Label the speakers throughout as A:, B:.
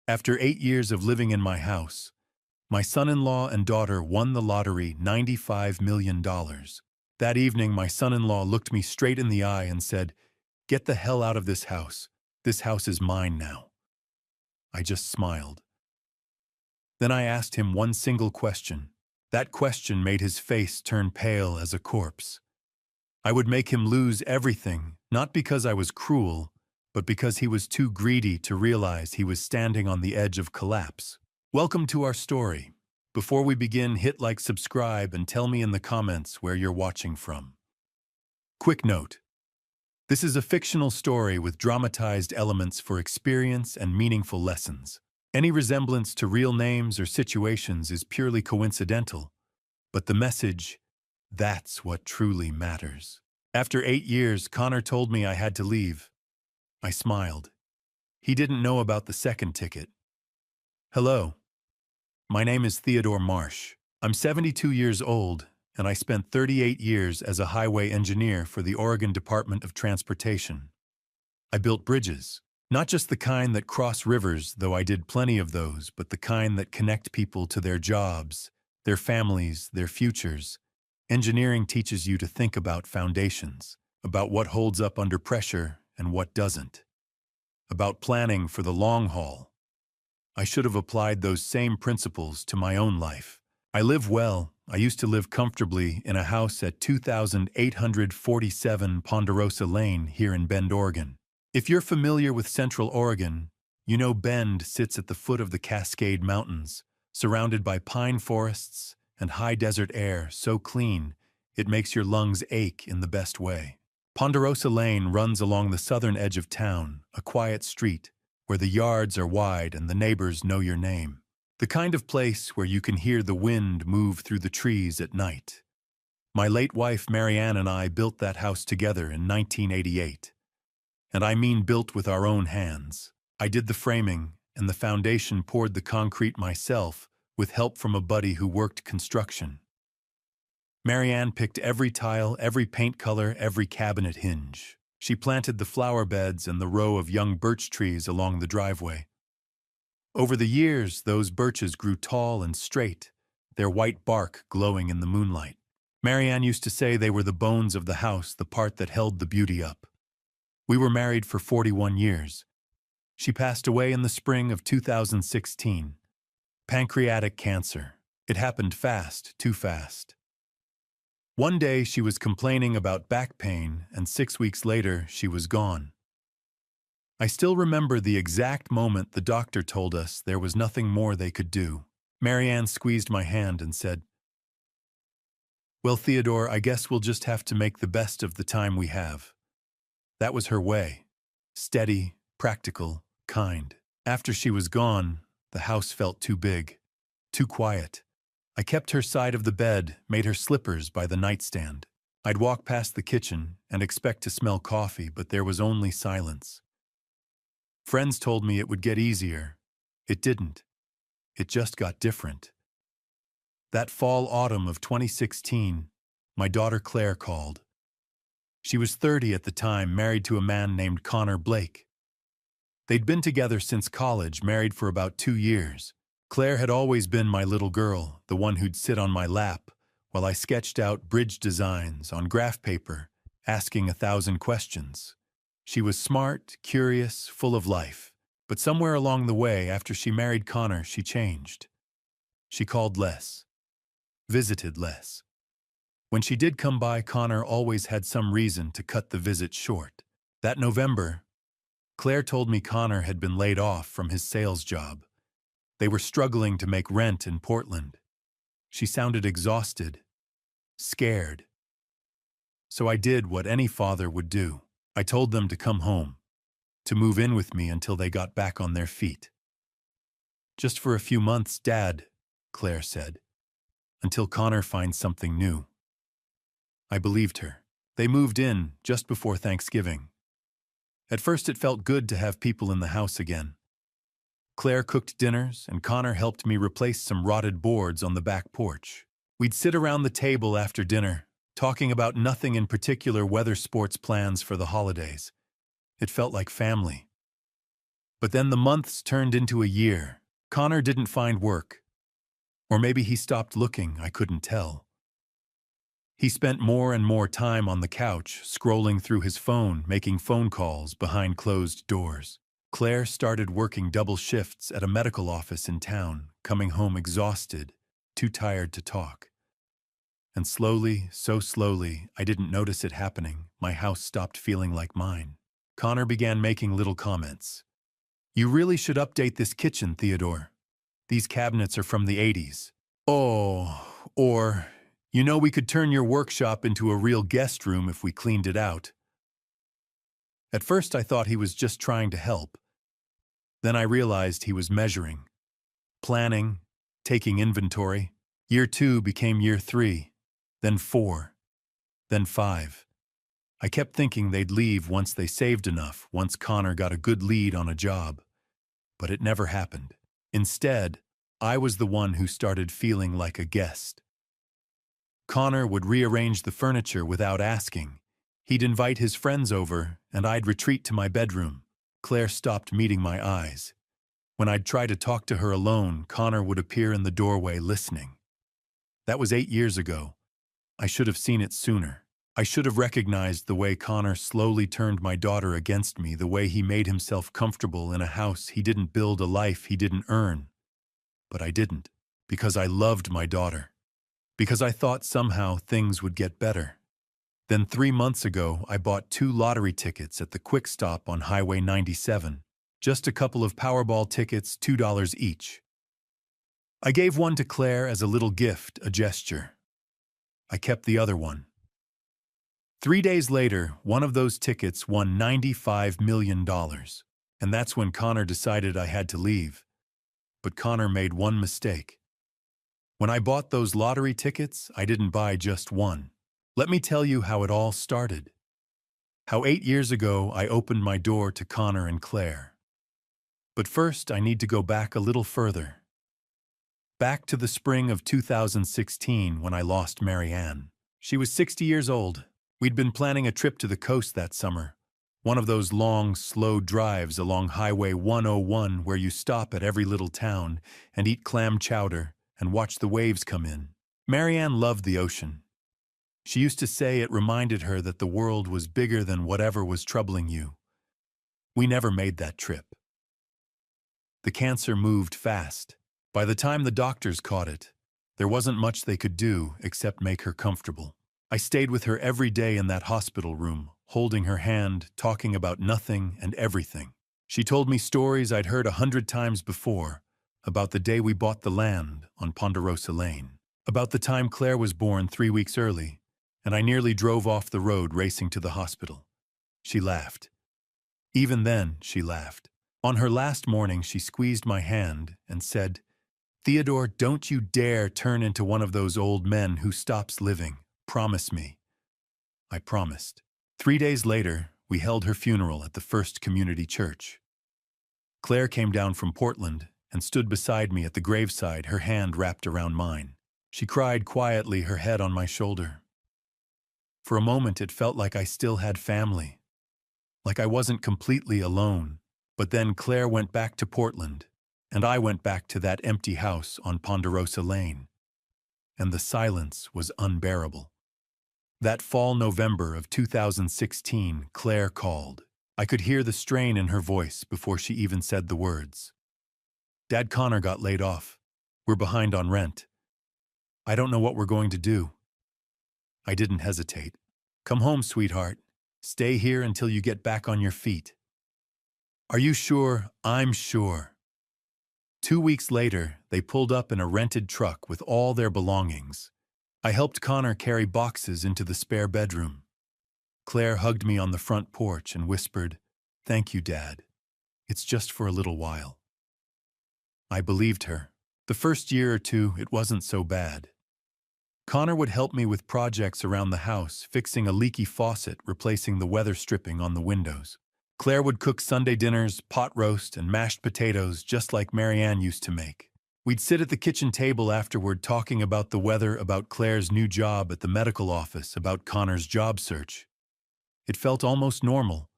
A: After 8 years of living in my house, my son-in-law and daughter won the lottery $95 million. That evening, my son-in-law looked me straight in the eye and said, "Get the hell out of this house. This house is mine now." I just smiled. Then I asked him one single question. That question made his face turn pale as a corpse. I would make him lose everything, not because I was cruel, but because he was too greedy to realize he was standing on the edge of collapse. Welcome to our story. Before we begin, hit like, subscribe, and tell me in the comments where you're watching from. Quick note: this is a fictional story with dramatized elements for experience and meaningful lessons. Any resemblance to real names or situations is purely coincidental, but the message, that's what truly matters. After 8 years, Connor told me I had to leave. I smiled. He didn't know about the second ticket. Hello. My name is Theodore Marsh. I'm 72 years old, and I spent 38 years as a highway engineer for the Oregon Department of Transportation. I built bridges, not just the kind that cross rivers, though I did plenty of those, but the kind that connect people to their jobs, their families, their futures. Engineering teaches you to think about foundations, about what holds up under pressure and what doesn't, about planning for the long haul. I should have applied those same principles to my own life. I live well. I used to live comfortably in a house at 2847 Ponderosa Lane here in Bend, Oregon. If you're familiar with Central Oregon, you know Bend sits at the foot of the Cascade Mountains, surrounded by pine forests and high desert air so clean it makes your lungs ache in the best way. Ponderosa Lane runs along the southern edge of town, a quiet street where the yards are wide and the neighbors know your name. The kind of place where you can hear the wind move through the trees at night. My late wife Marianne and I built that house together in 1988. And I mean built with our own hands. I did the framing, and the foundation poured the concrete myself, with help from a buddy who worked construction. Marianne picked every tile, every paint color, every cabinet hinge. She planted the flower beds and the row of young birch trees along the driveway. Over the years, those birches grew tall and straight, their white bark glowing in the moonlight. Marianne used to say they were the bones of the house, the part that held the beauty up. We were married for 41 years. She passed away in the spring of 2016. Pancreatic cancer. It happened fast, too fast. One day she was complaining about back pain, and 6 weeks later she was gone. I still remember the exact moment the doctor told us there was nothing more they could do. Marianne squeezed my hand and said, "Well, Theodore, I guess we'll just have to make the best of the time we have." That was her way. Steady, practical, kind. After she was gone, the house felt too big, too quiet. I kept her side of the bed, made her slippers by the nightstand. I'd walk past the kitchen and expect to smell coffee, but there was only silence. Friends told me it would get easier. It didn't. It just got different. That fall-autumn of 2016, my daughter Claire called. She was 30 at the time, married to a man named Connor Blake. They'd been together since college, married for about 2 years. Claire had always been my little girl, the one who'd sit on my lap while I sketched out bridge designs on graph paper, asking 1,000 questions. She was smart, curious, full of life. But somewhere along the way, after she married Connor, she changed. She called less, visited less. When she did come by, Connor always had some reason to cut the visit short. That November, Claire told me Connor had been laid off from his sales job. They were struggling to make rent in Portland. She sounded exhausted, scared. So I did what any father would do. I told them to come home, to move in with me until they got back on their feet. "Just for a few months, Dad," Claire said, "until Connor finds something new." I believed her. They moved in just before Thanksgiving. At first it felt good to have people in the house again. Claire cooked dinners, and Connor helped me replace some rotted boards on the back porch. We'd sit around the table after dinner, talking about nothing in particular, weather, sports plans for the holidays. It felt like family. But then the months turned into a year. Connor didn't find work. Or maybe he stopped looking, I couldn't tell. He spent more and more time on the couch, scrolling through his phone, making phone calls behind closed doors. Claire started working double shifts at a medical office in town, coming home exhausted, too tired to talk. And slowly, so slowly, I didn't notice it happening, my house stopped feeling like mine. Connor began making little comments. "You really should update this kitchen, Theodore. These cabinets are from the 80s. Oh, or, we could turn your workshop into a real guest room if we cleaned it out." At first I thought he was just trying to help. Then I realized he was measuring, planning, taking inventory. Year 2 became year 3, then 4, then 5. I kept thinking they'd leave once they saved enough, once Connor got a good lead on a job. But it never happened. Instead, I was the one who started feeling like a guest. Connor would rearrange the furniture without asking. He'd invite his friends over, and I'd retreat to my bedroom. Claire stopped meeting my eyes. When I'd try to talk to her alone, Connor would appear in the doorway listening. That was 8 years ago. I should have seen it sooner. I should have recognized the way Connor slowly turned my daughter against me, the way he made himself comfortable in a house he didn't build, a life he didn't earn. But I didn't, because I loved my daughter. Because I thought somehow things would get better. Then 3 months ago, I bought 2 lottery tickets at the Quick Stop on Highway 97. Just a couple of Powerball tickets, $2 each. I gave one to Claire as a little gift, a gesture. I kept the other one. 3 days later, one of those tickets won $95 million. And that's when Connor decided I had to leave. But Connor made one mistake. When I bought those lottery tickets, I didn't buy just one. Let me tell you how it all started. How 8 years ago I opened my door to Connor and Claire. But first, I need to go back a little further. Back to the spring of 2016 when I lost Marianne. She was 60 years old. We'd been planning a trip to the coast that summer. One of those long, slow drives along Highway 101 where you stop at every little town and eat clam chowder and watch the waves come in. Marianne loved the ocean. She used to say it reminded her that the world was bigger than whatever was troubling you. We never made that trip. The cancer moved fast. By the time the doctors caught it, there wasn't much they could do except make her comfortable. I stayed with her every day in that hospital room, holding her hand, talking about nothing and everything. She told me stories I'd heard 100 times before, about the day we bought the land on Ponderosa Lane, about the time Claire was born 3 weeks early, and I nearly drove off the road racing to the hospital. She laughed. Even then, she laughed. On her last morning, she squeezed my hand and said, "Theodore, don't you dare turn into one of those old men who stops living. Promise me." I promised. 3 days later, we held her funeral at the First Community Church. Claire came down from Portland and stood beside me at the graveside, her hand wrapped around mine. She cried quietly, her head on my shoulder. For a moment, it felt like I still had family, like I wasn't completely alone. But then Claire went back to Portland, and I went back to that empty house on Ponderosa Lane. And the silence was unbearable. That fall November of 2016, Claire called. I could hear the strain in her voice before she even said the words. "Dad, Connor got laid off. We're behind on rent. I don't know what we're going to do." I didn't hesitate. "Come home, sweetheart. Stay here until you get back on your feet." "Are you sure?" "I'm sure." 2 weeks later, they pulled up in a rented truck with all their belongings. I helped Connor carry boxes into the spare bedroom. Claire hugged me on the front porch and whispered, "Thank you, Dad. It's just for a little while." I believed her. The first year or two, it wasn't so bad. Connor would help me with projects around the house, fixing a leaky faucet, replacing the weather stripping on the windows. Claire would cook Sunday dinners, pot roast, and mashed potatoes just like Marianne used to make. We'd sit at the kitchen table afterward talking about the weather, about Claire's new job at the medical office, about Connor's job search. It felt almost normal,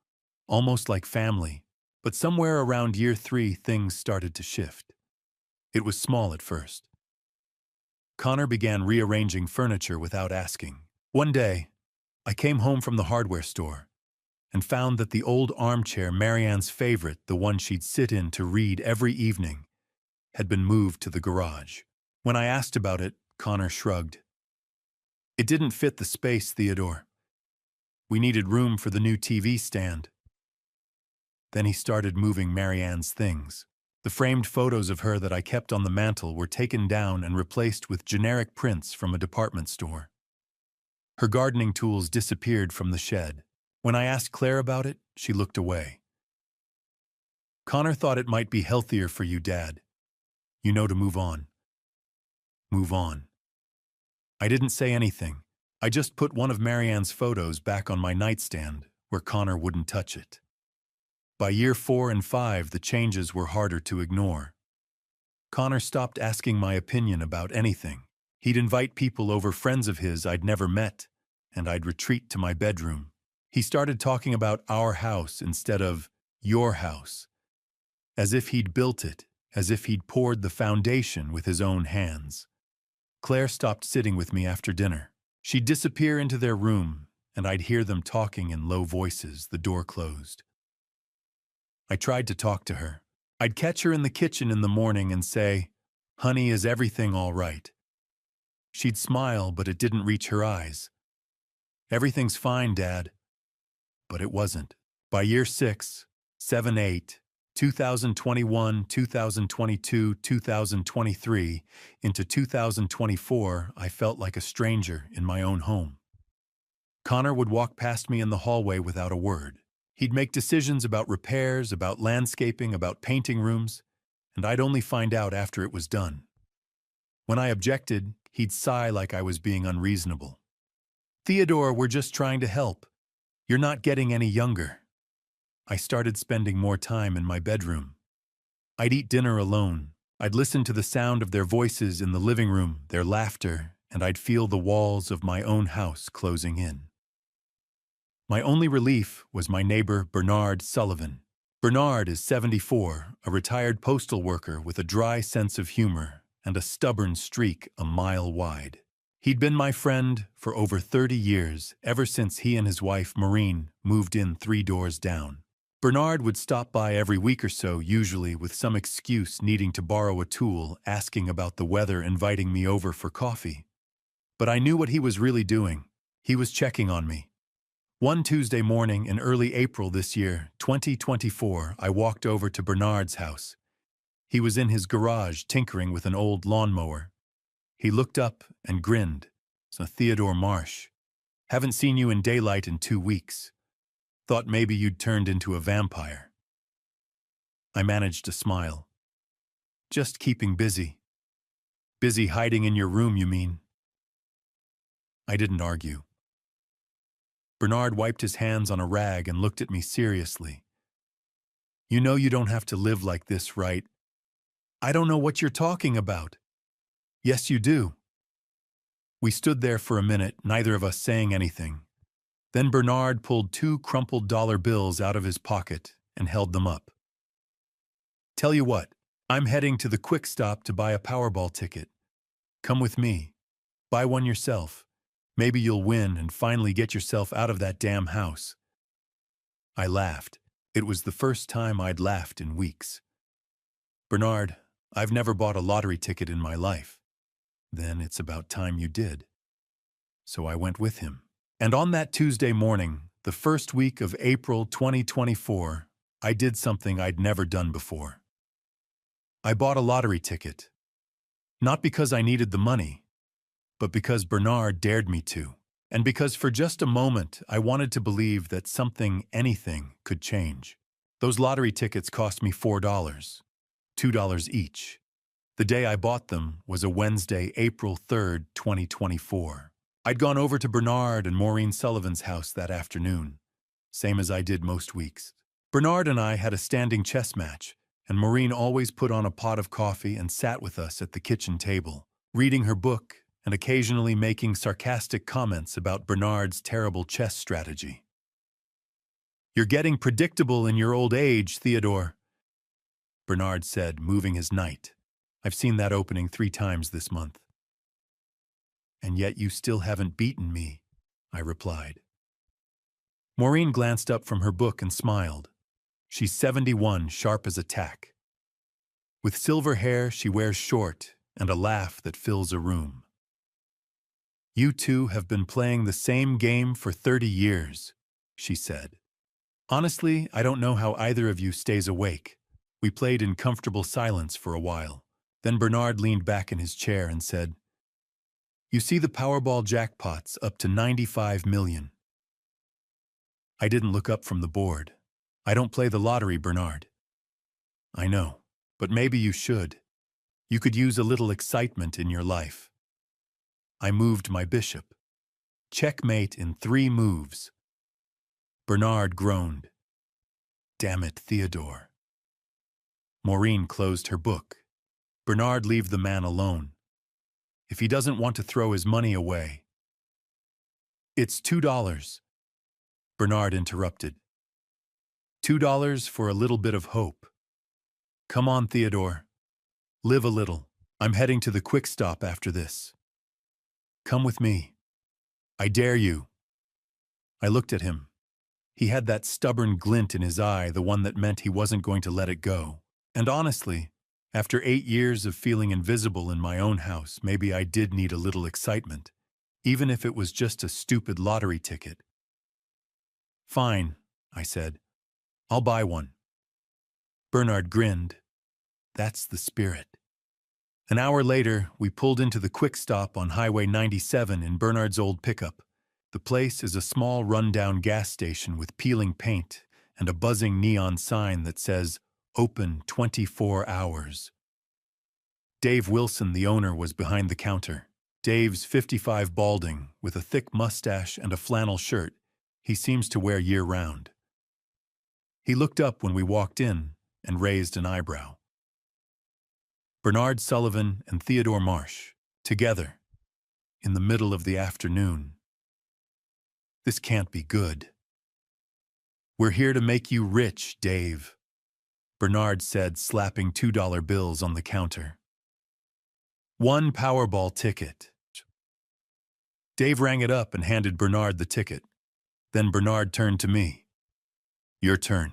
A: almost like family. But somewhere around year 3, things started to shift. It was small at first. Connor began rearranging furniture without asking. One day, I came home from the hardware store and found that the old armchair, Marianne's favorite, the one she'd sit in to read every evening, had been moved to the garage. When I asked about it, Connor shrugged. It didn't fit the space, Theodore. We needed room for the new TV stand. Then he started moving Marianne's things. The framed photos of her that I kept on the mantel were taken down and replaced with generic prints from a department store. Her gardening tools disappeared from the shed. When I asked Claire about it, she looked away. Connor thought it might be healthier for you, Dad. You know, to move on. Move on. I didn't say anything. I just put one of Marianne's photos back on my nightstand where Connor wouldn't touch it. By year 4 and 5, the changes were harder to ignore. Connor stopped asking my opinion about anything. He'd invite people over, friends of his I'd never met, and I'd retreat to my bedroom. He started talking about our house instead of your house, as if he'd built it, as if he'd poured the foundation with his own hands. Claire stopped sitting with me after dinner. She'd disappear into their room, and I'd hear them talking in low voices, the door closed. I tried to talk to her. I'd catch her in the kitchen in the morning and say, "Honey, is everything all right?" She'd smile, but it didn't reach her eyes. "Everything's fine, Dad." But it wasn't. By year 6, 7, 8, 2021, 2022, 2023, into 2024, I felt like a stranger in my own home. Connor would walk past me in the hallway without a word. He'd make decisions about repairs, about landscaping, about painting rooms, and I'd only find out after it was done. When I objected, he'd sigh like I was being unreasonable. "Theodore, we're just trying to help. You're not getting any younger." I started spending more time in my bedroom. I'd eat dinner alone. I'd listen to the sound of their voices in the living room, their laughter, and I'd feel the walls of my own house closing in. My only relief was my neighbor, Bernard Sullivan. Bernard is 74, a retired postal worker with a dry sense of humor and a stubborn streak a mile wide. He'd been my friend for over 30 years, ever since he and his wife, Maureen, moved in 3 doors down. Bernard would stop by every week or so, usually with some excuse, needing to borrow a tool, asking about the weather, inviting me over for coffee. But I knew what he was really doing. He was checking on me. One Tuesday morning in early April this year, 2024, I walked over to Bernard's house. He was in his garage tinkering with an old lawnmower. He looked up and grinned. "So, Theodore Marsh, haven't seen you in daylight in 2 weeks. Thought maybe you'd turned into a vampire." I managed to smile. "Just keeping busy." "Busy hiding in your room, you mean?" I didn't argue. Bernard wiped his hands on a rag and looked at me seriously. "You know you don't have to live like this, right?" "I don't know what you're talking about." "Yes, you do." We stood there for a minute, neither of us saying anything. Then Bernard pulled 2 crumpled dollar bills out of his pocket and held them up. "Tell you what, I'm heading to the Quick Stop to buy a Powerball ticket. Come with me. Buy one yourself. Maybe you'll win and finally get yourself out of that damn house." I laughed. It was the first time I'd laughed in weeks. "Bernard, I've never bought a lottery ticket in my life." "Then it's about time you did." So I went with him. And on that Tuesday morning, the first week of April 2024, I did something I'd never done before. I bought a lottery ticket. Not because I needed the money, but because Bernard dared me to, and because for just a moment I wanted to believe that something, anything, could change. Those lottery tickets cost me $4, $2 each. The day I bought them was a Wednesday, April 3rd, 2024. I'd gone over to Bernard and Maureen Sullivan's house that afternoon, same as I did most weeks. Bernard and I had a standing chess match, and Maureen always put on a pot of coffee and sat with us at the kitchen table, reading her book and occasionally making sarcastic comments about Bernard's terrible chess strategy. You're getting predictable in your old age, Theodore, Bernard said, moving his knight. I've seen that opening 3 times this month. And yet you still haven't beaten me, I replied. Maureen glanced up from her book and smiled. She's 71, sharp as a tack. With silver hair she wears short and a laugh that fills a room. You two have been playing the same game for 30 years, she said. Honestly, I don't know how either of you stays awake. We played in comfortable silence for a while. Then Bernard leaned back in his chair and said, You see the Powerball jackpots up to 95 million. I didn't look up from the board. I don't play the lottery, Bernard. I know, but maybe you should. You could use a little excitement in your life. I moved my bishop. Checkmate in 3 moves. Bernard groaned. Damn it, Theodore. Maureen closed her book. Bernard, leave the man alone. If he doesn't want to throw his money away. It's $2. Bernard interrupted. $2 for a little bit of hope. Come on, Theodore. Live a little. I'm heading to the quick stop after this. Come with me. I dare you. I looked at him. He had that stubborn glint in his eye, the one that meant he wasn't going to let it go. And honestly, after 8 years of feeling invisible in my own house, maybe I did need a little excitement, even if it was just a stupid lottery ticket. Fine, I said. I'll buy one. Bernard grinned. That's the spirit. An hour later, we pulled into the quick stop on Highway 97 in Bernard's old pickup. The place is a small rundown gas station with peeling paint and a buzzing neon sign that says, Open 24 hours. Dave Wilson, the owner, was behind the counter. Dave's 55, balding, with a thick mustache and a flannel shirt he seems to wear year-round. He looked up when we walked in and raised an eyebrow. Bernard Sullivan and Theodore Marsh, together, in the middle of the afternoon. This can't be good. We're here to make you rich, Dave, Bernard said, slapping $2 bills on the counter. 1 Powerball ticket. Dave rang it up and handed Bernard the ticket. Then Bernard turned to me. Your turn.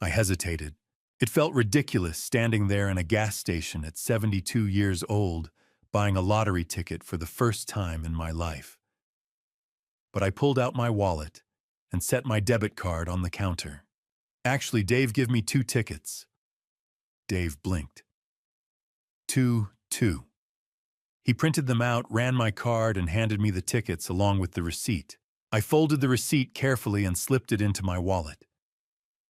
A: I hesitated. It felt ridiculous standing there in a gas station at 72 years old, buying a lottery ticket for the first time in my life. But I pulled out my wallet and set my debit card on the counter. Actually, Dave, give me 2 tickets. Dave blinked. 2. He printed them out, ran my card, and handed me the tickets along with the receipt. I folded the receipt carefully and slipped it into my wallet.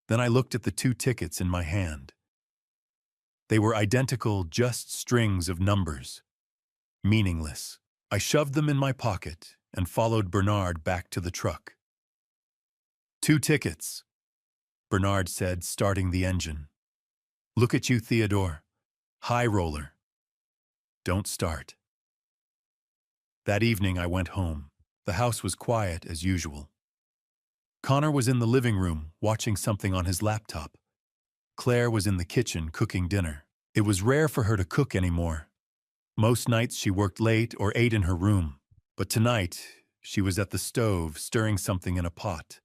A: Then I looked at the 2 tickets in my hand. They were identical, just strings of numbers. Meaningless. I shoved them in my pocket and followed Bernard back to the truck. 2 tickets, Bernard said, starting the engine. Look at you, Theodore. High roller. Don't start. That evening I went home. The house was quiet as usual. Connor was in the living room watching something on his laptop. Claire was in the kitchen cooking dinner. It was rare for her to cook anymore. Most nights she worked late or ate in her room, but tonight she was at the stove stirring something in a pot.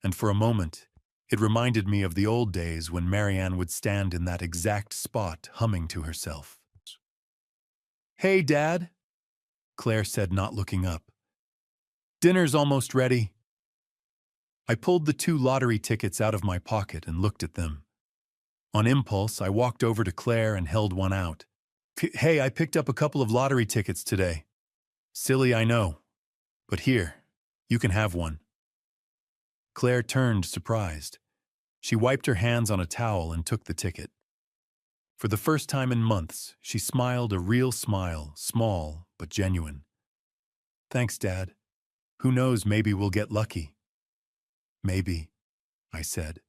A: And for a moment, it reminded me of the old days when Marianne would stand in that exact spot humming to herself. Hey, Dad, Claire said, not looking up. Dinner's almost ready. I pulled the 2 lottery tickets out of my pocket and looked at them. On impulse, I walked over to Claire and held one out. Hey, I picked up a couple of lottery tickets today. Silly, I know. But here, you can have one. Claire turned, surprised. She wiped her hands on a towel and took the ticket. For the first time in months, she smiled a real smile, small but genuine. Thanks, Dad. Who knows, maybe we'll get lucky. Maybe, I said.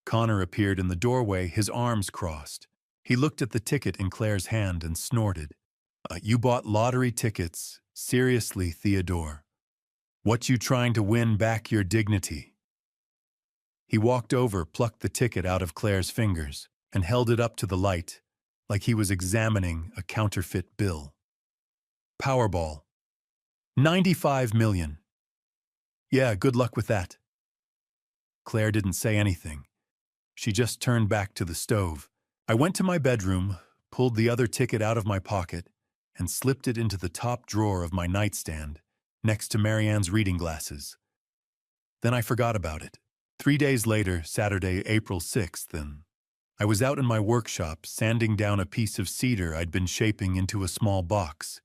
A: Connor appeared in the doorway, his arms crossed. He looked at the ticket in Claire's hand and snorted. You bought lottery tickets? Seriously, Theodore? What, you trying to win back your dignity? He walked over, plucked the ticket out of Claire's fingers, and held it up to the light, like he was examining a counterfeit bill. Powerball. 95 million. Yeah, good luck with that. Claire didn't say anything. She just turned back to the stove. I went to my bedroom, pulled the other ticket out of my pocket, and slipped it into the top drawer of my nightstand, next to Marianne's reading glasses. Then I forgot about it. 3 days later, Saturday, April 6th, I was out in my workshop sanding down a piece of cedar I'd been shaping into a small box.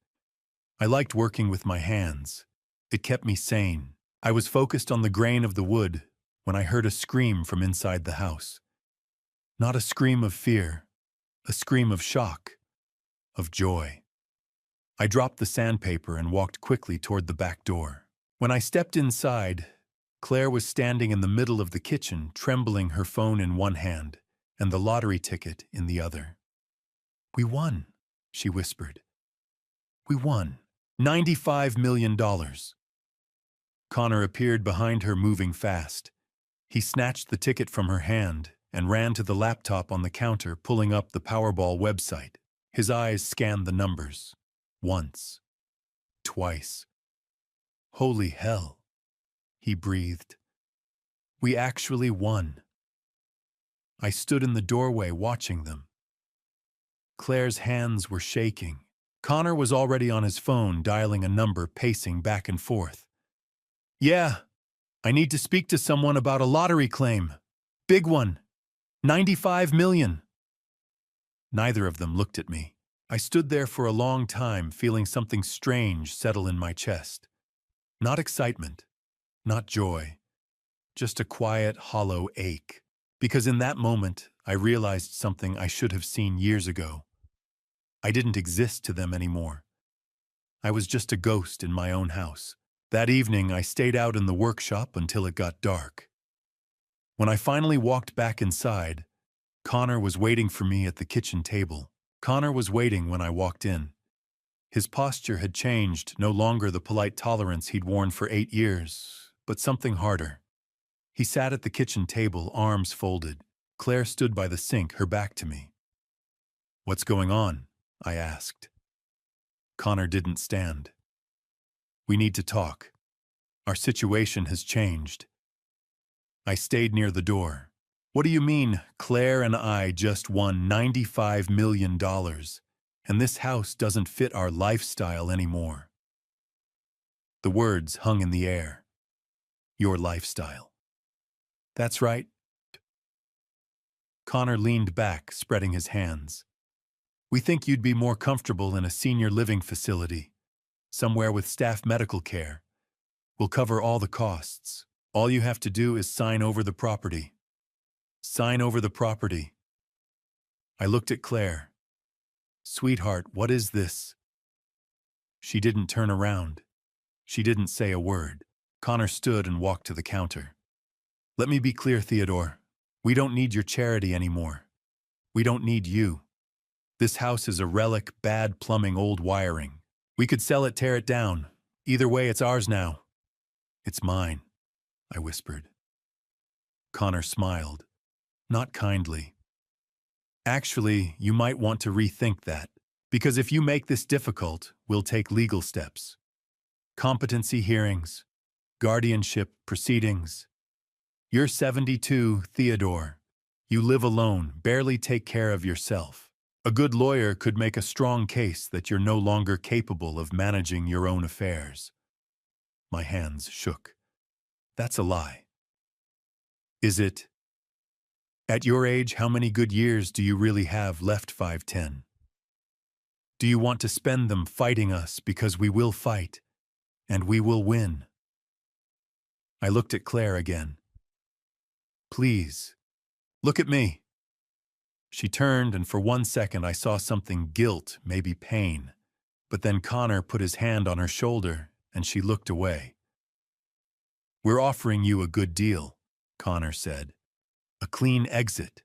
A: I liked working with my hands. It kept me sane. I was focused on the grain of the wood when I heard a scream from inside the house. Not a scream of fear, a scream of shock, of joy. I dropped the sandpaper and walked quickly toward the back door. When I stepped inside, Claire was standing in the middle of the kitchen, trembling, her phone in one hand and the lottery ticket in the other. "We won," she whispered. "We won. $95 million. Connor appeared behind her, moving fast. He snatched the ticket from her hand and ran to the laptop on the counter, pulling up the Powerball website. His eyes scanned the numbers. Once. Twice. "Holy hell," he breathed. "We actually won." I stood in the doorway watching them. Claire's hands were shaking. Connor was already on his phone, dialing a number, pacing back and forth. "Yeah, I need to speak to someone about a lottery claim. Big one. 95 million. Neither of them looked at me. I stood there for a long time, feeling something strange settle in my chest. Not excitement, not joy, just a quiet, hollow ache. Because in that moment, I realized something I should have seen years ago. I didn't exist to them anymore. I was just a ghost in my own house. That evening, I stayed out in the workshop until it got dark. When I finally walked back inside, Connor was waiting for me at the kitchen table. Connor was waiting when I walked in. His posture had changed, no longer the polite tolerance he'd worn for 8 years, but something harder. He sat at the kitchen table, arms folded. Claire stood by the sink, her back to me. "What's going on?" I asked. Connor didn't stand. "We need to talk. Our situation has changed." I stayed near the door. "What do you mean, Claire and I just won $95 million, and this house doesn't fit our lifestyle anymore?" The words hung in the air. Your lifestyle. That's right. Connor leaned back, spreading his hands. "We think you'd be more comfortable in a senior living facility, somewhere with staff medical care. We'll cover all the costs. All you have to do is sign over the property." Sign over the property. I looked at Claire. "Sweetheart, what is this?" She didn't turn around. She didn't say a word. Connor stood and walked to the counter. "Let me be clear, Theodore. We don't need your charity anymore. We don't need you. This house is a relic, bad plumbing, old wiring. We could sell it, tear it down. Either way, it's ours now." "It's mine," I whispered. Connor smiled. Not kindly. "Actually, you might want to rethink that, because if you make this difficult, we'll take legal steps. Competency hearings, guardianship proceedings. You're 72, Theodore. You live alone, barely take care of yourself. A good lawyer could make a strong case that you're no longer capable of managing your own affairs." My hands shook. "That's a lie." "Is it? At your age, how many good years do you really have left? 5, 10? Do you want to spend them fighting us, because we will fight, and we will win?" I looked at Claire again. "Please, look at me." She turned, and for 1 second I saw something, guilt, maybe pain. But then Connor put his hand on her shoulder, and she looked away. "We're offering you a good deal," Connor said. "A clean exit.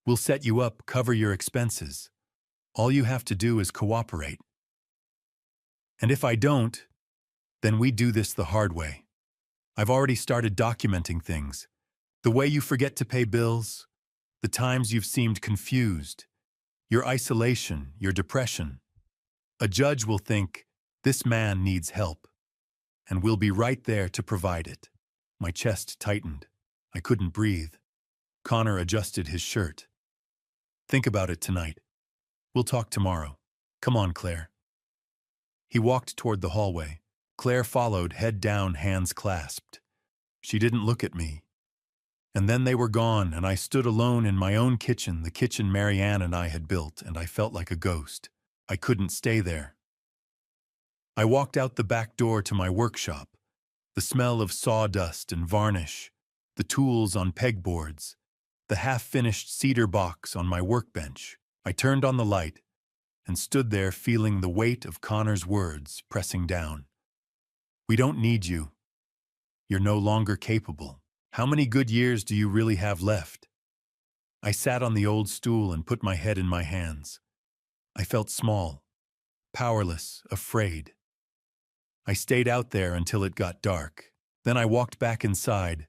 A: We'll set you up, cover your expenses. All you have to do is cooperate. And if I don't, then we do this the hard way. I've already started documenting things. The way you forget to pay bills, the times you've seemed confused, your isolation, your depression. A judge will think, this man needs help, and we'll be right there to provide it. My chest tightened. I couldn't breathe. Connor adjusted his shirt. Think about it tonight. We'll talk tomorrow. Come on, Claire. He walked toward the hallway. Claire followed, head down, hands clasped. She didn't look at me. And then they were gone, and I stood alone in my own kitchen, the kitchen Marianne and I had built, and I felt like a ghost. I couldn't stay there. I walked out the back door to my workshop. The smell of sawdust and varnish, the tools on pegboards, the half-finished cedar box on my workbench. I turned on the light and stood there feeling the weight of Connor's words pressing down. We don't need you. You're no longer capable. How many good years do you really have left? I sat on the old stool and put my head in my hands. I felt small, powerless, afraid. I stayed out there until it got dark. Then I walked back inside,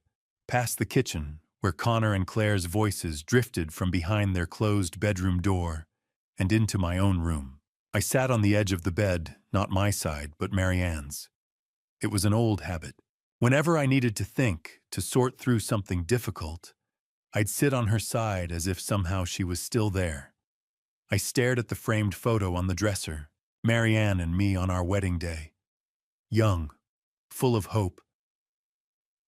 A: past the kitchen, where Connor and Claire's voices drifted from behind their closed bedroom door, and into my own room. I sat on the edge of the bed, not my side, but Marianne's. It was an old habit. Whenever I needed to think, to sort through something difficult, I'd sit on her side as if somehow she was still there. I stared at the framed photo on the dresser, Marianne and me on our wedding day. Young, full of hope.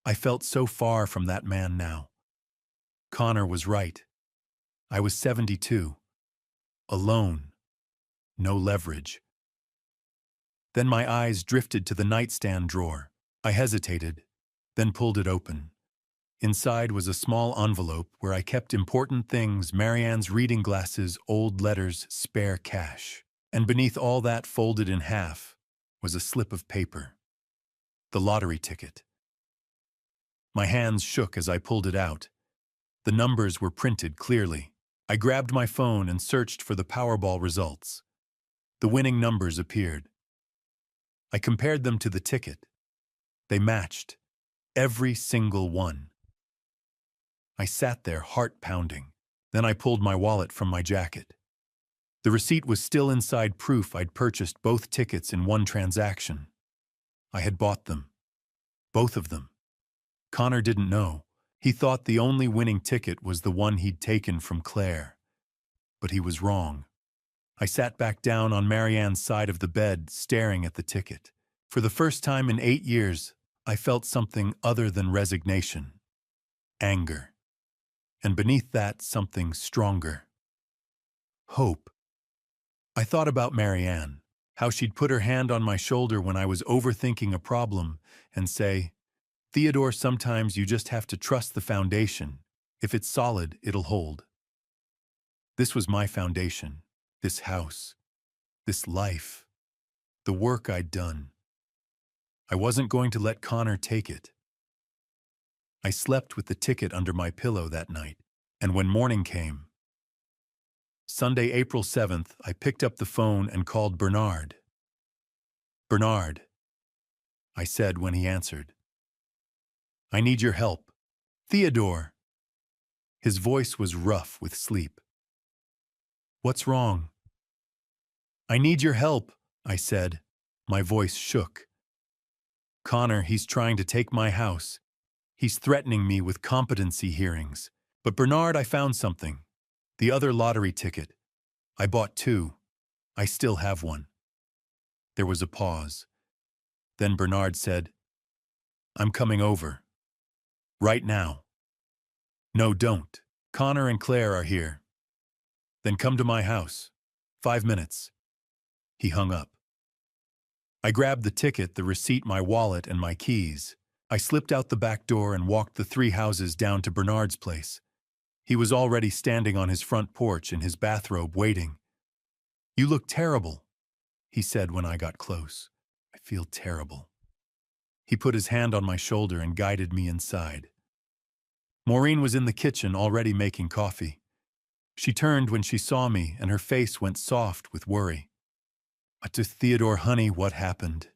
A: I felt so far from that man now. Connor was right. I was 72. Alone. No leverage. Then my eyes drifted to the nightstand drawer. I hesitated, then pulled it open. Inside was a small envelope where I kept important things, Marianne's reading glasses, old letters, spare cash. And beneath all that, folded in half, was a slip of paper. The lottery ticket. My hands shook as I pulled it out. The numbers were printed clearly. I grabbed my phone and searched for the Powerball results. The winning numbers appeared. I compared them to the ticket. They matched. Every single one. I sat there, heart pounding. Then I pulled my wallet from my jacket. The receipt was still inside, proof I'd purchased both tickets in one transaction. I had bought them. Both of them. Connor didn't know. He thought the only winning ticket was the one he'd taken from Claire. But he was wrong. I sat back down on Marianne's side of the bed, staring at the ticket. For the first time in 8 years, I felt something other than resignation. Anger. And beneath that, something stronger. Hope. I thought about Marianne, how she'd put her hand on my shoulder when I was overthinking a problem and say, Theodore, sometimes you just have to trust the foundation. If it's solid, it'll hold. This was my foundation, this house, this life, the work I'd done. I wasn't going to let Connor take it. I slept with the ticket under my pillow that night, and when morning came, Sunday, April 7th, I picked up the phone and called Bernard. Bernard, I said when he answered. I need your help. Theodore. His voice was rough with sleep. What's wrong? I need your help, I said. My voice shook. Connor, he's trying to take my house. He's threatening me with competency hearings. But Bernard, I found something. The other lottery ticket. I bought 2. I still have one. There was a pause. Then Bernard said, I'm coming over. Right now. No, don't. Connor and Claire are here. Then come to my house. 5 minutes. He hung up. I grabbed the ticket, the receipt, my wallet, and my keys. I slipped out the back door and walked the 3 houses down to Bernard's place. He was already standing on his front porch in his bathrobe, waiting. You look terrible, he said when I got close. I feel terrible. He put his hand on my shoulder and guided me inside. Maureen was in the kitchen, already making coffee. She turned when she saw me, and her face went soft with worry. To Theodore, honey, what happened?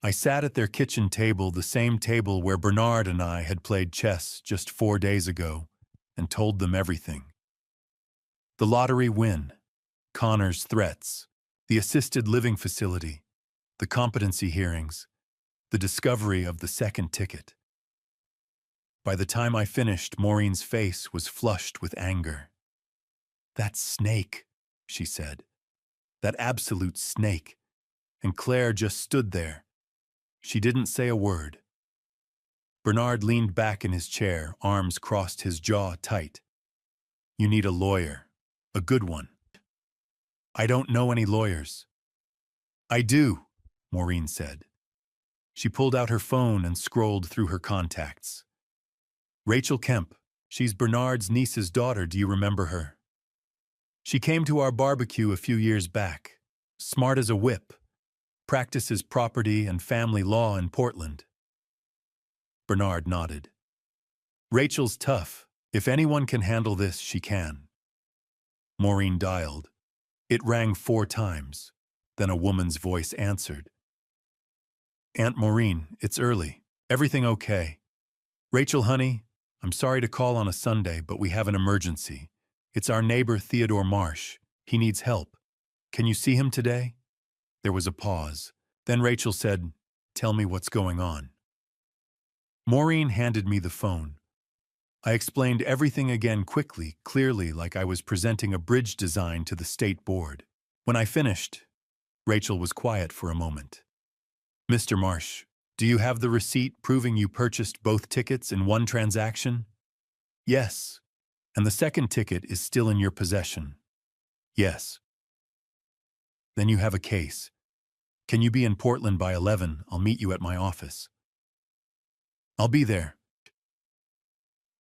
A: I sat at their kitchen table, the same table where Bernard and I had played chess just 4 days ago, and told them everything. The lottery win, Connor's threats, the assisted living facility, the competency hearings, the discovery of the second ticket. By the time I finished, Maureen's face was flushed with anger. "That snake," she said. "That absolute snake." And Claire just stood there. She didn't say a word. Bernard leaned back in his chair, arms crossed, his jaw tight. "You need a lawyer. A good one." "I don't know any lawyers." "I do," Maureen said. She pulled out her phone and scrolled through her contacts. "Rachel Kemp. She's Bernard's niece's daughter. Do you remember her? She came to our barbecue a few years back. Smart as a whip. Practices property and family law in Portland." Bernard nodded. "Rachel's tough. If anyone can handle this, she can." Maureen dialed. It rang 4 times. Then a woman's voice answered. "Aunt Maureen, it's early. Everything okay? Rachel, honey, I'm sorry to call on a Sunday, but we have an emergency. It's our neighbor Theodore Marsh. He needs help. Can you see him today?" There was a pause. Then Rachel said, "Tell me what's going on." Maureen handed me the phone. I explained everything again quickly, clearly, like I was presenting a bridge design to the state board. When I finished, Rachel was quiet for a moment. "Mr. Marsh, do you have the receipt proving you purchased both tickets in one transaction?" "Yes." "And the second ticket is still in your possession?" "Yes." "Then you have a case. Can you be in Portland by 11? I'll meet you at my office." "I'll be there."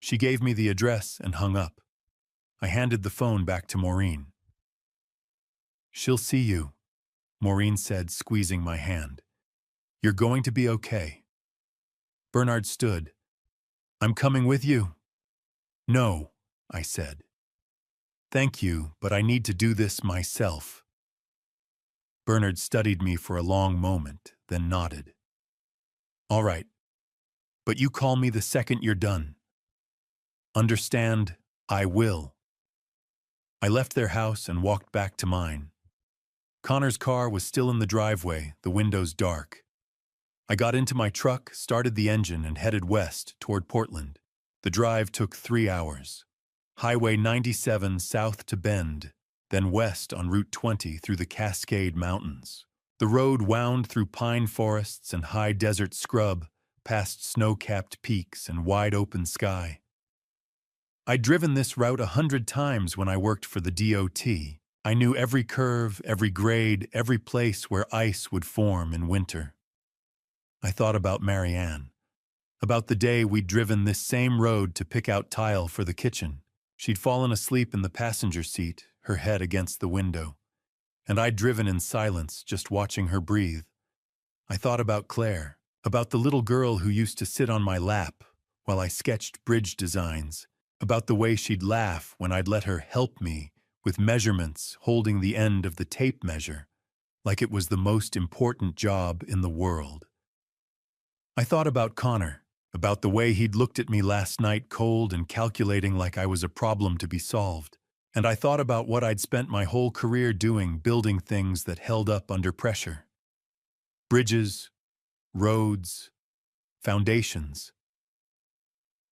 A: She gave me the address and hung up. I handed the phone back to Maureen. "She'll see you," Maureen said, squeezing my hand. "You're going to be okay." Bernard stood. "I'm coming with you." "No," I said. "Thank you, but I need to do this myself." Bernard studied me for a long moment, then nodded. "All right. But you call me the second you're done." "Understand, I will." I left their house and walked back to mine. Connor's car was still in the driveway, the windows dark. I got into my truck, started the engine, and headed west toward Portland. The drive took 3 hours. Highway 97 south to Bend, then west on Route 20 through the Cascade Mountains. The road wound through pine forests and high desert scrub, past snow-capped peaks and wide-open sky. I'd driven this route 100 times when I worked for the DOT. I knew every curve, every grade, every place where ice would form in winter. I thought about Marianne, about the day we'd driven this same road to pick out tile for the kitchen. She'd fallen asleep in the passenger seat, her head against the window, and I'd driven in silence, just watching her breathe. I thought about Claire, about the little girl who used to sit on my lap while I sketched bridge designs, about the way she'd laugh when I'd let her help me with measurements, holding the end of the tape measure, like it was the most important job in the world. I thought about Connor, about the way he'd looked at me last night, cold and calculating, like I was a problem to be solved. And I thought about what I'd spent my whole career doing, building things that held up under pressure. Bridges, roads, foundations.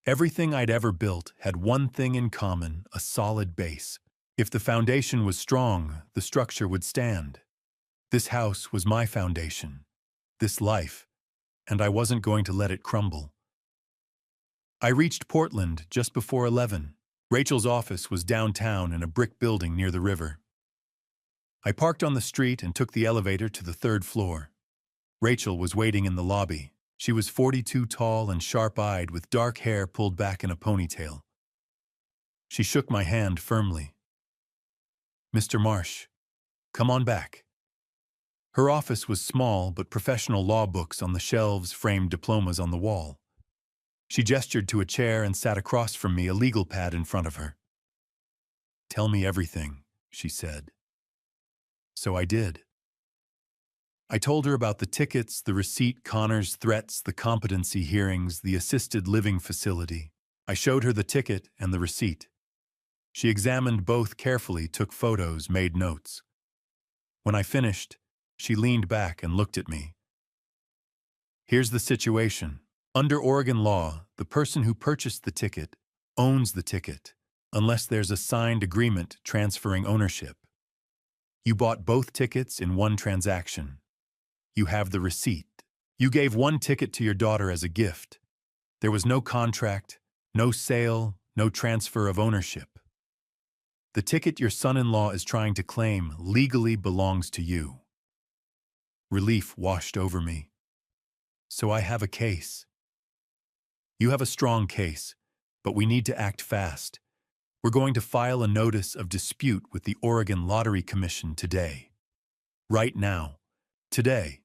A: Everything I'd ever built had one thing in common: a solid base. If the foundation was strong, the structure would stand. This house was my foundation, this life, and I wasn't going to let it crumble. I reached Portland just before 11. Rachel's office was downtown in a brick building near the river. I parked on the street and took the elevator to the 3rd floor. Rachel was waiting in the lobby. She was 42 tall and sharp-eyed, with dark hair pulled back in a ponytail. She shook my hand firmly. "Mr. Marsh, come on back." Her office was small, but professional law books on the shelves, framed diplomas on the wall. She gestured to a chair and sat across from me, a legal pad in front of her. "Tell me everything," she said. So I did. I told her about the tickets, the receipt, Connor's threats, the competency hearings, the assisted living facility. I showed her the ticket and the receipt. She examined both carefully, took photos, made notes. When I finished, she leaned back and looked at me. Here's the situation. Under Oregon law, the person who purchased the ticket owns the ticket, unless there's a signed agreement transferring ownership. You bought both tickets in one transaction. You have the receipt. You gave one ticket to your daughter as a gift. There was no contract, no sale, no transfer of ownership. The ticket your son-in-law is trying to claim legally belongs to you. Relief washed over me. So I have a case. You have a strong case, but we need to act fast. We're going to file a notice of dispute with the Oregon Lottery Commission today. Right now. Today.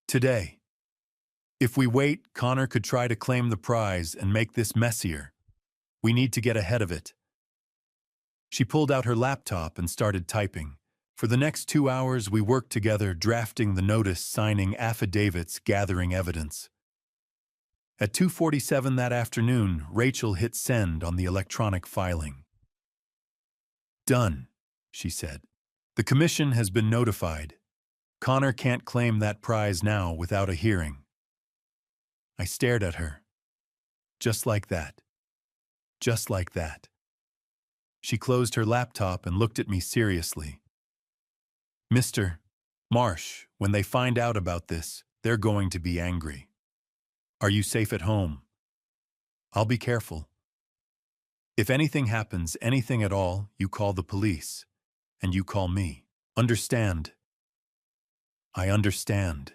A: Today. If we wait, Connor could try to claim the prize and make this messier. We need to get ahead of it. She pulled out her laptop and started typing. For the next 2 hours, we worked together, drafting the notice, signing affidavits, gathering evidence. At 2:47 that afternoon, Rachel hit send on the electronic filing. Done, she said. The commission has been notified. Connor can't claim that prize now without a hearing. I stared at her. Just like that. Just like that. She closed her laptop and looked at me seriously. Mr. Marsh, when they find out about this, they're going to be angry. Are you safe at home? I'll be careful. If anything happens, anything at all, you call the police. And you call me. Understand? I understand.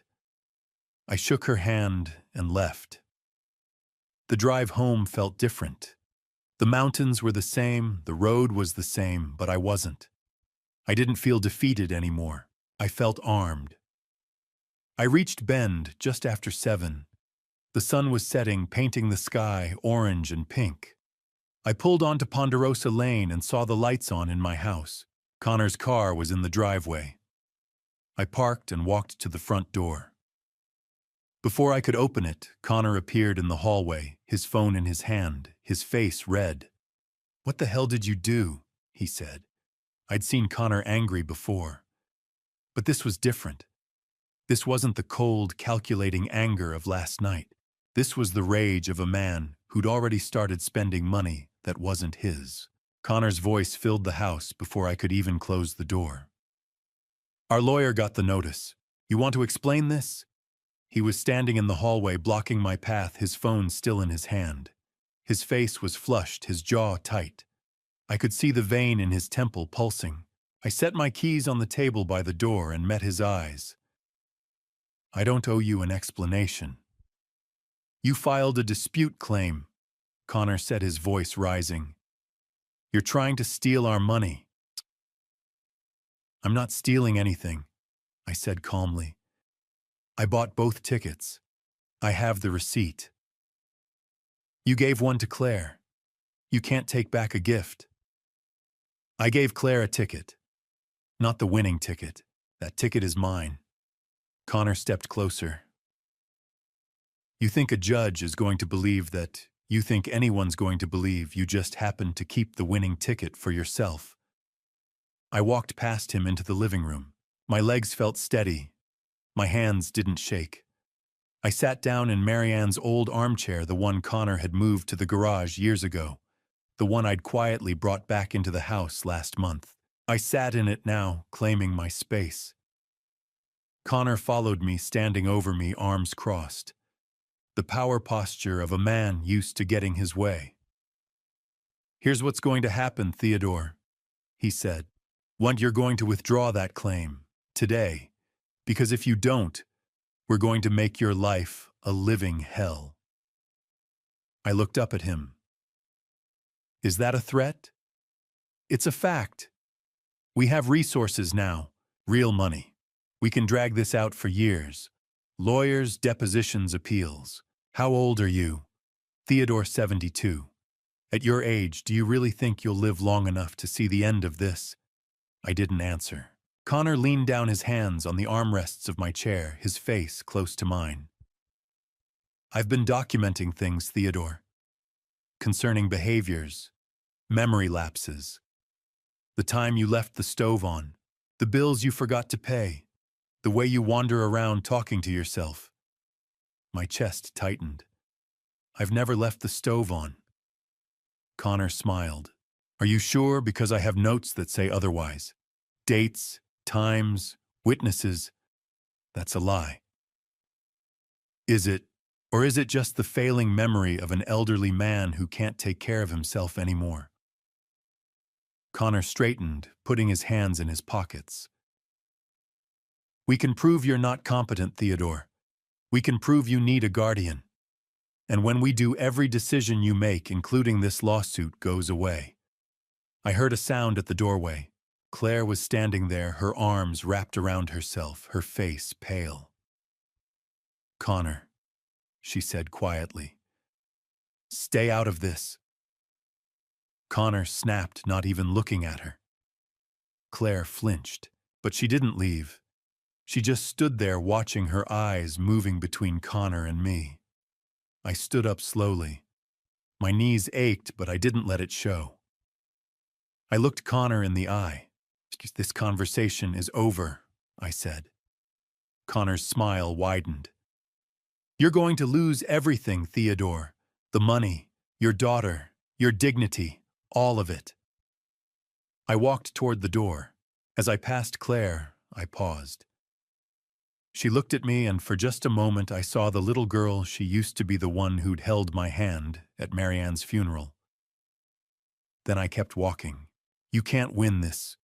A: I shook her hand and left. The drive home felt different. The mountains were the same, the road was the same, but I wasn't. I didn't feel defeated anymore. I felt armed. I reached Bend just after 7. The sun was setting, painting the sky orange and pink. I pulled onto Ponderosa Lane and saw the lights on in my house. Connor's car was in the driveway. I parked and walked to the front door. Before I could open it, Connor appeared in the hallway, his phone in his hand, his face red. "What the hell did you do?" he said. I'd seen Connor angry before. But this was different. This wasn't the cold, calculating anger of last night. This was the rage of a man who'd already started spending money that wasn't his. Connor's voice filled the house before I could even close the door. Our lawyer got the notice. You want to explain this? He was standing in the hallway, blocking my path, his phone still in his hand. His face was flushed, his jaw tight. I could see the vein in his temple pulsing. I set my keys on the table by the door and met his eyes. I don't owe you an explanation. You filed a dispute claim, Connor said, his voice rising. You're trying to steal our money. I'm not stealing anything, I said calmly. I bought both tickets. I have the receipt. You gave one to Claire. You can't take back a gift. I gave Claire a ticket. Not the winning ticket. That ticket is mine. Connor stepped closer. You think a judge is going to believe that you think anyone's going to believe you just happened to keep the winning ticket for yourself. I walked past him into the living room. My legs felt steady. My hands didn't shake. I sat down in Marianne's old armchair, the one Connor had moved to the garage years ago, the one I'd quietly brought back into the house last month. I sat in it now, claiming my space. Connor followed me, standing over me, arms crossed. The power posture of a man used to getting his way. Here's what's going to happen, Theodore, he said. One, you're going to withdraw that claim today, because if you don't, we're going to make your life a living hell. I looked up at him. Is that a threat? It's a fact. We have resources now, real money. We can drag this out for years. Lawyers, depositions, appeals. How old are you? Theodore, 72. At your age, do you really think you'll live long enough to see the end of this? I didn't answer. Connor leaned down his hands on the armrests of my chair, his face close to mine. I've been documenting things, Theodore, concerning behaviors, memory lapses, the time you left the stove on, the bills you forgot to pay, the way you wander around talking to yourself. My chest tightened. I've never left the stove on. Connor smiled. Are you sure? Because I have notes that say otherwise. Dates, times, witnesses. That's a lie. Is it, or is it just the failing memory of an elderly man who can't take care of himself anymore? Connor straightened, putting his hands in his pockets. We can prove you're not competent, Theodore. We can prove you need a guardian. And when we do, every decision you make, including this lawsuit, goes away. I heard a sound at the doorway. Claire was standing there, her arms wrapped around herself, her face pale. Connor, she said quietly. Stay out of this. Connor snapped, not even looking at her. Claire flinched, but she didn't leave. She just stood there watching, her eyes moving between Connor and me. I stood up slowly. My knees ached, but I didn't let it show. I looked Connor in the eye. This conversation is over, I said. Connor's smile widened. You're going to lose everything, Theodore. The money, your daughter, your dignity, all of it. I walked toward the door. As I passed Claire, I paused. She looked at me, and for just a moment I saw the little girl she used to be, the one who'd held my hand at Marianne's funeral. Then I kept walking. You can't win this,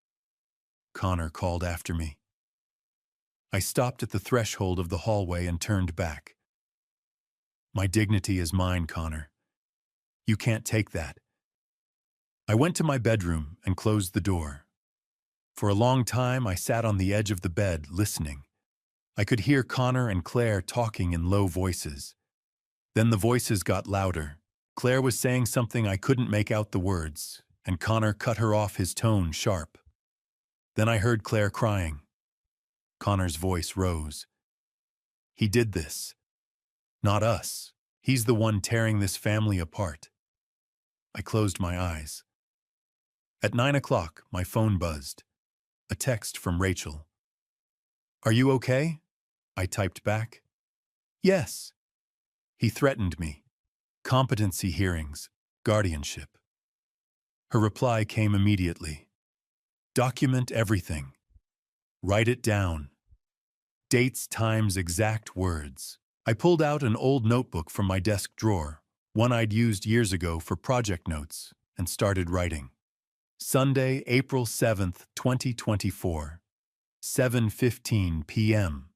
A: Connor called after me. I stopped at the threshold of the hallway and turned back. My dignity is mine, Connor. You can't take that. I went to my bedroom and closed the door. For a long time I sat on the edge of the bed, listening. I could hear Connor and Claire talking in low voices. Then the voices got louder. Claire was saying something I couldn't make out the words, and Connor cut her off, his tone sharp. Then I heard Claire crying. Connor's voice rose. He did this. Not us. He's the one tearing this family apart. I closed my eyes. At 9 o'clock, my phone buzzed. A text from Rachel. Are you okay? I typed back. Yes. He threatened me. Competency hearings, guardianship. Her reply came immediately. Document everything. Write it down. Dates, times, exact words. I pulled out an old notebook from my desk drawer, one I'd used years ago for project notes, and started writing. Sunday, April 7th, 2024, 7:15 p.m.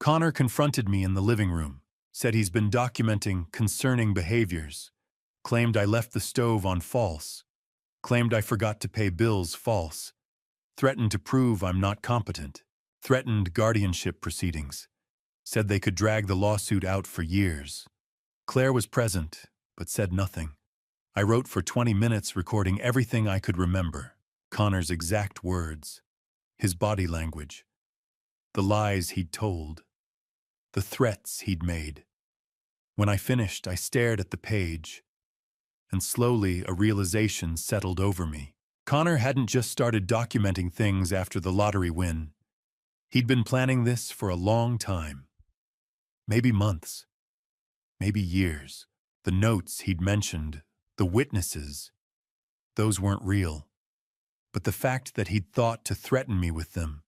A: Connor confronted me in the living room, said he's been documenting concerning behaviors, claimed I left the stove on false, claimed I forgot to pay bills false, threatened to prove I'm not competent, threatened guardianship proceedings, said they could drag the lawsuit out for years. Claire was present, but said nothing. I wrote for 20 minutes, recording everything I could remember. Connor's exact words, his body language, the lies he'd told, the threats he'd made. When I finished, I stared at the page, and slowly a realization settled over me. Connor hadn't just started documenting things after the lottery win. He'd been planning this for a long time. Maybe months, maybe years. The notes he'd mentioned, the witnesses, those weren't real. But the fact that he'd thought to threaten me with them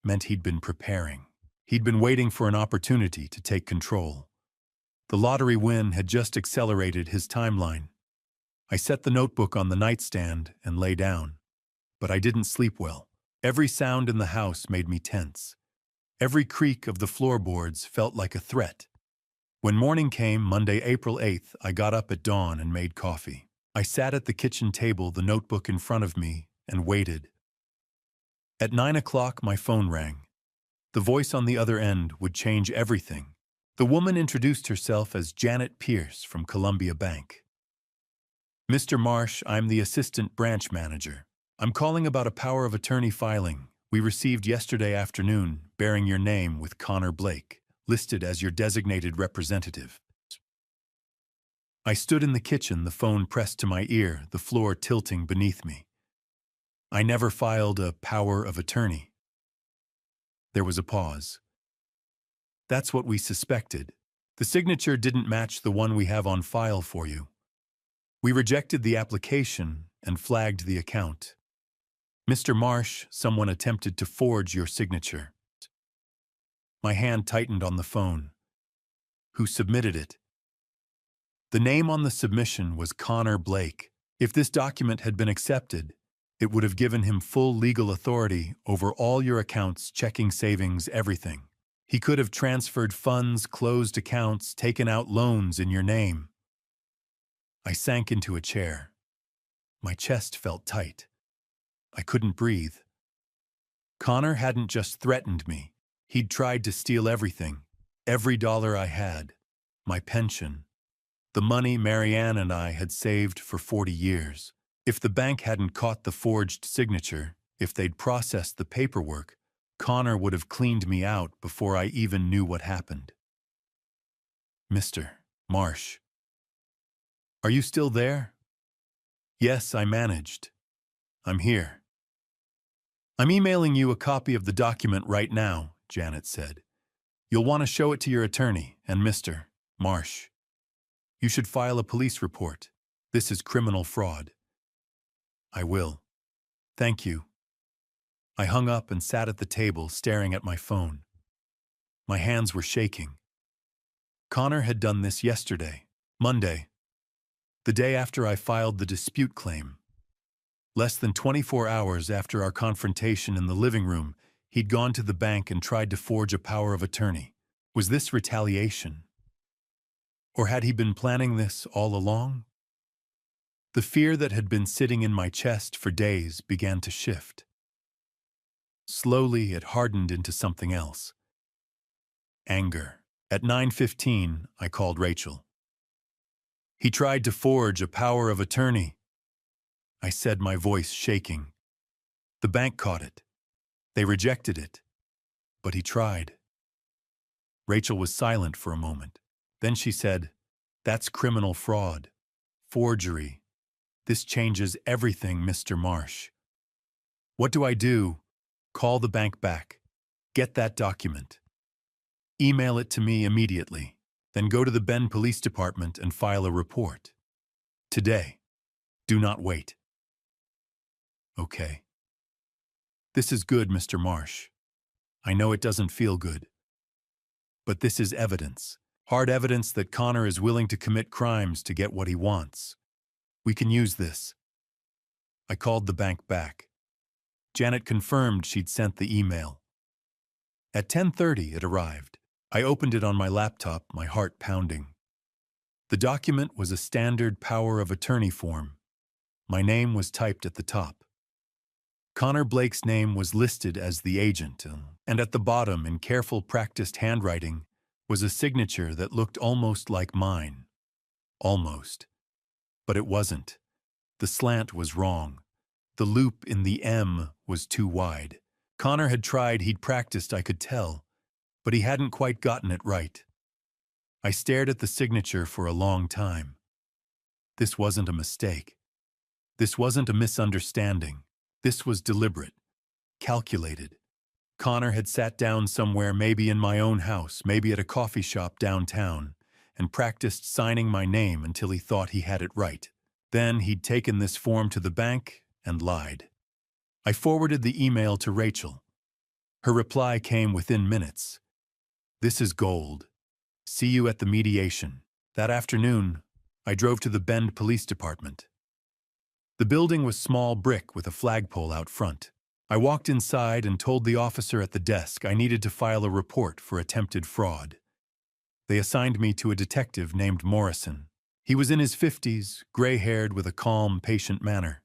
A: meant he'd been preparing. He'd been waiting for an opportunity to take control. The lottery win had just accelerated his timeline. I set the notebook on the nightstand and lay down. But I didn't sleep well. Every sound in the house made me tense. Every creak of the floorboards felt like a threat. When morning came, Monday, April 8th, I got up at dawn and made coffee. I sat at the kitchen table, the notebook in front of me, and waited. At 9 o'clock, my phone rang. The voice on the other end would change everything. The woman introduced herself as Janet Pierce from Columbia Bank. Mr. Marsh, I'm the assistant branch manager. I'm calling about a power of attorney filing. we received yesterday afternoon bearing your name with Connor Blake, listed as your designated representative. I stood in the kitchen, the phone pressed to my ear, the floor tilting beneath me. I never filed a power of attorney. There was a pause. That's what we suspected. The signature didn't match the one we have on file for you. We rejected the application and flagged the account. Mr. Marsh, someone attempted to forge your signature. My hand tightened on the phone. Who submitted it? The name on the submission was Connor Blake. If this document had been accepted, it would have given him full legal authority over all your accounts, checking, savings, everything. He could have transferred funds, closed accounts, taken out loans in your name. I sank into a chair. My chest felt tight. I couldn't breathe. Connor hadn't just threatened me. He'd tried to steal everything, every dollar I had, my pension, the money Marianne and I had saved for 40 years. If the bank hadn't caught the forged signature, if they'd processed the paperwork, Connor would have cleaned me out before I even knew what happened. Mr. Marsh, are you still there? Yes, I managed. I'm here. I'm emailing you a copy of the document right now, Janet said. You'll want to show it to your attorney and Mr. Marsh. You should file a police report. This is criminal fraud. I will. Thank you. I hung up and sat at the table staring at my phone. My hands were shaking. Connor had done this yesterday, Monday, the day after I filed the dispute claim. Less than 24 hours after our confrontation in the living room, he'd gone to the bank and tried to forge a power of attorney. Was this retaliation? Or had he been planning this all along? The fear that had been sitting in my chest for days began to shift. Slowly, it hardened into something else. Anger. At 9:15, I called Rachel. He tried to forge a power of attorney, I said, my voice shaking. The bank caught it. They rejected it. But he tried. Rachel was silent for a moment. Then she said, "That's criminal fraud. Forgery. This changes everything, Mr. Marsh. What do I do? Call the bank back. Get that document. Email it to me immediately. Then go to the Bend Police Department and file a report. Today. Do not wait." Okay. This is good, Mr. Marsh. I know it doesn't feel good. But this is evidence. Hard evidence that Connor is willing to commit crimes to get what he wants. We can use this. I called the bank back. Janet confirmed she'd sent the email. At 10:30, it arrived. I opened it on my laptop, my heart pounding. The document was a standard power of attorney form. My name was typed at the top. Connor Blake's name was listed as the agent, and at the bottom, in careful, practiced handwriting, was a signature that looked almost like mine. Almost. But it wasn't. The slant was wrong. The loop in the M was too wide. Connor had tried, he'd practiced, I could tell, but he hadn't quite gotten it right. I stared at the signature for a long time. This wasn't a mistake. This wasn't a misunderstanding. This was deliberate, calculated. Connor had sat down somewhere, maybe in my own house, maybe at a coffee shop downtown, and practiced signing my name until he thought he had it right. Then he'd taken this form to the bank and lied. I forwarded the email to Rachel. Her reply came within minutes. "This is gold. See you at the mediation." That afternoon, I drove to the Bend Police Department. The building was small brick with a flagpole out front. I walked inside and told the officer at the desk I needed to file a report for attempted fraud. They assigned me to a detective named Morrison. He was in his 50s, gray-haired with a calm, patient manner.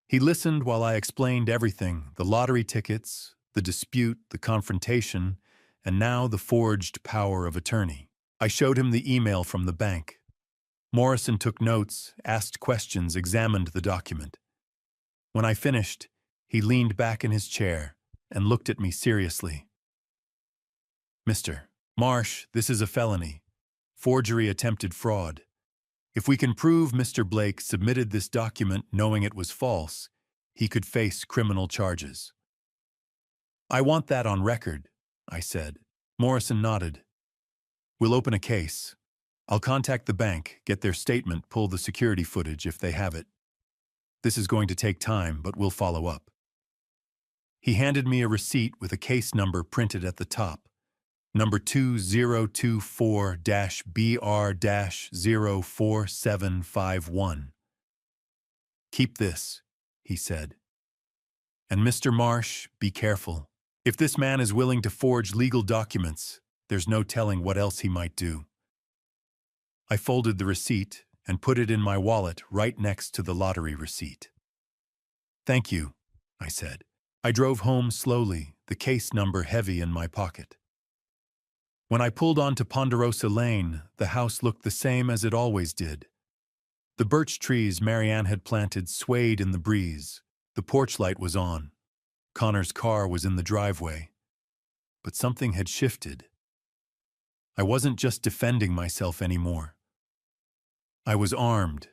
A: He listened while I explained everything, the lottery tickets, the dispute, the confrontation, and now the forged power of attorney. I showed him the email from the bank. Morrison took notes, asked questions, examined the document. When I finished, he leaned back in his chair and looked at me seriously. "Mr. Marsh, this is a felony. Forgery attempted fraud. If we can prove Mr. Blake submitted this document knowing it was false, he could face criminal charges." "I want that on record," I said. Morrison nodded. "We'll open a case. I'll contact the bank, get their statement, pull the security footage if they have it. This is going to take time, but we'll follow up." He handed me a receipt with a case number printed at the top. Number 2024-BR-04751. "Keep this," he said. "And Mr. Marsh, be careful. If this man is willing to forge legal documents, there's no telling what else he might do." I folded the receipt and put it in my wallet right next to the lottery receipt. "Thank you," I said. I drove home slowly, the case number heavy in my pocket. When I pulled onto Ponderosa Lane, the house looked the same as it always did. The birch trees Marianne had planted swayed in the breeze. The porch light was on. Connor's car was in the driveway. But something had shifted. I wasn't just defending myself anymore. I was armed.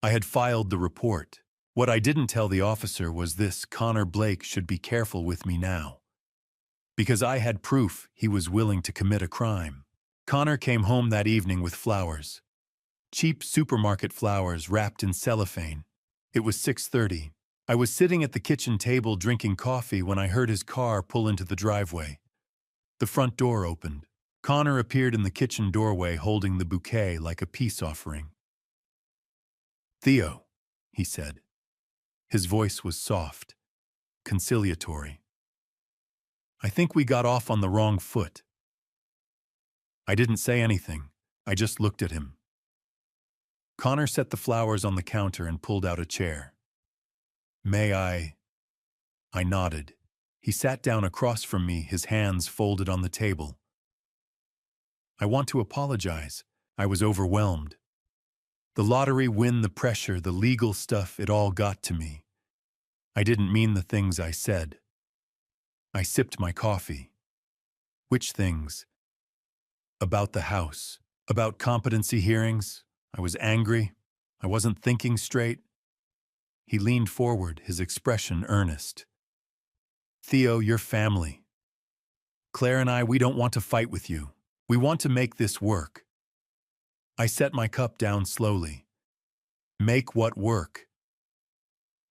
A: I had filed the report. What I didn't tell the officer was this: Connor Blake should be careful with me now. Because I had proof he was willing to commit a crime. Connor came home that evening with flowers. Cheap supermarket flowers wrapped in cellophane. It was 6:30. I was sitting at the kitchen table drinking coffee when I heard his car pull into the driveway. The front door opened. Connor appeared in the kitchen doorway holding the bouquet like a peace offering. "Theo," he said. His voice was soft, conciliatory. "I think we got off on the wrong foot." I didn't say anything. I just looked at him. Connor set the flowers on the counter and pulled out a chair. "May I?" I nodded. He sat down across from me, his hands folded on the table. "I want to apologize. I was overwhelmed. The lottery win, the pressure, the legal stuff, it all got to me. I didn't mean the things I said." I sipped my coffee. "Which things?" "About the house. About competency hearings. I was angry. I wasn't thinking straight." He leaned forward, his expression earnest. "Theo, you're family. Claire and I, we don't want to fight with you. We want to make this work." I set my cup down slowly. "Make what work?"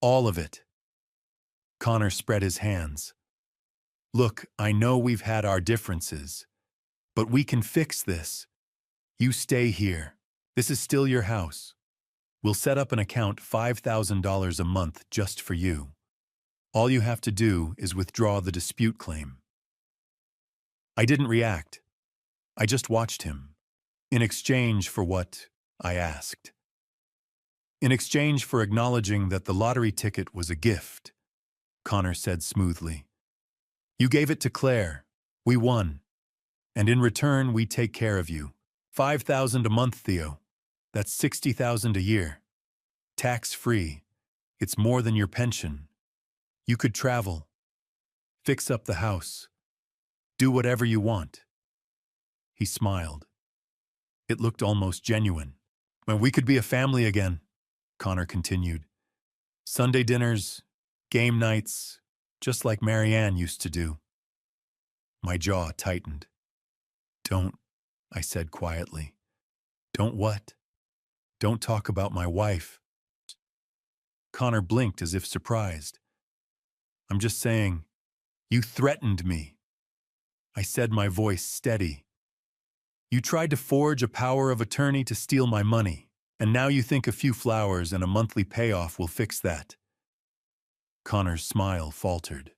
A: "All of it." Connor spread his hands. "Look, I know we've had our differences, but we can fix this. You stay here. This is still your house. We'll set up an account, $5,000 a month just for you. All you have to do is withdraw the dispute claim." I didn't react. I just watched him. In exchange for what? I asked. "In exchange for acknowledging that the lottery ticket was a gift," Connor said smoothly. "You gave it to Claire. We won. And in return, we take care of you. $5,000 a month, Theo. That's $60,000 a year. Tax-free. It's more than your pension. You could travel. Fix up the house. Do whatever you want." He smiled. It looked almost genuine. "When we could be a family again," Connor continued. "Sunday dinners, game nights, just like Marianne used to do." My jaw tightened. "Don't," I said quietly. "Don't what?" "Don't talk about my wife." Connor blinked as if surprised. "I'm just saying, you threatened me." I said, my voice steady. "You tried to forge a power of attorney to steal my money, and now you think a few flowers and a monthly payoff will fix that." Connor's smile faltered.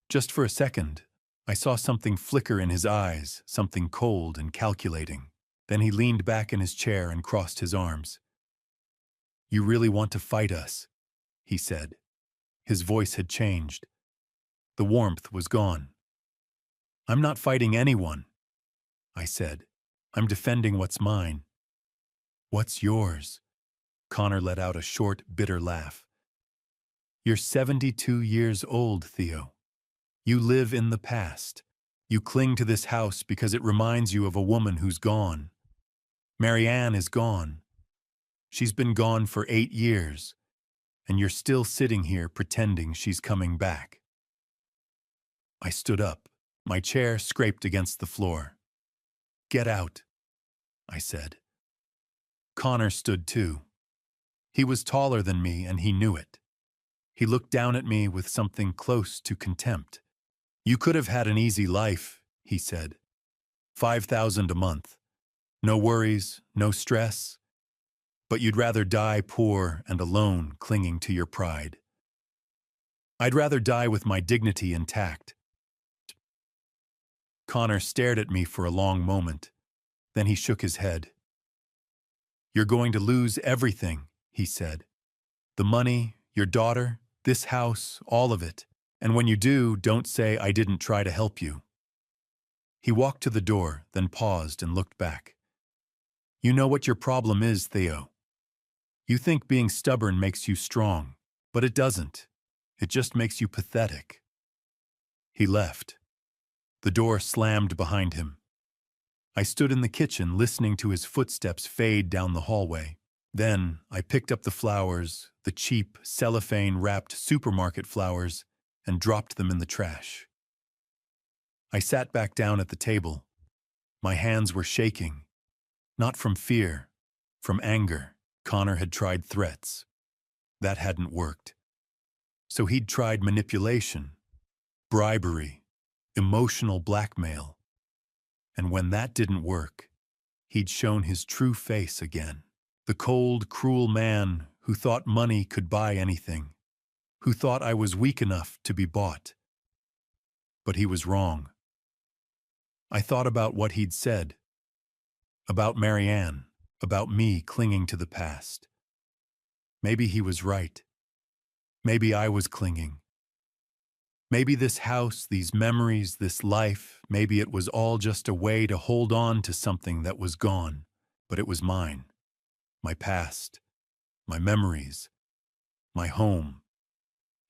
A: Just for a second, I saw something flicker in his eyes, something cold and calculating. Then he leaned back in his chair and crossed his arms. "You really want to fight us?" he said. His voice had changed. The warmth was gone. "I'm not fighting anyone," I said. "I'm defending what's mine." "What's yours?" Connor let out a short, bitter laugh. You're 72 years old, Theo. You live in the past. You cling to this house because it reminds you of a woman who's gone. Marianne is gone. She's been gone for 8 years, and you're still sitting here pretending she's coming back. I stood up. My chair scraped against the floor. Get out, I said. Connor stood too. He was taller than me, and he knew it. He looked down at me with something close to contempt. You could have had an easy life, he said. 5,000 a month. No worries, no stress. But you'd rather die poor and alone, clinging to your pride. I'd rather die with my dignity intact. Connor stared at me for a long moment. Then he shook his head. You're going to lose everything, he said. The money, your daughter, this house, all of it. And when you do, don't say I didn't try to help you. He walked to the door, then paused and looked back. You know what your problem is, Theo. You think being stubborn makes you strong, but it doesn't. It just makes you pathetic. He left. The door slammed behind him. I stood in the kitchen listening to his footsteps fade down the hallway. Then I picked up the flowers, the cheap, cellophane-wrapped supermarket flowers, and dropped them in the trash. I sat back down at the table. My hands were shaking, not from fear, from anger. Connor had tried threats. That hadn't worked. So he'd tried manipulation, bribery, emotional blackmail. And when that didn't work, he'd shown his true face again. The cold, cruel man who thought money could buy anything, who thought I was weak enough to be bought. But he was wrong. I thought about what he'd said, about Marianne, about me clinging to the past. Maybe he was right. Maybe I was clinging. Maybe this house, these memories, this life, maybe it was all just a way to hold on to something that was gone, but it was mine. My past, my memories, my home.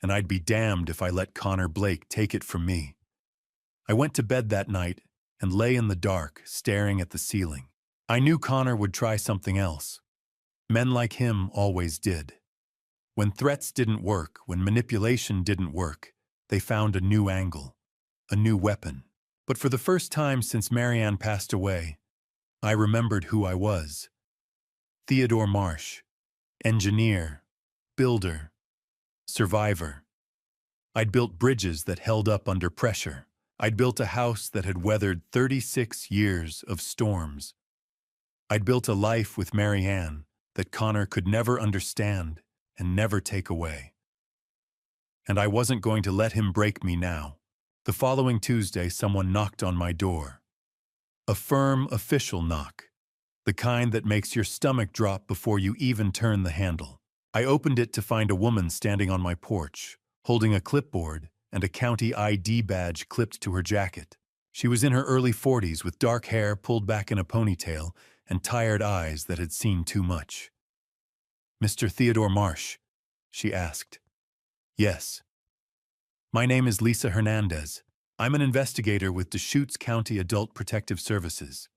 A: And I'd be damned if I let Connor Blake take it from me. I went to bed that night and lay in the dark, staring at the ceiling. I knew Connor would try something else. Men like him always did. When threats didn't work, when manipulation didn't work, they found a new angle, a new weapon. But for the first time since Marianne passed away, I remembered who I was. Theodore Marsh, engineer, builder, survivor. I'd built bridges that held up under pressure. I'd built a house that had weathered 36 years of storms. I'd built a life with Marianne that Connor could never understand and never take away. And I wasn't going to let him break me now. The following Tuesday, someone knocked on my door. A firm, official knock, the kind that makes your stomach drop before you even turn the handle. I opened it to find a woman standing on my porch, holding a clipboard and a county ID badge clipped to her jacket. She was in her early 40s with dark hair pulled back in a ponytail and tired eyes that had seen too much. "Mr. Theodore Marsh?" she asked. "Yes." "My name is Lisa Hernandez. I'm an investigator with Deschutes County Adult Protective Services.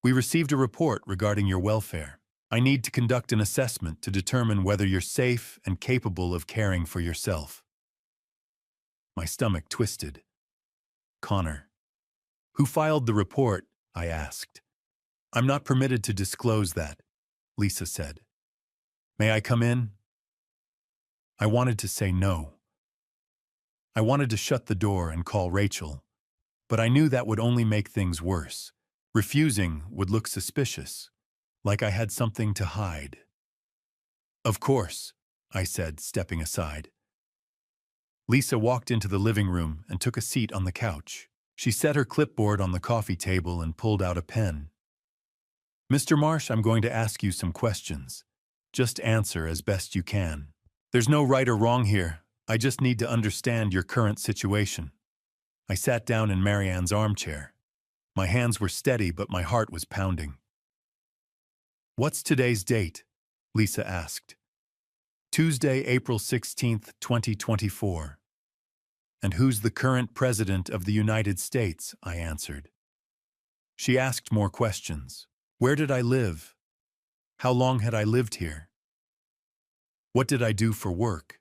A: We received a report regarding your welfare. I need to conduct an assessment to determine whether you're safe and capable of caring for yourself." My stomach twisted. Connor. "Who filed the report?" I asked. "I'm not permitted to disclose that," Lisa said. "May I come in?" I wanted to say no. I wanted to shut the door and call Rachel, but I knew that would only make things worse. Refusing would look suspicious, like I had something to hide. "Of course," I said, stepping aside. Lisa walked into the living room and took a seat on the couch. She set her clipboard on the coffee table and pulled out a pen. "Mr. Marsh, I'm going to ask you some questions. Just answer as best you can. There's no right or wrong here. I just need to understand your current situation." I sat down in Marianne's armchair. My hands were steady, but my heart was pounding. "What's today's date?" Lisa asked. Tuesday, April 16th, 2024. And who's the current president of the United States? I answered. She asked more questions. Where did I live? How long had I lived here? What did I do for work?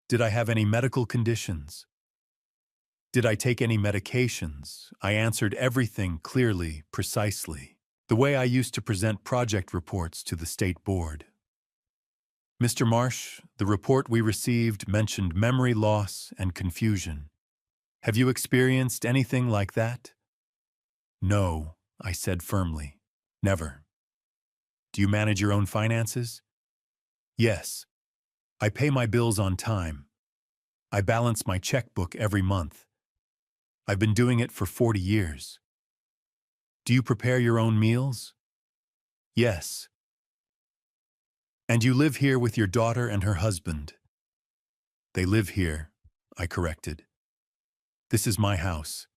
A: Did I have any medical conditions? Did I take any medications? I answered everything clearly, precisely, the way I used to present project reports to the state board. Mr. Marsh, the report we received mentioned memory loss and confusion. Have you experienced anything like that? No, I said firmly. Never. Do you manage your own finances? Yes. I pay my bills on time. I balance my checkbook every month. I've been doing it for 40 years. Do you prepare your own meals? Yes. And you live here with your daughter and her husband? They live here, I corrected. This is my house.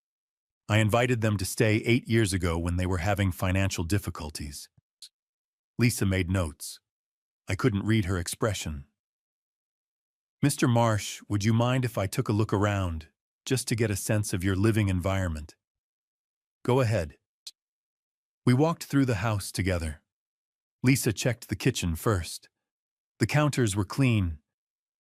A: I invited them to stay 8 years ago when they were having financial difficulties. Lisa made notes. I couldn't read her expression. Mr. Marsh, would you mind if I took a look around, just to get a sense of your living environment? Go ahead. We walked through the house together. Lisa checked the kitchen first. The counters were clean.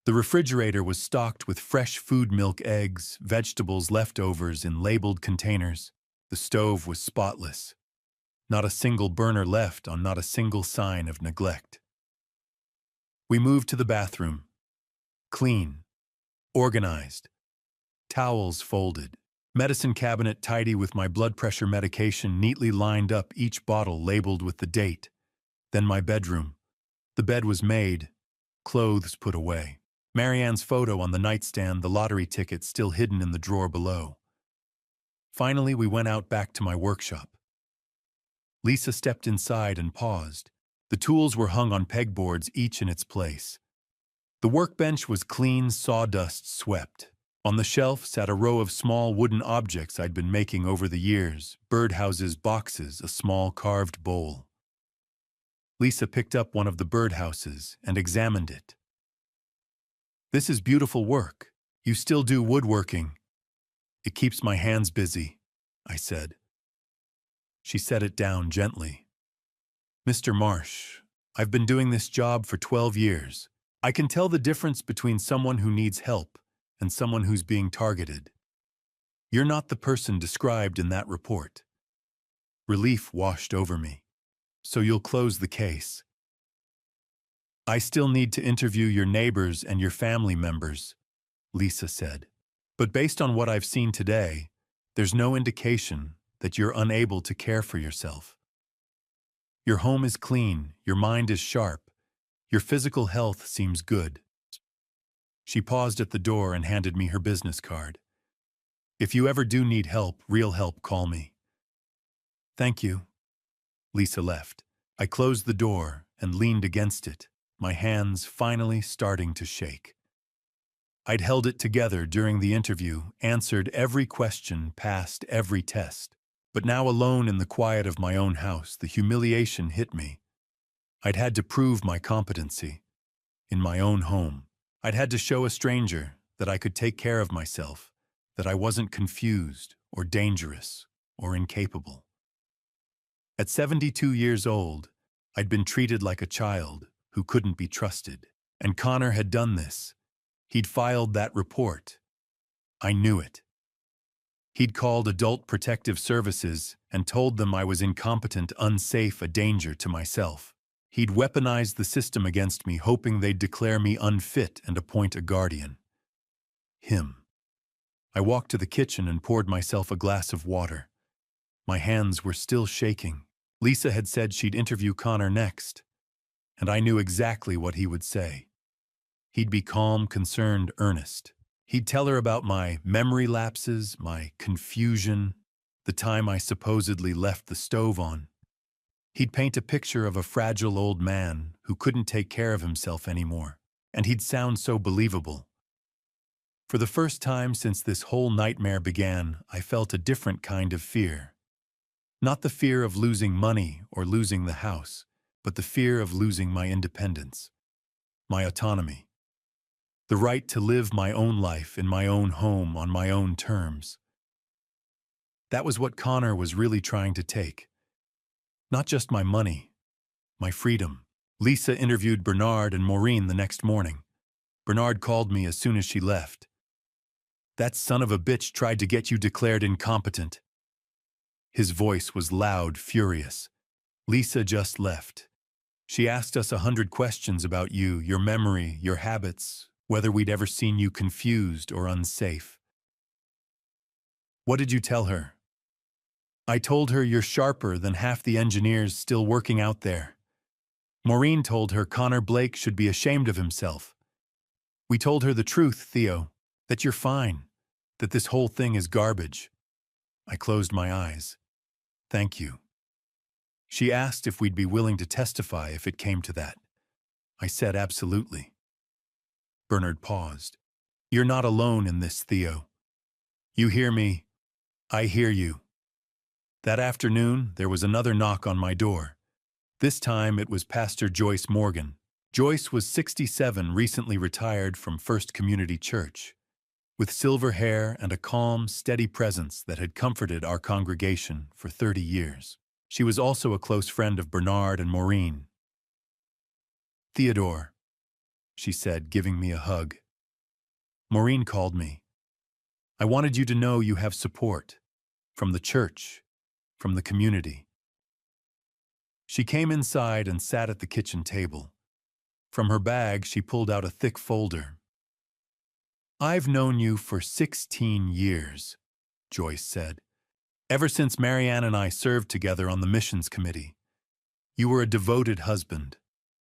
A: The refrigerator was stocked with fresh food, milk, eggs, vegetables, leftovers in labeled containers. The stove was spotless. Not a single burner left on not a single sign of neglect. We moved to the bathroom. Clean. Organized. Towels folded. Medicine cabinet tidy with my blood pressure medication neatly lined up, each bottle labeled with the date. Then my bedroom. The bed was made. Clothes put away. Marianne's photo on the nightstand, the lottery ticket still hidden in the drawer below. Finally, we went out back to my workshop. Lisa stepped inside and paused. The tools were hung on pegboards, each in its place. The workbench was clean, sawdust swept. On the shelf sat a row of small wooden objects I'd been making over the years, birdhouses, boxes, a small carved bowl. Lisa picked up one of the birdhouses and examined it. This is beautiful work. You still do woodworking. It keeps my hands busy, I said. She set it down gently. Mr. Marsh, I've been doing this job for 12 years. I can tell the difference between someone who needs help and someone who's being targeted. You're not the person described in that report. Relief washed over me. So you'll close the case. I still need to interview your neighbors and your family members, Lisa said. But based on what I've seen today, there's no indication that you're unable to care for yourself. Your home is clean, your mind is sharp, your physical health seems good. She paused at the door and handed me her business card. If you ever do need help, real help, call me. Thank you. Lisa left. I closed the door and leaned against it, my hands finally starting to shake. I'd held it together during the interview, answered every question, passed every test. But now, alone in the quiet of my own house, the humiliation hit me. I'd had to prove my competency. In my own home, I'd had to show a stranger that I could take care of myself, that I wasn't confused or dangerous or incapable. At 72 years old, I'd been treated like a child who couldn't be trusted. And Connor had done this. He'd filed that report. I knew it. He'd called Adult Protective Services and told them I was incompetent, unsafe, a danger to myself. He'd weaponized the system against me, hoping they'd declare me unfit and appoint a guardian. Him. I walked to the kitchen and poured myself a glass of water. My hands were still shaking. Lisa had said she'd interview Connor next, and I knew exactly what he would say. He'd be calm, concerned, earnest. He'd tell her about my memory lapses, my confusion, the time I supposedly left the stove on. He'd paint a picture of a fragile old man who couldn't take care of himself anymore, and he'd sound so believable. For the first time since this whole nightmare began, I felt a different kind of fear. Not the fear of losing money or losing the house, but the fear of losing my independence. my autonomy, the right to live my own life in my own home on my own terms. That was what Connor was really trying to take. Not just my money, my freedom. Lisa interviewed Bernard and Maureen the next morning. Bernard called me as soon as she left. "That son of a bitch tried to get you declared incompetent." His voice was loud, furious. "Lisa just left. She asked us 100 questions about you, your memory, your habits, whether we'd ever seen you confused or unsafe." "What did you tell her?" "I told her you're sharper than half the engineers still working out there." Maureen told her Connor Blake should be ashamed of himself. "We told her the truth, Theo, that you're fine, that this whole thing is garbage." I closed my eyes. "Thank you." She asked if we'd be willing to testify if it came to that. I said absolutely. Bernard paused. "You're not alone in this, Theo. You hear me, I hear you." That afternoon, there was another knock on my door. This time, it was Pastor Joyce Morgan. Joyce was 67, recently retired from First Community Church, with silver hair and a calm, steady presence that had comforted our congregation for 30 years. She was also a close friend of Bernard and Maureen. "Theodore," she said, giving me a hug. "Maureen called me. I wanted you to know you have support from the church, from the community." She came inside and sat at the kitchen table. From her bag, she pulled out a thick folder. "I've known you for 16 years, Joyce said. "Ever since Marianne and I served together on the missions committee. You were a devoted husband,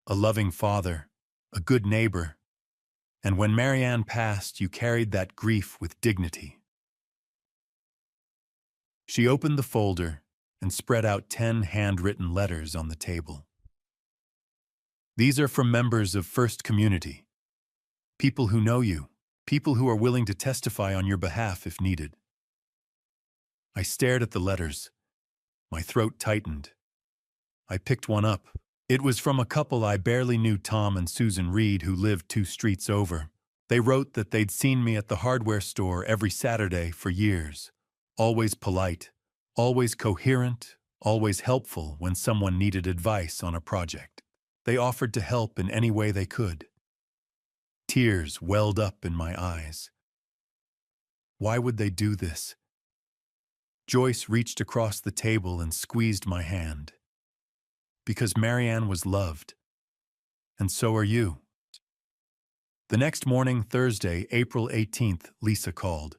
A: a loving father, a good neighbor. And when Marianne passed, you carried that grief with dignity." She opened the folder and spread out 10 handwritten letters on the table. "These are from members of First Community, people who know you, people who are willing to testify on your behalf if needed." I stared at the letters. My throat tightened. I picked one up. It was from a couple I barely knew, Tom and Susan Reed, who lived 2 streets over. They wrote that they'd seen me at the hardware store every Saturday for years. Always polite, always coherent, always helpful when someone needed advice on a project. They offered to help in any way they could. Tears welled up in my eyes. Why would they do this? Joyce reached across the table and squeezed my hand. "Because Marianne was loved. And so are you." The next morning, Thursday, April 18th, Lisa called.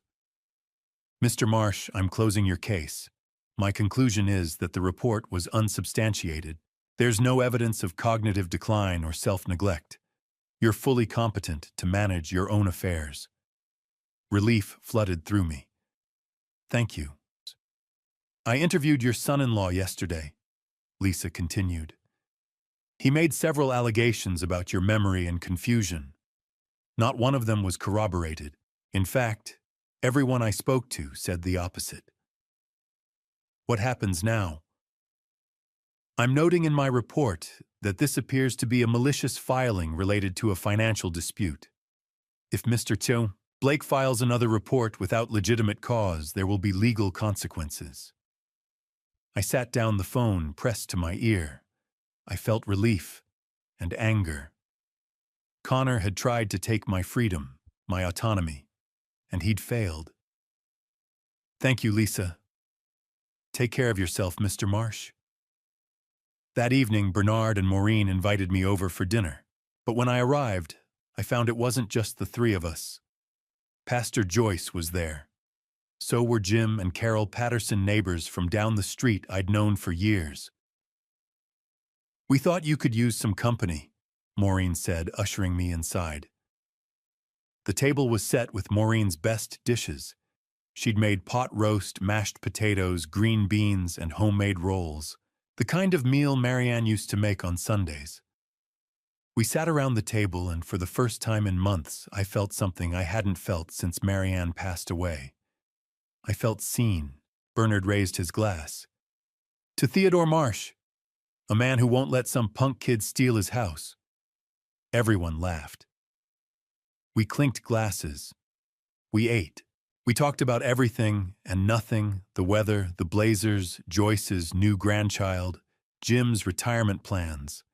A: "Mr. Marsh, I'm closing your case. My conclusion is that the report was unsubstantiated. There's no evidence of cognitive decline or self-neglect. You're fully competent to manage your own affairs." Relief flooded through me. "Thank you." "I interviewed your son-in-law yesterday," Lisa continued. "He made several allegations about your memory and confusion. Not one of them was corroborated. In fact, everyone I spoke to said the opposite." "What happens now?" "I'm noting in my report that this appears to be a malicious filing related to a financial dispute. If Mr. Blake files another report without legitimate cause, there will be legal consequences." I sat down, the phone pressed to my ear. I felt relief and anger. Connor had tried to take my freedom, my autonomy, and he'd failed. "Thank you, Lisa. Take care of yourself, Mr. Marsh." That evening, Bernard and Maureen invited me over for dinner. But when I arrived, I found it wasn't just the 3 of us. Pastor Joyce was there. So were Jim and Carol Patterson, neighbors from down the street I'd known for years. "We thought you could use some company," Maureen said, ushering me inside. The table was set with Maureen's best dishes. She'd made pot roast, mashed potatoes, green beans, and homemade rolls, the kind of meal Marianne used to make on Sundays. We sat around the table, and for the first time in months, I felt something I hadn't felt since Marianne passed away. I felt seen. Bernard raised his glass. "To Theodore Marsh, a man who won't let some punk kid steal his house." Everyone laughed. We clinked glasses. We ate. We talked about everything and nothing, the weather, the Blazers, Joyce's new grandchild, Jim's retirement plans.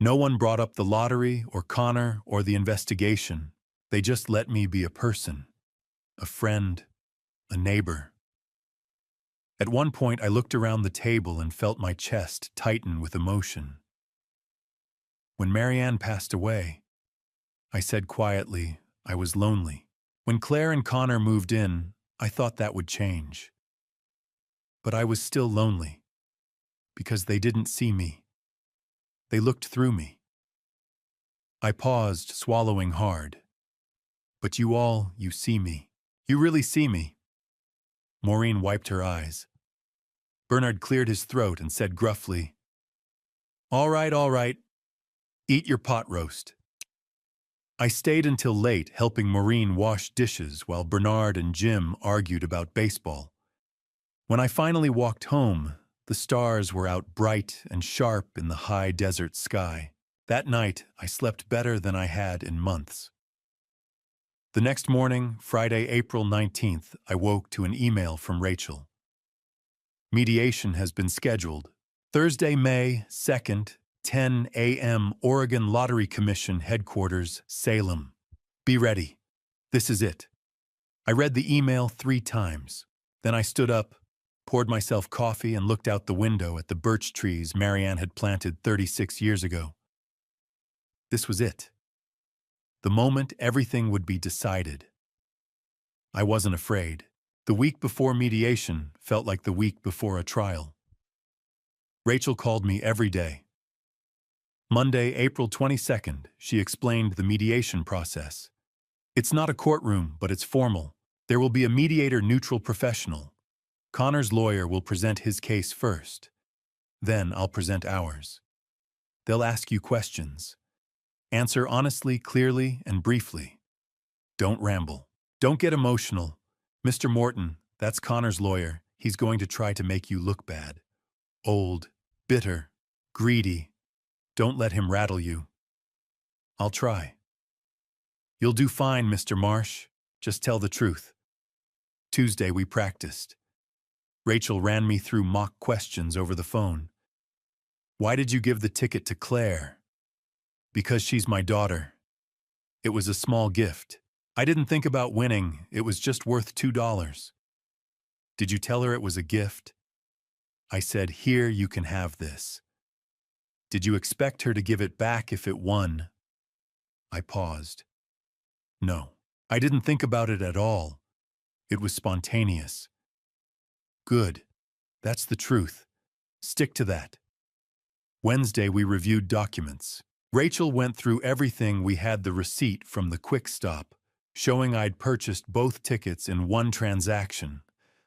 A: No one brought up the lottery or Connor or the investigation. They just let me be a person, a friend, a neighbor. At one point, I looked around the table and felt my chest tighten with emotion. When Marianne passed away, I said quietly, I was lonely. When Claire and Connor moved in, I thought that would change. But I was still lonely, because they didn't see me. They looked through me. I paused, swallowing hard. But you see me. You really see me. Maureen wiped her eyes. Bernard cleared his throat and said gruffly, all right, eat your pot roast. I stayed until late helping Maureen wash dishes while Bernard and Jim argued about baseball. When I finally walked home, the stars were out bright and sharp in the high desert sky. That night, I slept better than I had in months. The next morning, Friday, April 19th, I woke to an email from Rachel. Mediation has been scheduled. Thursday, May 2nd, 10 a.m. Oregon Lottery Commission Headquarters, Salem. Be ready. This is it. I read the email 3 times. Then I stood up, poured myself coffee, and looked out the window at the birch trees Marianne had planted 36 years ago. This was it. The moment everything would be decided. I wasn't afraid. The week before mediation felt like the week before a trial. Rachel called me every day. Monday, April 22nd, she explained the mediation process. It's not a courtroom, but it's formal. There will be a mediator neutral professional. Connor's lawyer will present his case first. Then I'll present ours. They'll ask you questions. Answer honestly, clearly, and briefly. Don't ramble. Don't get emotional. Mr. Morton, that's Connor's lawyer. He's going to try to make you look bad. Old, bitter, greedy. Don't let him rattle you. I'll try. You'll do fine, Mr. Marsh. Just tell the truth. Tuesday we practiced. Rachel ran me through mock questions over the phone. Why did you give the ticket to Claire? Because she's my daughter. It was a small gift. I didn't think about winning. It was just worth $2. Did you tell her it was a gift? I said, here, you can have this. Did you expect her to give it back if it won? I paused. No, I didn't think about it at all. It was spontaneous. Good. That's the truth. Stick to that. Wednesday, we reviewed documents. Rachel went through everything. We had the receipt from the Quick Stop, showing I'd purchased both tickets in one transaction,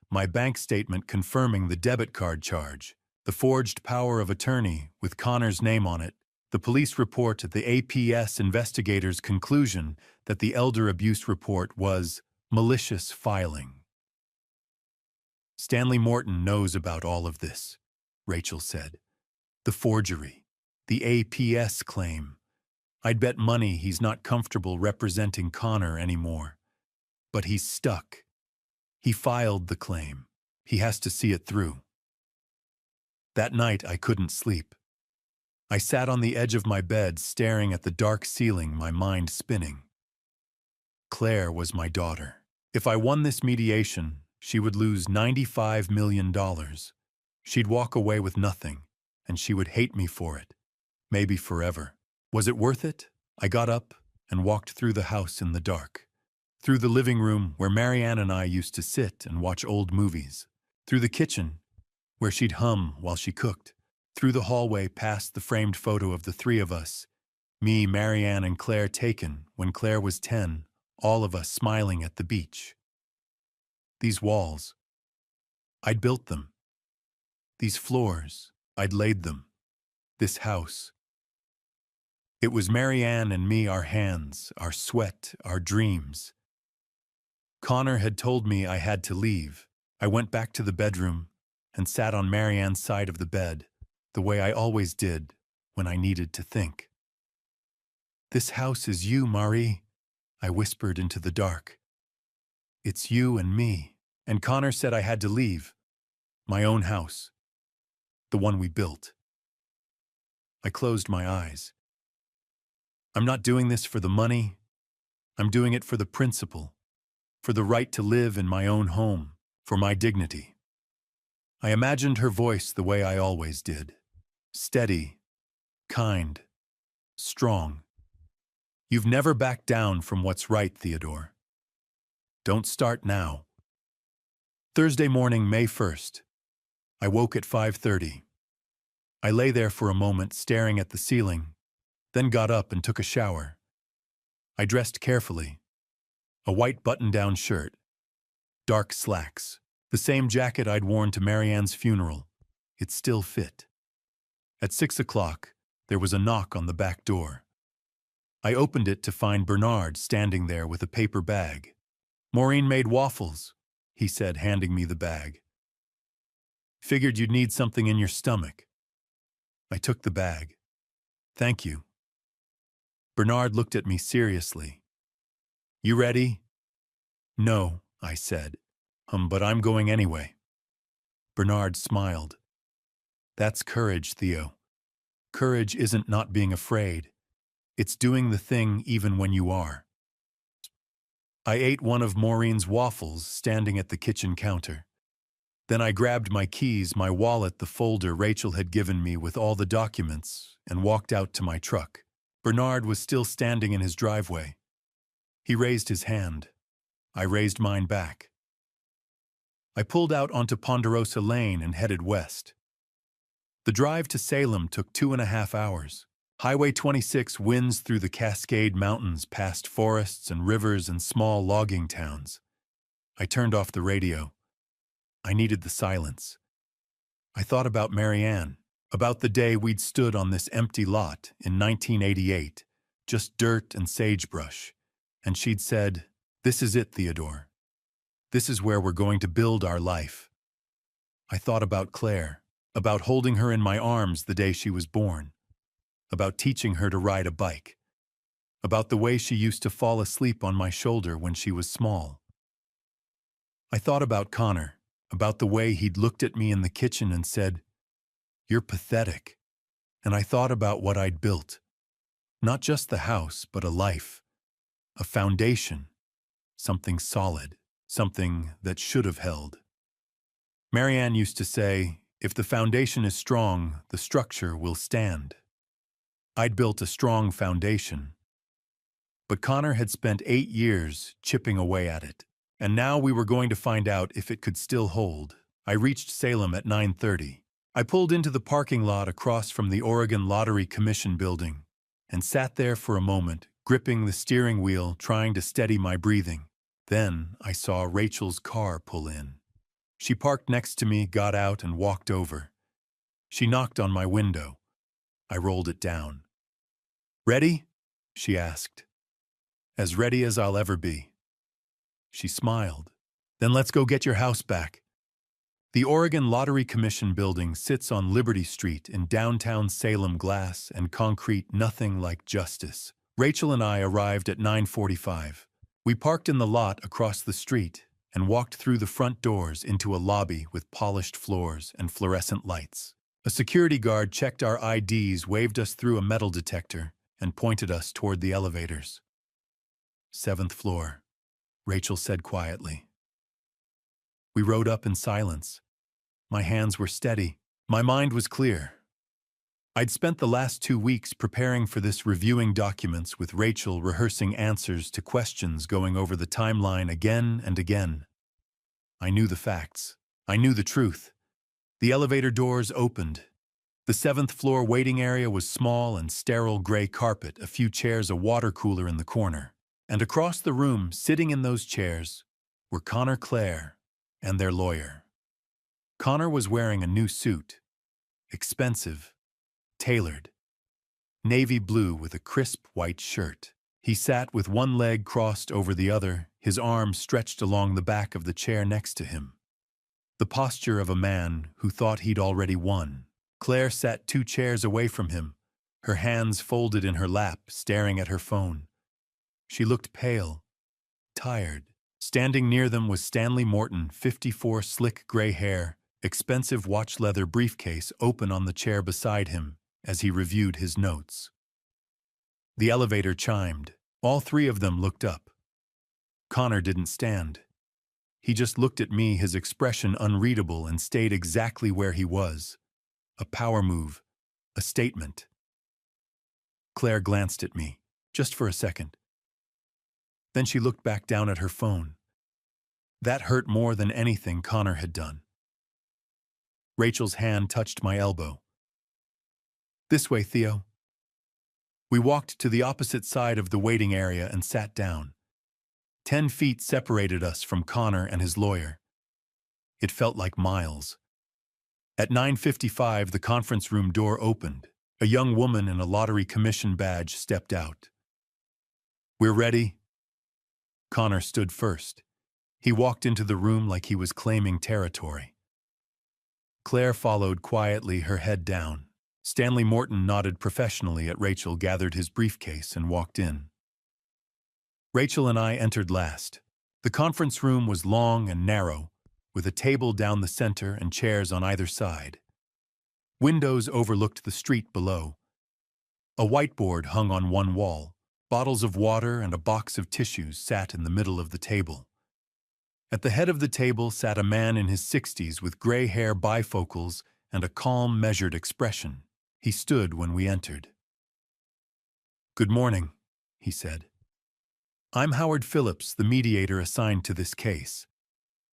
A: my bank statement confirming the debit card charge, the forged power of attorney with Connor's name on it, the police report, the APS investigators' conclusion that the elder abuse report was malicious filing. Stanley Morton knows about all of this, Rachel said. The forgery, the APS claim. I'd bet money he's not comfortable representing Connor anymore. But he's stuck. He filed the claim. He has to see it through. That night I couldn't sleep. I sat on the edge of my bed staring at the dark ceiling, my mind spinning. Claire was my daughter. If I won this mediation, she would lose $95 million. She'd walk away with nothing, and she would hate me for it. Maybe forever. Was it worth it? I got up and walked through the house in the dark. Through the living room where Marianne and I used to sit and watch old movies. Through the kitchen where she'd hum while she cooked. Through the hallway past the framed photo of the 3 of us. Me, Marianne, and Claire taken when Claire was 10, all of us smiling at the beach. These walls, I'd built them. These floors, I'd laid them. This house. It was Marianne and me, our hands, our sweat, our dreams. Connor had told me I had to leave. I went back to the bedroom and sat on Marianne's side of the bed, the way I always did when I needed to think. This house is you, Marie, I whispered into the dark. It's you and me. And Connor said I had to leave. My own house. The one we built. I closed my eyes. I'm not doing this for the money. I'm doing it for the principle. For the right to live in my own home. For my dignity. I imagined her voice the way I always did. Steady. Kind. Strong. You've never backed down from what's right, Theodore. Don't start now. Thursday morning, May 1st. I woke at 5:30. I lay there for a moment staring at the ceiling, then got up and took a shower. I dressed carefully. A white button-down shirt, dark slacks, the same jacket I'd worn to Marianne's funeral. It still fit. At 6 o'clock, there was a knock on the back door. I opened it to find Bernard standing there with a paper bag. Maureen made waffles, he said, handing me the bag. Figured you'd need something in your stomach. I took the bag. Thank you. Bernard looked at me seriously. You ready? No, I said. But I'm going anyway. Bernard smiled. That's courage, Theo. Courage isn't not being afraid. It's doing the thing even when you are. I ate one of Maureen's waffles standing at the kitchen counter. Then I grabbed my keys, my wallet, the folder Rachel had given me with all the documents, and walked out to my truck. Bernard was still standing in his driveway. He raised his hand. I raised mine back. I pulled out onto Ponderosa Lane and headed west. The drive to Salem took 2.5 hours. Highway 26 winds through the Cascade Mountains past forests and rivers and small logging towns. I turned off the radio. I needed the silence. I thought about Marianne, about the day we'd stood on this empty lot in 1988, just dirt and sagebrush, and she'd said, "This is it, Theodore. This is where we're going to build our life." I thought about Claire, about holding her in my arms the day she was born, about teaching her to ride a bike, about the way she used to fall asleep on my shoulder when she was small. I thought about Connor, about the way he'd looked at me in the kitchen and said, "You're pathetic." And I thought about what I'd built. Not just the house, but a life, a foundation, something solid, something that should have held. Marianne used to say, if the foundation is strong, the structure will stand. I'd built a strong foundation. But Connor had spent 8 years chipping away at it. And now we were going to find out if it could still hold. I reached Salem at 9:30. I pulled into the parking lot across from the Oregon Lottery Commission building and sat there for a moment, gripping the steering wheel, trying to steady my breathing. Then I saw Rachel's car pull in. She parked next to me, got out, and walked over. She knocked on my window. I rolled it down. "Ready?" she asked. "As ready as I'll ever be." She smiled. "Then let's go get your house back." The Oregon Lottery Commission building sits on Liberty Street in downtown Salem, glass and concrete, nothing like justice. Rachel and I arrived at 9:45. We parked in the lot across the street and walked through the front doors into a lobby with polished floors and fluorescent lights. A security guard checked our IDs, waved us through a metal detector, and pointed us toward the elevators. "7th floor," Rachel said quietly. We rode up in silence. My hands were steady. My mind was clear. I'd spent the last 2 weeks preparing for this, reviewing documents with Rachel, rehearsing answers to questions, going over the timeline again and again. I knew the facts. I knew the truth. The elevator doors opened. The 7th floor waiting area was small and sterile, gray carpet, a few chairs, a water cooler in the corner. And across the room, sitting in those chairs, were Connor, Claire, and their lawyer. Connor was wearing a new suit, expensive, tailored, navy blue with a crisp white shirt. He sat with one leg crossed over the other, his arms stretched along the back of the chair next to him. The posture of a man who thought he'd already won. Claire sat 2 chairs away from him, her hands folded in her lap, staring at her phone. She looked pale, tired. Standing near them was Stanley Morton, 54, slick gray hair, expensive watch leather briefcase open on the chair beside him as he reviewed his notes. The elevator chimed. All three of them looked up. Connor didn't stand. He just looked at me, his expression unreadable, and stayed exactly where he was. A power move, a statement. Claire glanced at me, just for a second. Then she looked back down at her phone. That hurt more than anything Connor had done. Rachel's hand touched my elbow. This way, Theo. We walked to the opposite side of the waiting area and sat down. 10 feet separated us from Connor and his lawyer. It felt like miles. At 9:55, the conference room door opened. A young woman in a lottery commission badge stepped out. We're ready. Connor stood first. He walked into the room like he was claiming territory. Claire followed quietly, her head down. Stanley Morton nodded professionally at Rachel, gathered his briefcase, and walked in. Rachel and I entered last. The conference room was long and narrow, with a table down the center and chairs on either side. Windows overlooked the street below. A whiteboard hung on one wall. Bottles of water and a box of tissues sat in the middle of the table. At the head of the table sat a man in his 60s with gray hair, bifocals, and a calm, measured expression. He stood when we entered. "Good morning," he said. "I'm Howard Phillips, the mediator assigned to this case.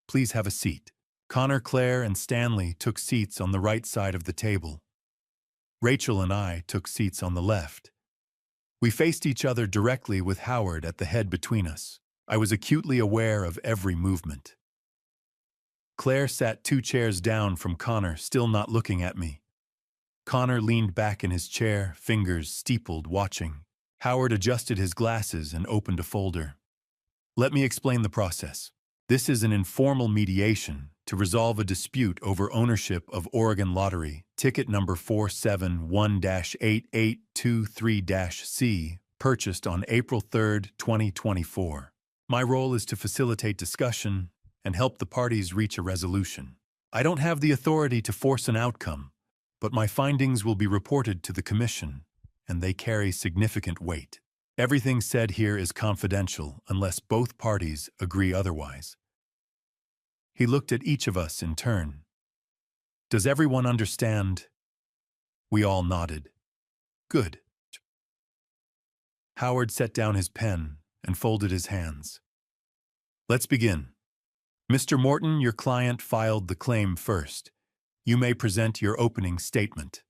A: Please have a seat." Connor, Claire, and Stanley took seats on the right side of the table. Rachel and I took seats on the left. We faced each other directly, with Howard at the head between us. I was acutely aware of every movement. Claire sat 2 chairs down from Connor, still not looking at me. Connor leaned back in his chair, fingers steepled, watching. Howard adjusted his glasses and opened a folder. "Let me explain the process. This is an informal mediation to resolve a dispute over ownership of Oregon Lottery, ticket number 471-8823-C, purchased on April 3, 2024. My role is to facilitate discussion and help the parties reach a resolution. I don't have the authority to force an outcome, but my findings will be reported to the Commission, and they carry significant weight. Everything said here is confidential unless both parties agree otherwise." He looked at each of us in turn. "Does everyone understand?" We all nodded. "Good." Howard set down his pen and folded his hands. "Let's begin. Mr. Morton, your client filed the claim first. You may present your opening statement."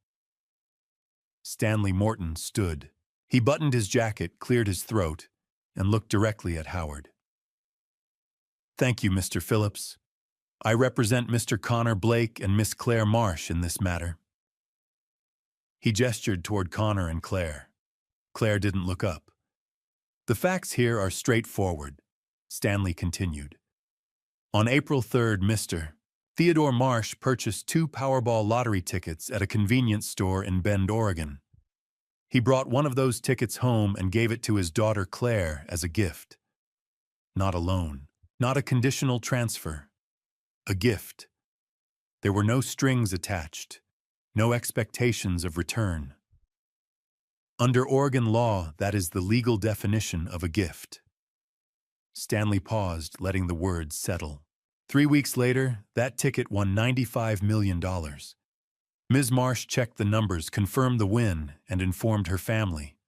A: Stanley Morton stood. He buttoned his jacket, cleared his throat, and looked directly at Howard. "Thank you, Mr. Phillips. I represent Mr. Connor Blake and Miss Claire Marsh in this matter." He gestured toward Connor and Claire. Claire didn't look up. "The facts here are straightforward," Stanley continued. "On April 3rd, Mr. Theodore Marsh purchased 2 Powerball lottery tickets at a convenience store in Bend, Oregon. He brought one of those tickets home and gave it to his daughter Claire as a gift. Not a loan, not a conditional transfer. A gift. There were no strings attached, no expectations of return. Under Oregon law, that is the legal definition of a gift." Stanley paused, letting the words settle. 3 weeks later, that ticket won $95 million. Ms. Marsh checked the numbers, confirmed the win, and informed her family.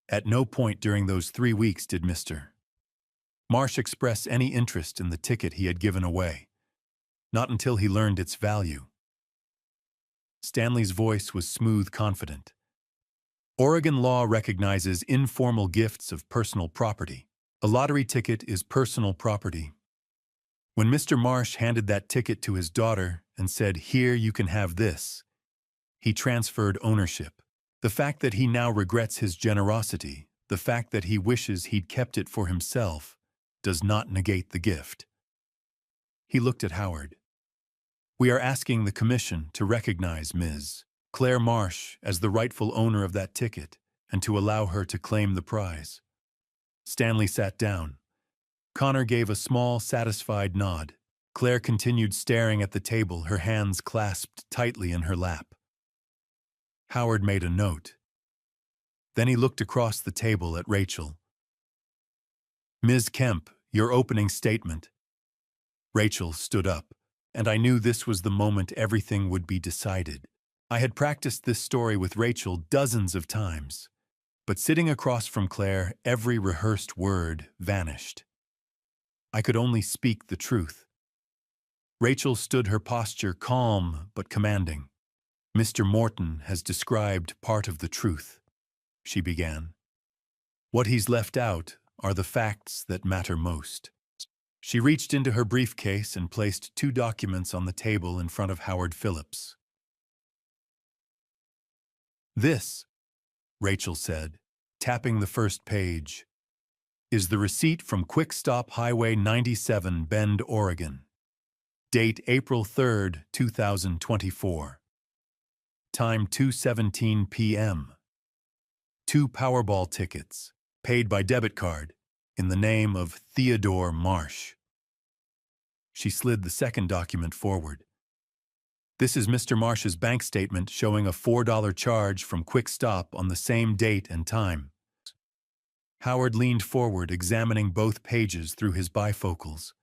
A: At no point during those 3 weeks did Mr. Marsh express any interest in the ticket he had given away. Not until he learned its value. Stanley's voice was smooth, confident. Oregon law recognizes informal gifts of personal property. A lottery ticket is personal property. When Mr. Marsh handed that ticket to his daughter and said, "Here, you can have this," he transferred ownership. The fact that he now regrets his generosity, the fact that he wishes he'd kept it for himself, does not negate the gift. He looked at Howard. "We are asking the Commission to recognize Ms. Claire Marsh as the rightful owner of that ticket and to allow her to claim the prize. Stanley sat down. Connor gave a small, satisfied nod. Claire continued staring at the table, her hands clasped tightly in her lap. Howard made a note. Then he looked across the table at Rachel. "Ms. Kemp, your opening statement." Rachel stood up, and I knew this was the moment everything would be decided. I had practiced this story with Rachel dozens of times, but sitting across from Claire, every rehearsed word vanished. I could only speak the truth. Rachel stood, her posture calm but commanding. "Mr. Morton has described part of the truth," she began. "What he's left out are the facts that matter most." She reached into her briefcase and placed 2 documents on the table in front of Howard Phillips. "This," Rachel said, tapping the first page, "is the receipt from Quick Stop Highway 97, Bend, Oregon. Date April 3rd, 2024. Time 2:17 p.m. 2 Powerball tickets, paid by debit card, in the name of Theodore Marsh." She slid the second document forward. "This is Mr. Marsh's bank statement showing a $4 charge from Quick Stop on the same date and time." Howard leaned forward, examining both pages through his bifocals.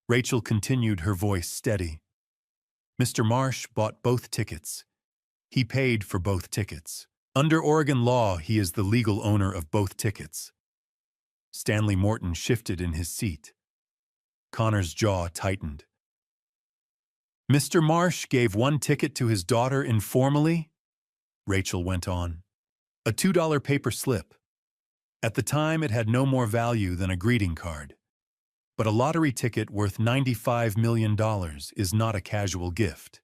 A: Rachel continued, her voice steady. "Mr. Marsh bought both tickets. He paid for both tickets. Under Oregon law, he is the legal owner of both tickets." Stanley Morton shifted in his seat. Connor's jaw tightened. "Mr. Marsh gave 1 ticket to his daughter informally?" Rachel went on. "A $2 paper slip. At the time, it had no more value than a greeting card. But a lottery ticket worth $95 million is not a casual gift.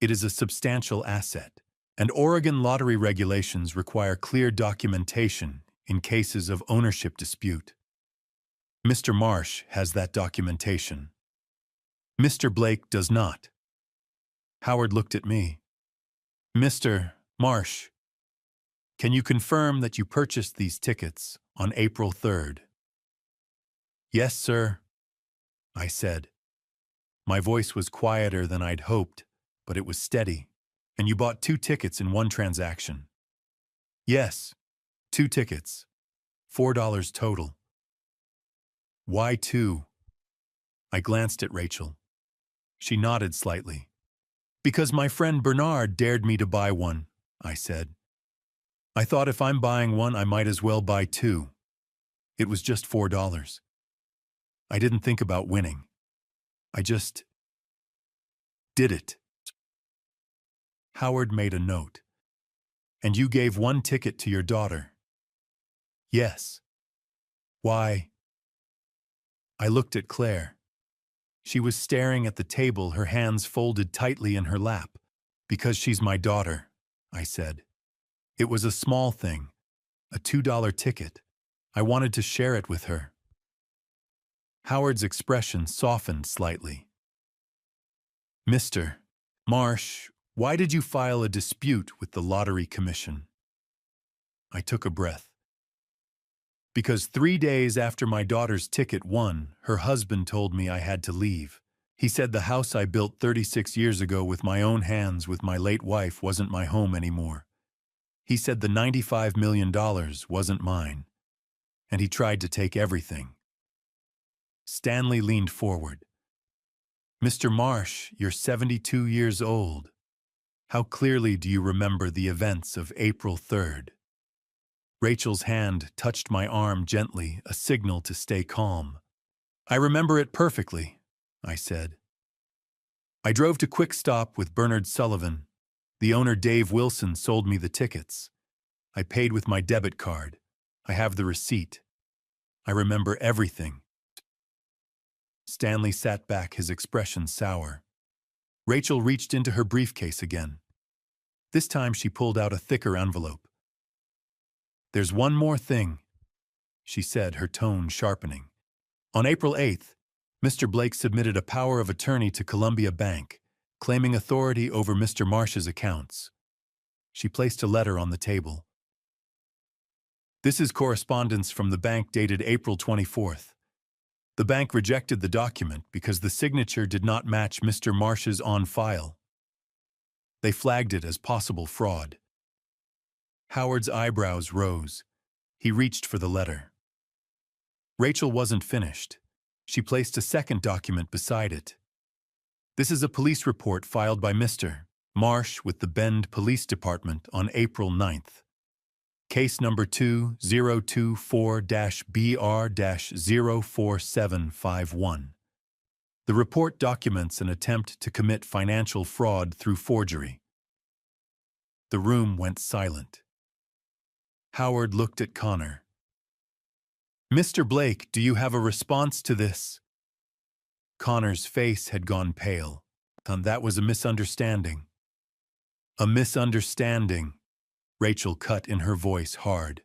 A: It is a substantial asset, and Oregon lottery regulations require clear documentation in cases of ownership dispute. Mr. Marsh has that documentation. Mr. Blake does not." Howard looked at me. "Mr. Marsh, can you confirm that you purchased these tickets on April 3rd? "Yes, sir," I said. My voice was quieter than I'd hoped, but it was steady. "And you bought 2 tickets in one transaction?" "Yes, 2 tickets. $4 total." "Why 2? I glanced at Rachel. She nodded slightly. "Because my friend Bernard dared me to buy one," I said. "I thought if I'm buying one, I might as well buy 2. It was just $4. I didn't think about winning. I just did it." Howard made a note. "And you gave 1 ticket to your daughter?" "Yes." "Why?" I looked at Claire. She was staring at the table, her hands folded tightly in her lap. "Because she's my daughter," I said. "It was a small thing, a $2 ticket. I wanted to share it with her." Howard's expression softened slightly. "Mr. Marsh, why did you file a dispute with the Lottery Commission?" I took a breath. "Because 3 days after my daughter's ticket won, her husband told me I had to leave. He said the house I built 36 years ago with my own hands with my late wife wasn't my home anymore. He said the $95 million wasn't mine, and he tried to take everything." Stanley leaned forward. "Mr. Marsh, you're 72 years old. How clearly do you remember the events of April 3rd? Rachel's hand touched my arm gently, a signal to stay calm. "I remember it perfectly," I said. "I drove to Quick Stop with Bernard Sullivan. The owner, Dave Wilson, sold me the tickets. I paid with my debit card. I have the receipt. I remember everything." Stanley sat back, his expression sour. Rachel reached into her briefcase again. This time she pulled out a thicker envelope. "There's one more thing," she said, her tone sharpening. "On April 8th, Mr. Blake submitted a power of attorney to Columbia Bank, claiming authority over Mr. Marsh's accounts. She placed a letter on the table. This is correspondence from the bank dated April 24th. The bank rejected the document because the signature did not match Mr. Marsh's on file. They flagged it as possible fraud. Howard's eyebrows rose. He reached for the letter. Rachel wasn't finished. She placed a second document beside it. This is a police report filed by Mr. Marsh with the Bend Police Department on April 9th. Case number 2024-BR-04751. The report documents an attempt to commit financial fraud through forgery. The room went silent. Howard looked at Connor. Mr. Blake, do you have a response to this? Connor's face had gone pale. That was a misunderstanding. A misunderstanding. Rachel cut in her voice hard.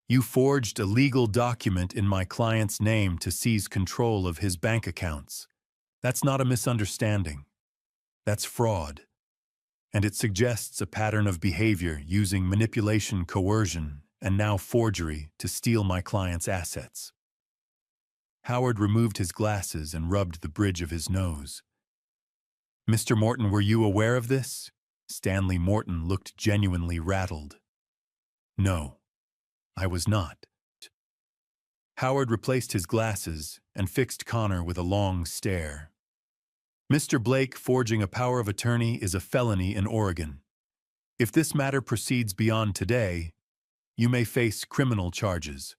A: You forged a legal document in my client's name to seize control of his bank accounts. That's not a misunderstanding. That's fraud. And it suggests a pattern of behavior using manipulation, coercion, and now forgery to steal my client's assets. Howard removed his glasses and rubbed the bridge of his nose. Mr. Morton, were you aware of this? Stanley Morton looked genuinely rattled. No, I was not. Howard replaced his glasses and fixed Connor with a long stare. Mr. Blake, forging a power of attorney is a felony in Oregon. If this matter proceeds beyond today, you may face criminal charges.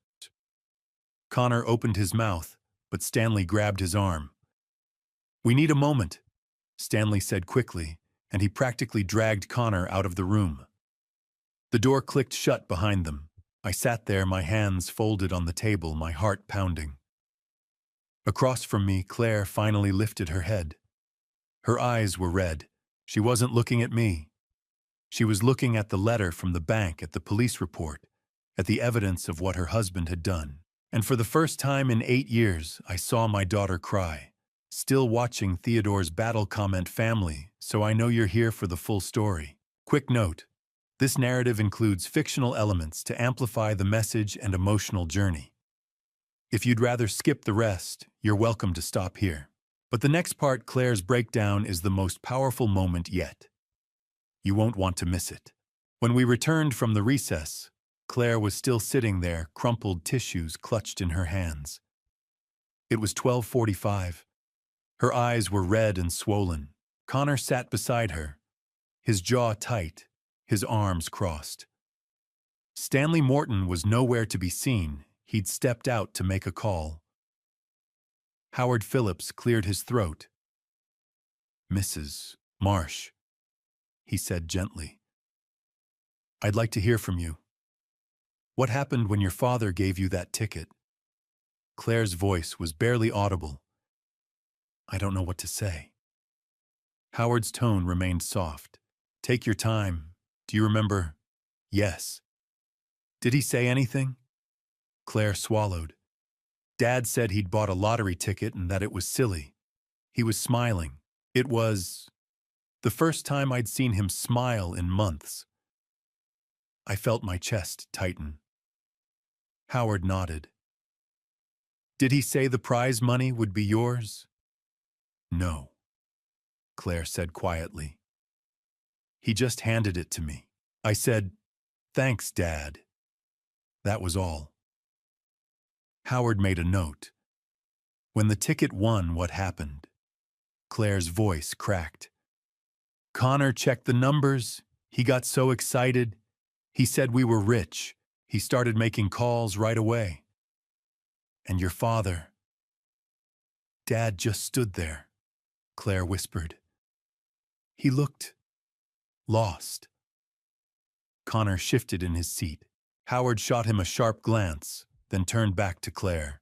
A: Connor opened his mouth, but Stanley grabbed his arm. We need a moment, Stanley said quickly, and he practically dragged Connor out of the room. The door clicked shut behind them. I sat there, my hands folded on the table, my heart pounding. Across from me, Claire finally lifted her head. Her eyes were red. She wasn't looking at me. She was looking at the letter from the bank, at the police report, at the evidence of what her husband had done. And for the first time in 8 years, I saw my daughter cry. Still watching Theodore's battle comment, family, so I know you're here for the full story. Quick note, this narrative includes fictional elements to amplify the message and emotional journey. If you'd rather skip the rest, you're welcome to stop here. But the next part, Claire's breakdown, is the most powerful moment yet. You won't want to miss it. When we returned from the recess, Claire was still sitting there, crumpled tissues clutched in her hands. It was 12:45. Her eyes were red and swollen. Connor sat beside her, his jaw tight, his arms crossed. Stanley Morton was nowhere to be seen. He'd stepped out to make a call. Howard Phillips cleared his throat. Mrs. Marsh, he said gently. I'd like to hear from you. What happened when your father gave you that ticket? Claire's voice was barely audible. I don't know what to say. Howard's tone remained soft. Take your time. Do you remember? Yes. Did he say anything? Claire swallowed. Dad said he'd bought a lottery ticket and that it was silly. He was smiling. It was the first time I'd seen him smile in months. I felt my chest tighten. Howard nodded. Did he say the prize money would be yours? No, Claire said quietly. He just handed it to me. I said, thanks, Dad. That was all. Howard made a note. When the ticket won, what happened? Claire's voice cracked. Connor checked the numbers. He got so excited. He said we were rich. He started making calls right away. And your father? Dad just stood there, Claire whispered. He looked lost. Connor shifted in his seat. Howard shot him a sharp glance, then turned back to Claire.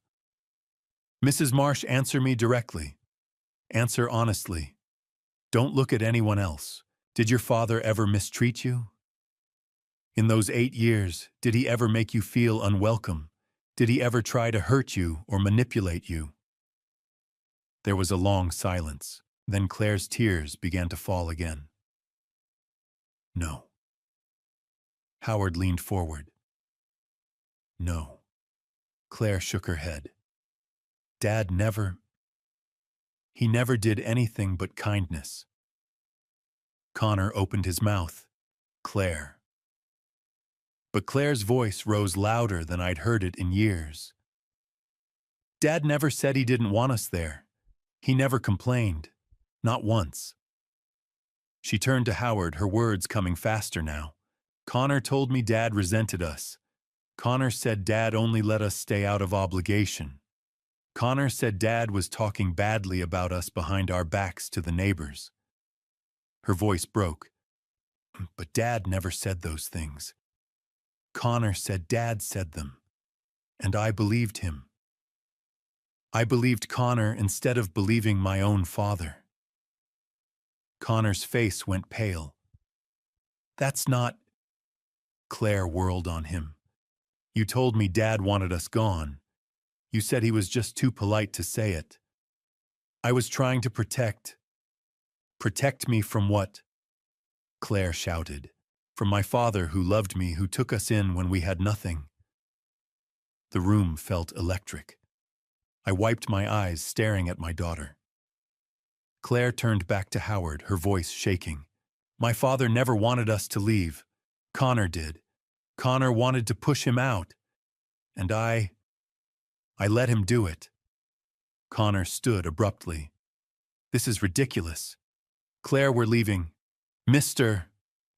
A: Mrs. Marsh, answer me directly. Answer honestly. Don't look at anyone else. Did your father ever mistreat you? In those 8 years, did he ever make you feel unwelcome? Did he ever try to hurt you or manipulate you? There was a long silence. Then Claire's tears began to fall again. No. Howard leaned forward. No. Claire shook her head. Dad he never did anything but kindness. Connor opened his mouth. Claire. But Claire's voice rose louder than I'd heard it in years. Dad never said he didn't want us there. He never complained. Not once. She turned to Howard, her words coming faster now. Connor told me Dad resented us. Connor said Dad only let us stay out of obligation. Connor said Dad was talking badly about us behind our backs to the neighbors. Her voice broke. But Dad never said those things. Connor said Dad said them. And I believed him. I believed Connor instead of believing my own father. Connor's face went pale. That's not... Claire whirled on him. You told me Dad wanted us gone. You said he was just too polite to say it. I was trying to protect. Protect me from what? Claire shouted. From my father who loved me, who took us in when we had nothing. The room felt electric. I wiped my eyes, staring at my daughter. Claire turned back to Howard, her voice shaking. My father never wanted us to leave. Connor did. Connor wanted to push him out. And I let him do it. Connor stood abruptly. This is ridiculous. Claire, we're leaving. Mr.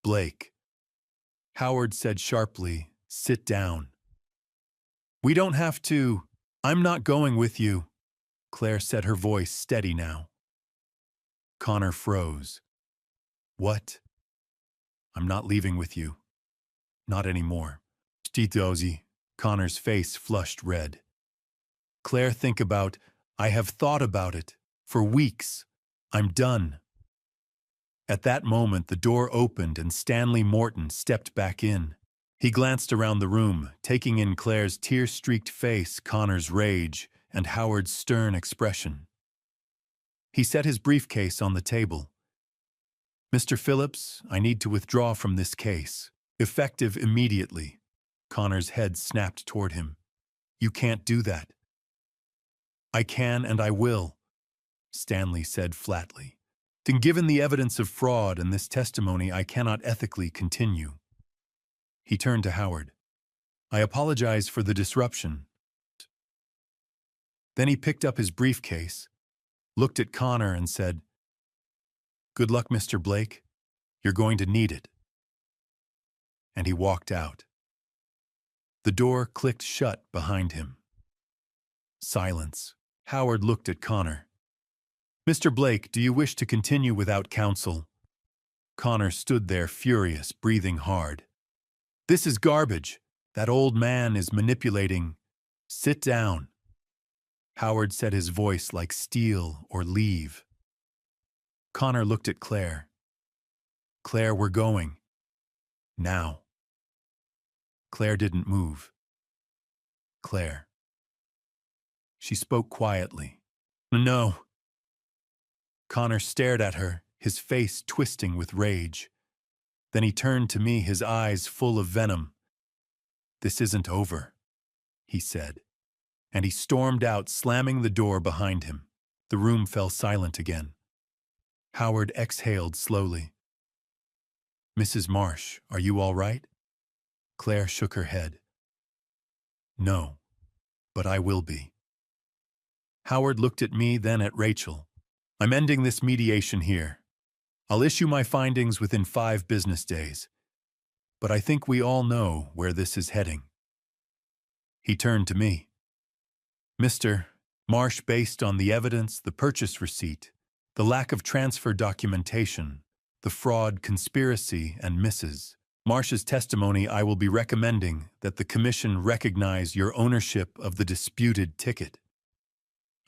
A: Blake. Howard said sharply, sit down. We don't have to. I'm not going with you. Claire said, her voice steady now. Connor froze. What? I'm not leaving with you. Not anymore. Stitozi. Connor's face flushed red. Claire, I have thought about it. For weeks. I'm done. At that moment, the door opened and Stanley Morton stepped back in. He glanced around the room, taking in Claire's tear-streaked face, Connor's rage, and Howard's stern expression. He set his briefcase on the table. Mr. Phillips, I need to withdraw from this case. Effective immediately. Connor's head snapped toward him. You can't do that. I can and I will, Stanley said flatly. Given the evidence of fraud and this testimony, I cannot ethically continue. He turned to Howard. I apologize for the disruption. Then he picked up his briefcase, looked at Connor and said, Good luck, Mr. Blake. You're going to need it. And he walked out. The door clicked shut behind him. Silence. Howard looked at Connor. Mr. Blake, do you wish to continue without counsel? Connor stood there furious, breathing hard. This is garbage. That old man is manipulating. Sit down. Howard said, his voice like steel, or leave. Connor looked at Claire. Claire, we're going. Now. Claire didn't move. Claire. She spoke quietly. No. Connor stared at her, his face twisting with rage. Then he turned to me, his eyes full of venom. This isn't over, he said. And he stormed out, slamming the door behind him. The room fell silent again. Howard exhaled slowly. Mrs. Marsh, are you all right? Claire shook her head. No, but I will be. Howard looked at me, then at Rachel. I'm ending this mediation here. I'll issue my findings within 5 business days. But I think we all know where this is heading. He turned to me. Mr. Marsh, based on the evidence, the purchase receipt, the lack of transfer documentation, the fraud, conspiracy, and Mrs. Marsh's testimony, I will be recommending that the Commission recognize your ownership of the disputed ticket.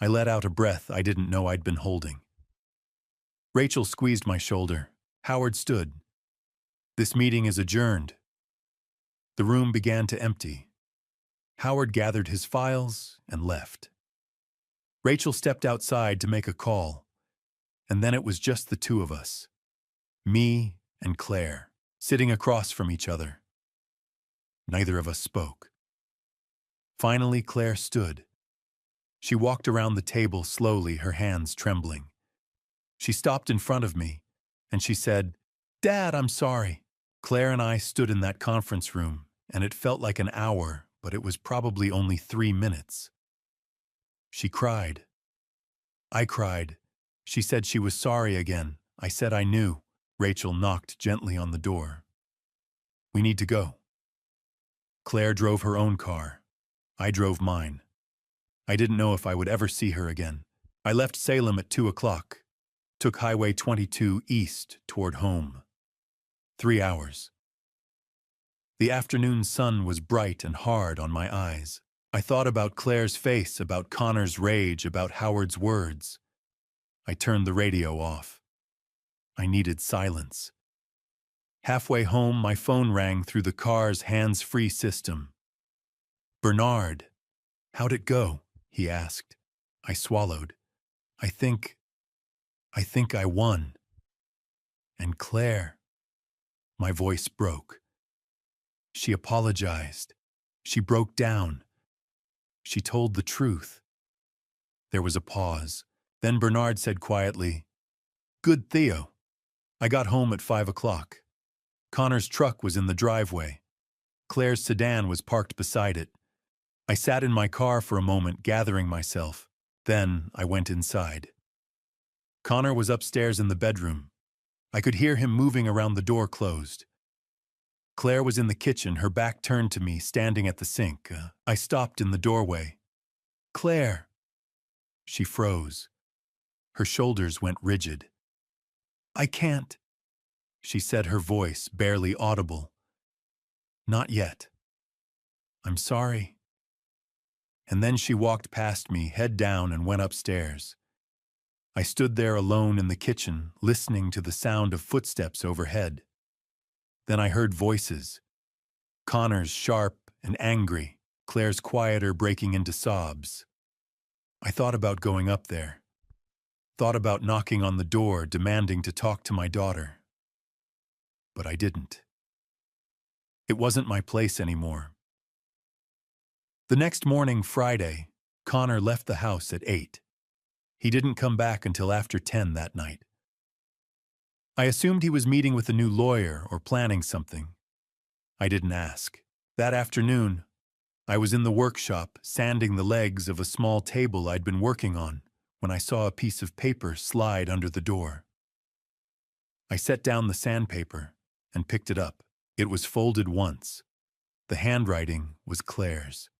A: I let out a breath I didn't know I'd been holding. Rachel squeezed my shoulder. Howard stood. This meeting is adjourned. The room began to empty. Howard gathered his files and left. Rachel stepped outside to make a call, and then it was just the two of us, me and Claire, sitting across from each other. Neither of us spoke. Finally, Claire stood. She walked around the table slowly, her hands trembling. She stopped in front of me, and she said, "Dad, I'm sorry." Claire and I stood in that conference room, and it felt like an hour, but it was probably only 3 minutes. She cried. I cried. She said she was sorry again. I said I knew. Rachel knocked gently on the door. "We need to go." Claire drove her own car. I drove mine. I didn't know if I would ever see her again. I left Salem at 2 o'clock, took Highway 22 east toward home. 3 hours. The afternoon sun was bright and hard on my eyes. I thought about Claire's face, about Connor's rage, about Howard's words. I turned the radio off. I needed silence. Halfway home, my phone rang through the car's hands-free system. "Bernard, how'd it go?" he asked. I swallowed. I think I won." "And Claire," my voice broke. "She apologized. She broke down. She told the truth." There was a pause. Then Bernard said quietly, "Good, Theo." I got home at 5 o'clock. Connor's truck was in the driveway. Claire's sedan was parked beside it. I sat in my car for a moment, gathering myself. Then I went inside. Connor was upstairs in the bedroom. I could hear him moving around, the door closed. Claire was in the kitchen, her back turned to me, standing at the sink. I stopped in the doorway. "Claire." She froze. Her shoulders went rigid. "I can't," she said, her voice barely audible. "Not yet. I'm sorry." And then she walked past me, head down, and went upstairs. I stood there alone in the kitchen, listening to the sound of footsteps overhead. Then I heard voices. Connor's sharp and angry, Claire's quieter, breaking into sobs. I thought about going up there. Thought about knocking on the door, demanding to talk to my daughter. But I didn't. It wasn't my place anymore. The next morning, Friday, Connor left the house at 8. He didn't come back until after 10 that night. I assumed he was meeting with a new lawyer or planning something. I didn't ask. That afternoon, I was in the workshop, sanding the legs of a small table I'd been working on, when I saw a piece of paper slide under the door. I set down the sandpaper and picked it up. It was folded once. The handwriting was Claire's.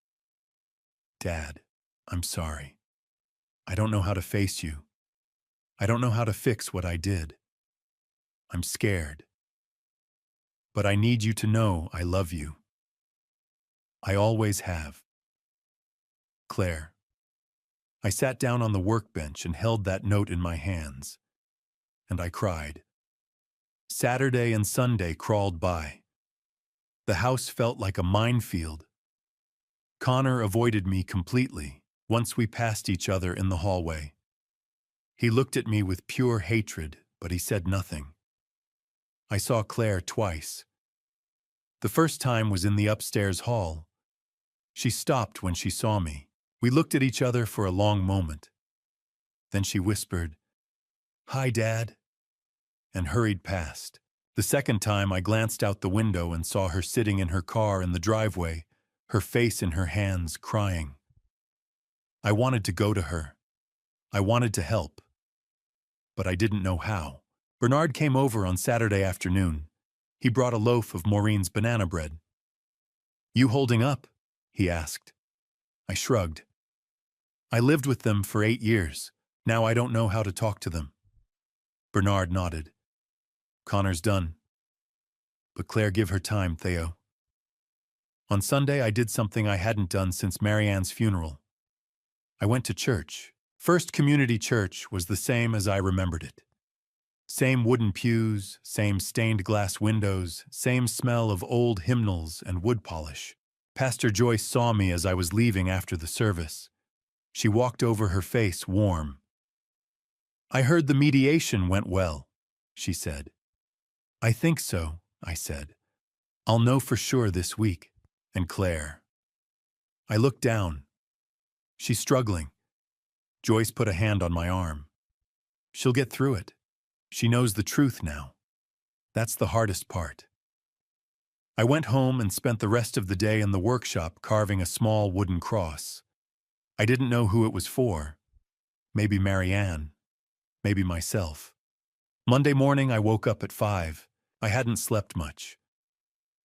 A: "Dad, I'm sorry. I don't know how to face you. I don't know how to fix what I did. I'm scared. But I need you to know I love you. I always have. Claire." I sat down on the workbench and held that note in my hands. And I cried. Saturday and Sunday crawled by. The house felt like a minefield. Connor avoided me completely once we passed each other in the hallway. He looked at me with pure hatred, but he said nothing. I saw Claire twice. The first time was in the upstairs hall. She stopped when she saw me. We looked at each other for a long moment. Then she whispered, "Hi, Dad," and hurried past. The second time, I glanced out the window and saw her sitting in her car in the driveway, her face in her hands, crying. I wanted to go to her. I wanted to help. But I didn't know how. Bernard came over on Saturday afternoon. He brought a loaf of Maureen's banana bread. "You holding up?" he asked. I shrugged. "I lived with them for 8 years. Now I don't know how to talk to them." Bernard nodded. "Connor's done. But Claire, give her time, Theo." On Sunday, I did something I hadn't done since Marianne's funeral. I went to church. First Community Church was the same as I remembered it. Same wooden pews, same stained glass windows, same smell of old hymnals and wood polish. Pastor Joyce saw me as I was leaving after the service. She walked over, her face warm. "I heard the mediation went well," she said. "I think so," I said. "I'll know for sure this week." And Claire. I looked down. She's struggling. Joyce put a hand on my arm. She'll get through it. She knows the truth now. That's the hardest part. I went home and spent the rest of the day in the workshop carving a small wooden cross. I didn't know who it was for. Maybe Marianne. Maybe myself. Monday morning, I woke up at 5. I hadn't slept much.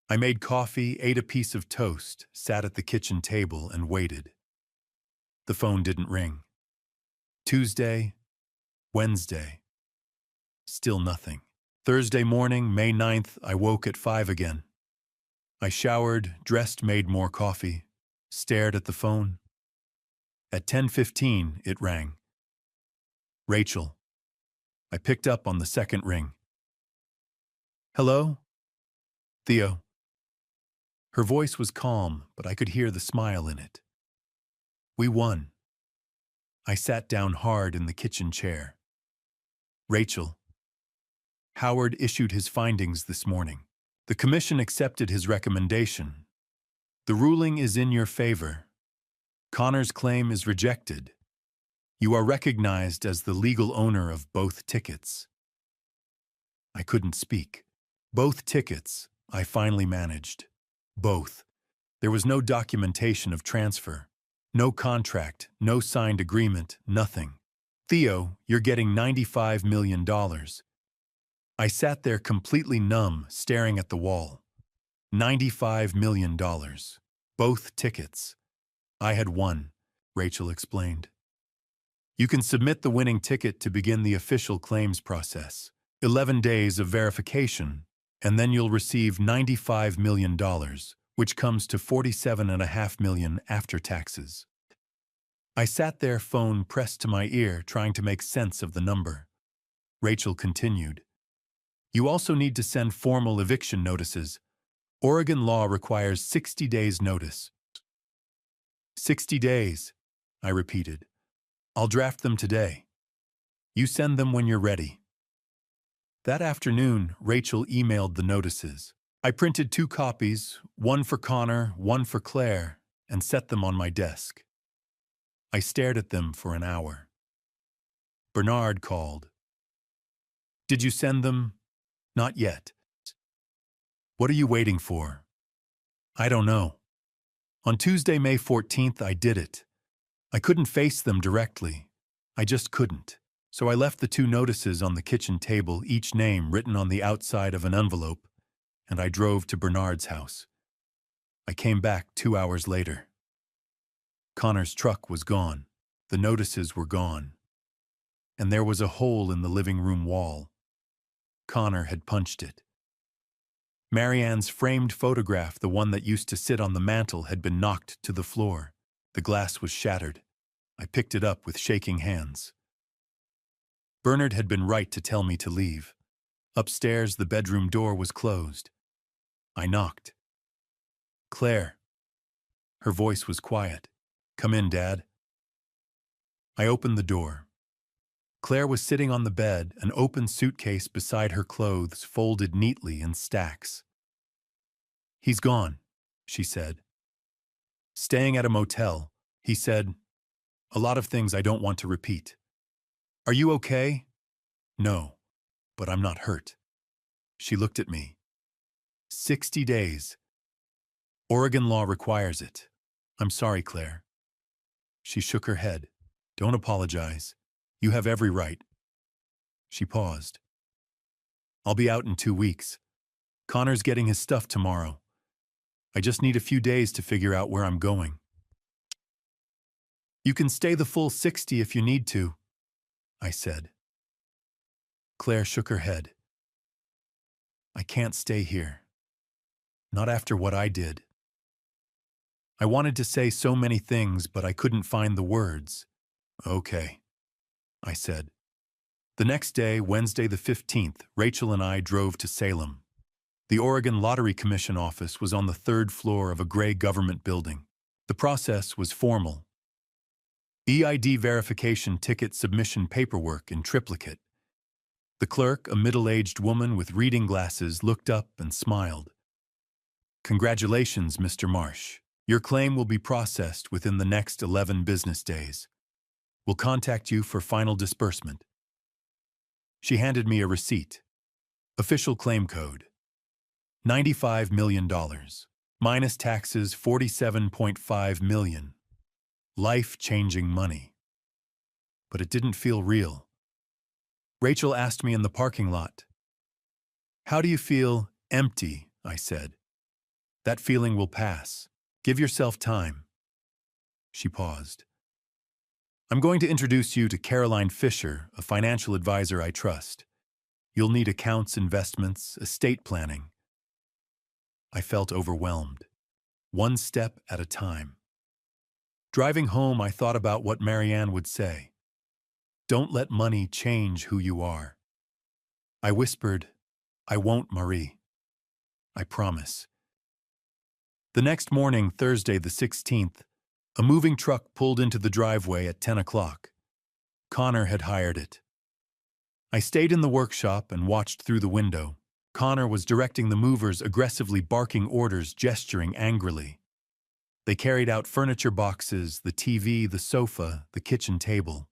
A: I made coffee, ate a piece of toast, sat at the kitchen table, and waited. The phone didn't ring. Tuesday, Wednesday. Still nothing. Thursday morning, May 9th, I woke at 5 again. I showered, dressed, made more coffee, stared at the phone. At 10:15, it rang. Rachel. I picked up on the second ring. Hello? Theo. Her voice was calm, but I could hear the smile in it. We won. I sat down hard in the kitchen chair. Rachel. Howard issued his findings this morning. The commission accepted his recommendation. The ruling is in your favor. Connor's claim is rejected. You are recognized as the legal owner of both tickets. I couldn't speak. Both tickets, I finally managed. Both. There was no documentation of transfer. No contract, no signed agreement, nothing. Theo, you're getting $95 million. I sat there completely numb, staring at the wall. $95 million. Both tickets. I had won, Rachel explained. You can submit the winning ticket to begin the official claims process. 11 days of verification, and then you'll receive $95 million, which comes to $47.5 million after taxes. I sat there, phone pressed to my ear, trying to make sense of the number. Rachel continued. You also need to send formal eviction notices. Oregon law requires 60 days' notice. 60 days, I repeated. I'll draft them today. You send them when you're ready. That afternoon, Rachel emailed the notices. I printed 2 copies, one for Connor, one for Claire, and set them on my desk. I stared at them for an hour. Bernard called. Did you send them? Not yet. What are you waiting for? I don't know. On Tuesday, May 14th, I did it. I couldn't face them directly. I just couldn't. So I left the 2 notices on the kitchen table, each name written on the outside of an envelope, and I drove to Bernard's house. I came back 2 hours later. Connor's truck was gone. The notices were gone. And there was a hole in the living room wall. Connor had punched it. Marianne's framed photograph, the one that used to sit on the mantel, had been knocked to the floor. The glass was shattered. I picked it up with shaking hands. Bernard had been right to tell me to leave. Upstairs, the bedroom door was closed. I knocked. Claire. Her voice was quiet. Come in, Dad. I opened the door. Claire was sitting on the bed, an open suitcase beside her clothes folded neatly in stacks. He's gone, she said. Staying at a motel, he said, a lot of things I don't want to repeat. Are you okay? No, but I'm not hurt. She looked at me. 60 days. Oregon law requires it. I'm sorry, Claire. She shook her head. Don't apologize. You have every right. She paused. I'll be out in 2 weeks. Connor's getting his stuff tomorrow. I just need a few days to figure out where I'm going. You can stay the full 60 if you need to, I said. Claire shook her head. I can't stay here. Not after what I did. I wanted to say so many things, but I couldn't find the words. Okay, I said. The next day, Wednesday the 15th, Rachel and I drove to Salem. The Oregon Lottery Commission office was on the 3rd floor of a gray government building. The process was formal. EID verification, ticket submission paperwork in triplicate. The clerk, a middle-aged woman with reading glasses, looked up and smiled. Congratulations, Mr. Marsh. Your claim will be processed within the next 11 business days. We'll contact you for final disbursement. She handed me a receipt. Official claim code: $95 million. Minus taxes, $47.5 million. Life-changing money. But it didn't feel real. Rachel asked me in the parking lot. "How do you feel?" "Empty," I said. "That feeling will pass. Give yourself time." She paused. "I'm going to introduce you to Caroline Fisher, a financial advisor I trust. You'll need accounts, investments, estate planning." I felt overwhelmed, one step at a time. Driving home, I thought about what Marianne would say. Don't let money change who you are. I whispered, "I won't, Marie. I promise." The next morning, Thursday the 16th, a moving truck pulled into the driveway at 10 o'clock. Connor had hired it. I stayed in the workshop and watched through the window. Connor was directing the movers, aggressively barking orders, gesturing angrily. They carried out furniture boxes, the TV, the sofa, the kitchen table.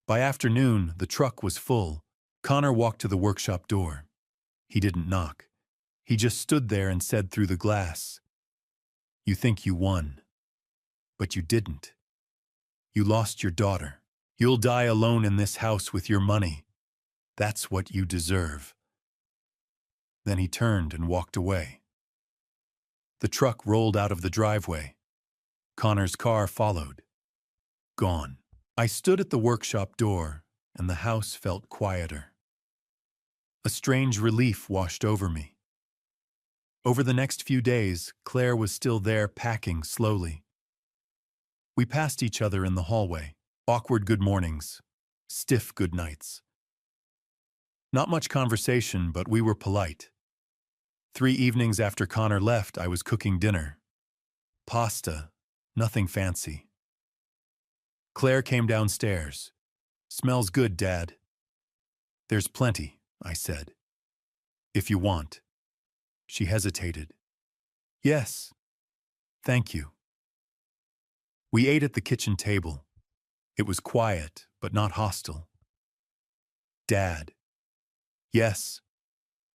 A: By afternoon, the truck was full. Connor walked to the workshop door. He didn't knock. He just stood there and said through the glass, "You think you won, but you didn't. You lost your daughter. You'll die alone in this house with your money. That's what you deserve." Then he turned and walked away. The truck rolled out of the driveway. Connor's car followed. Gone. I stood at the workshop door, and the house felt quieter. A strange relief washed over me. Over the next few days, Claire was still there, packing slowly. We passed each other in the hallway. Awkward good mornings, stiff good nights. Not much conversation, but we were polite. 3 evenings after Connor left, I was cooking dinner. Pasta, nothing fancy. Claire came downstairs. "Smells good, Dad." "There's plenty," I said. "If you want." She hesitated. "Yes, thank you." We ate at the kitchen table. It was quiet, but not hostile. "Dad." "Yes,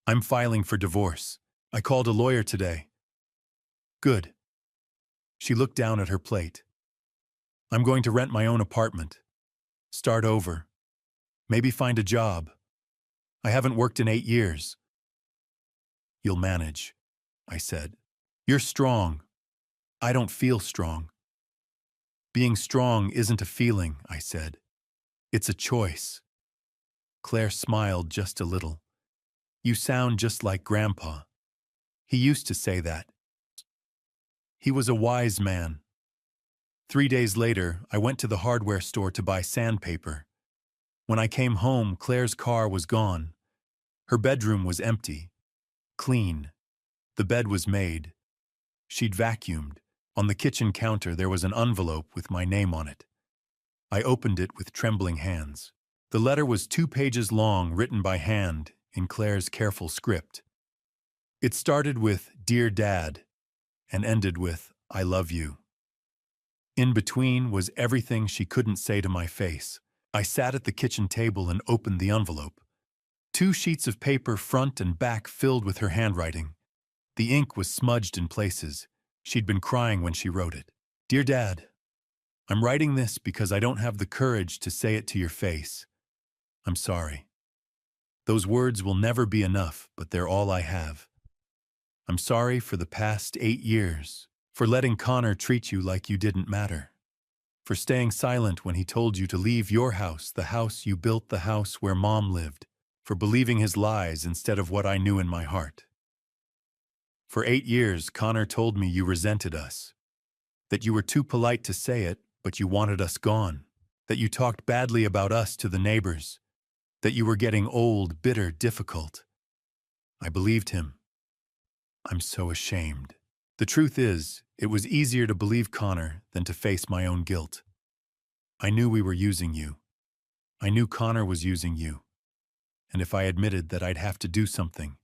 A: I'm filing for divorce. I called a lawyer today." "Good." She looked down at her plate. "I'm going to rent my own apartment. Start over. Maybe find a job. I haven't worked in 8 years." "You'll manage," I said. "You're strong. I don't feel strong." "Being strong isn't a feeling," I said. "It's a choice." Claire smiled just a little. "You sound just like Grandpa. He used to say that. He was a wise man." 3 days later, I went to the hardware store to buy sandpaper. When I came home, Claire's car was gone. Her bedroom was empty. Clean. The bed was made. She'd vacuumed. On the kitchen counter, there was an envelope with my name on it. I opened it with trembling hands. The letter was 2 pages long, written by hand, in Claire's careful script. It started with, "Dear Dad," and ended with, "I love you." In between was everything she couldn't say to my face. I sat at the kitchen table and opened the envelope. 2 sheets of paper, front and back, filled with her handwriting. The ink was smudged in places. She'd been crying when she wrote it. "Dear Dad, I'm writing this because I don't have the courage to say it to your face. I'm sorry. Those words will never be enough, but they're all I have. I'm sorry for the past 8 years, for letting Connor treat you like you didn't matter, for staying silent when he told you to leave your house, the house you built, the house where Mom lived, for believing his lies instead of what I knew in my heart. For 8 years, Connor told me you resented us, that you were too polite to say it, but you wanted us gone, that you talked badly about us to the neighbors, that you were getting old, bitter, difficult. I believed him. I'm so ashamed. The truth is, it was easier to believe Connor than to face my own guilt. I knew we were using you. I knew Connor was using you. And if I admitted that I'd have to do something,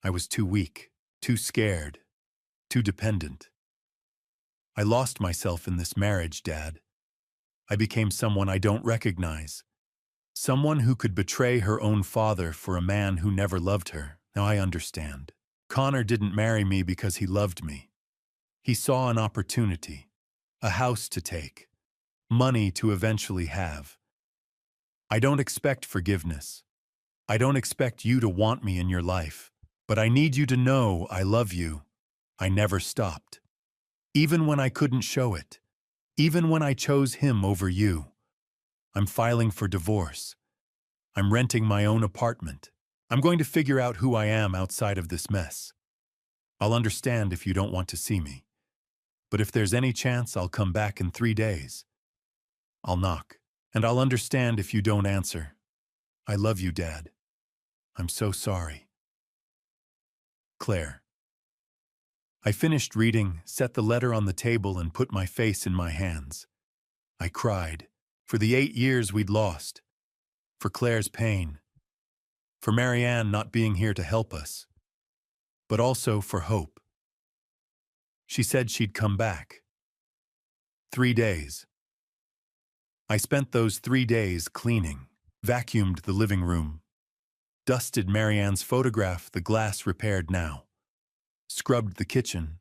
A: I was too weak. too scared, too dependent. I lost myself in this marriage, Dad. I became someone I don't recognize. Someone who could betray her own father for a man who never loved her. Now I understand. Connor didn't marry me because he loved me. He saw an opportunity, a house to take, money to eventually have. I don't expect forgiveness. I don't expect you to want me in your life, but I need you to know I love you. I never stopped. Even when I couldn't show it. Even when I chose him over you. I'm filing for divorce. I'm renting my own apartment. I'm going to figure out who I am outside of this mess. I'll understand if you don't want to see me. But if there's any chance I'll come back in 3 days. I'll knock, and I'll understand if you don't answer. I love you, Dad. I'm so sorry. Claire. I finished reading, set the letter on the table, and put my face in my hands. I cried, for the 8 years we'd lost, for Claire's pain, for Marianne not being here to help us, but also for hope. She said she'd come back. 3 days. I spent those 3 days cleaning, vacuumed the living room, dusted Marianne's photograph, the glass repaired now, scrubbed the kitchen,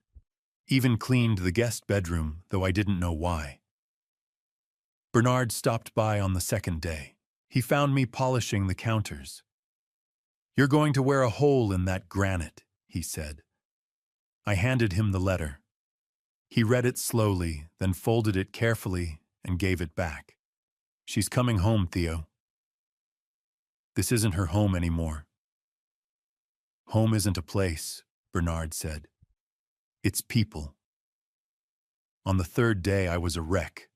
A: even cleaned the guest bedroom, though I didn't know why. Bernard stopped by on the 2nd day. He found me polishing the counters. "You're going to wear a hole in that granite," he said. I handed him the letter. He read it slowly, then folded it carefully and gave it back. "She's coming home, Theo. This isn't her home anymore." "Home isn't a place," Bernard said. "It's people." On the 3rd day, I was a wreck.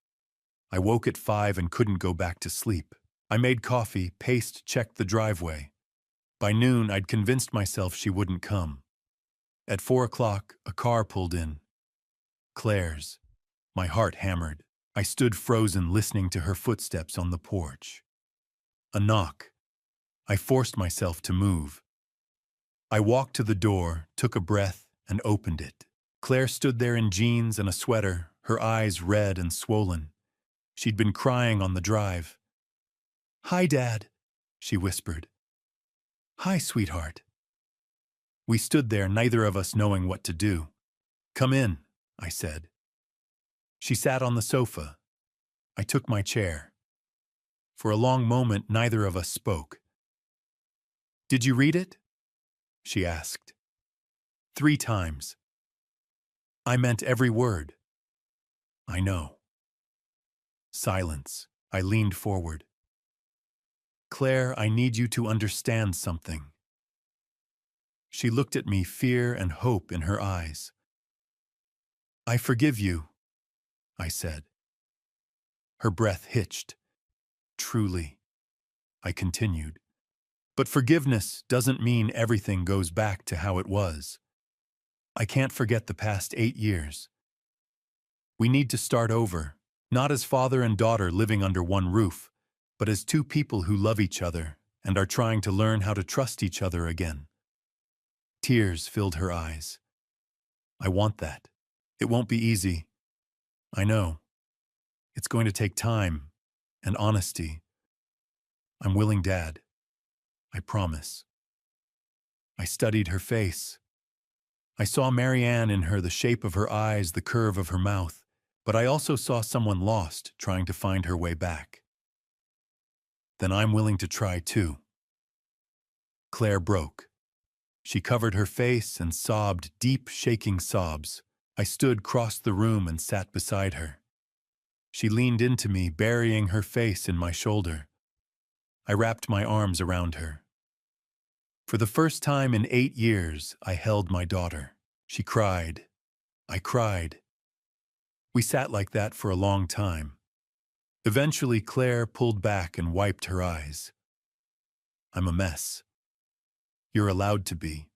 A: I woke at 5 and couldn't go back to sleep. I made coffee, paced, checked the driveway. By noon, I'd convinced myself she wouldn't come. At 4 o'clock, a car pulled in. Claire's. My heart hammered. I stood frozen, listening to her footsteps on the porch. A knock. I forced myself to move. I walked to the door, took a breath, and opened it. Claire stood there in jeans and a sweater, her eyes red and swollen. She'd been crying on the drive. "Hi, Dad," she whispered. "Hi, sweetheart." We stood there, neither of us knowing what to do. "Come in," I said. She sat on the sofa. I took my chair. For a long moment, neither of us spoke. "Did you read it?" she asked. 3 times. I meant every word. "I know." Silence. I leaned forward. "Claire, I need you to understand something." She looked at me, fear and hope in her eyes. "I forgive you," I said. Her breath hitched. "Truly," I continued. "But forgiveness doesn't mean everything goes back to how it was. I can't forget the past 8 years. We need to start over, not as father and daughter living under one roof, but as 2 people who love each other and are trying to learn how to trust each other again." Tears filled her eyes. "I want that. It won't be easy. I know. It's going to take time and honesty. I'm willing, Dad. I promise." I studied her face. I saw Marianne in her, the shape of her eyes, the curve of her mouth, but I also saw someone lost trying to find her way back. "Then I'm willing to try too." Claire broke. She covered her face and sobbed deep, shaking sobs. I stood, crossed the room, and sat beside her. She leaned into me, burying her face in my shoulder. I wrapped my arms around her. For the first time in 8 years, I held my daughter. She cried. I cried. We sat like that for a long time. Eventually, Claire pulled back and wiped her eyes. "I'm a mess. You're allowed to be."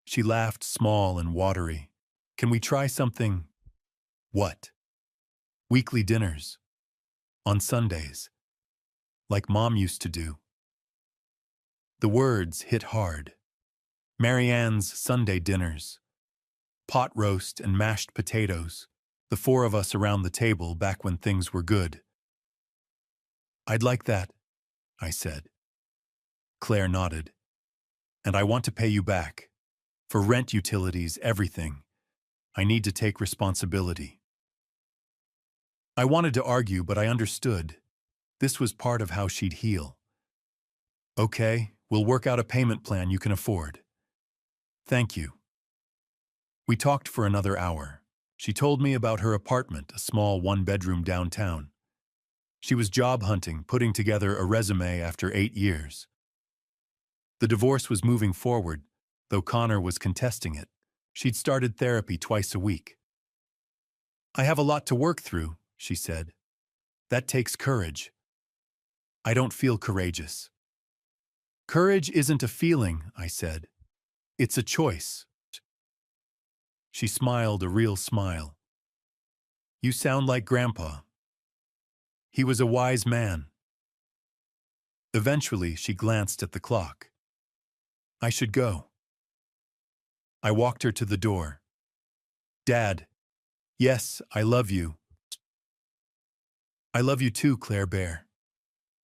A: She laughed, small and watery. "Can we try something?" "What?" "Weekly dinners. On Sundays. Like Mom used to do." The words hit hard. Marianne's Sunday dinners. Pot roast and mashed potatoes. The four of us around the table back when things were good. "I'd like that," I said. Claire nodded. "And I want to pay you back. For rent, utilities, everything. I need to take responsibility." I wanted to argue, but I understood. This was part of how she'd heal. "Okay, we'll work out a payment plan you can afford." "Thank you." We talked for another hour. She told me about her apartment, a small one-bedroom downtown. She was job hunting, putting together a resume after 8 years. The divorce was moving forward, though Connor was contesting it. She'd started therapy twice a week. "I have a lot to work through," she said. "That takes courage." "I don't feel courageous." "Courage isn't a feeling," I said. "It's a choice." She smiled a real smile. "You sound like Grandpa. He was a wise man." Eventually, she glanced at the clock. "I should go." I walked her to the door. "Dad, yes, I love you." "I love you too, Claire Bear."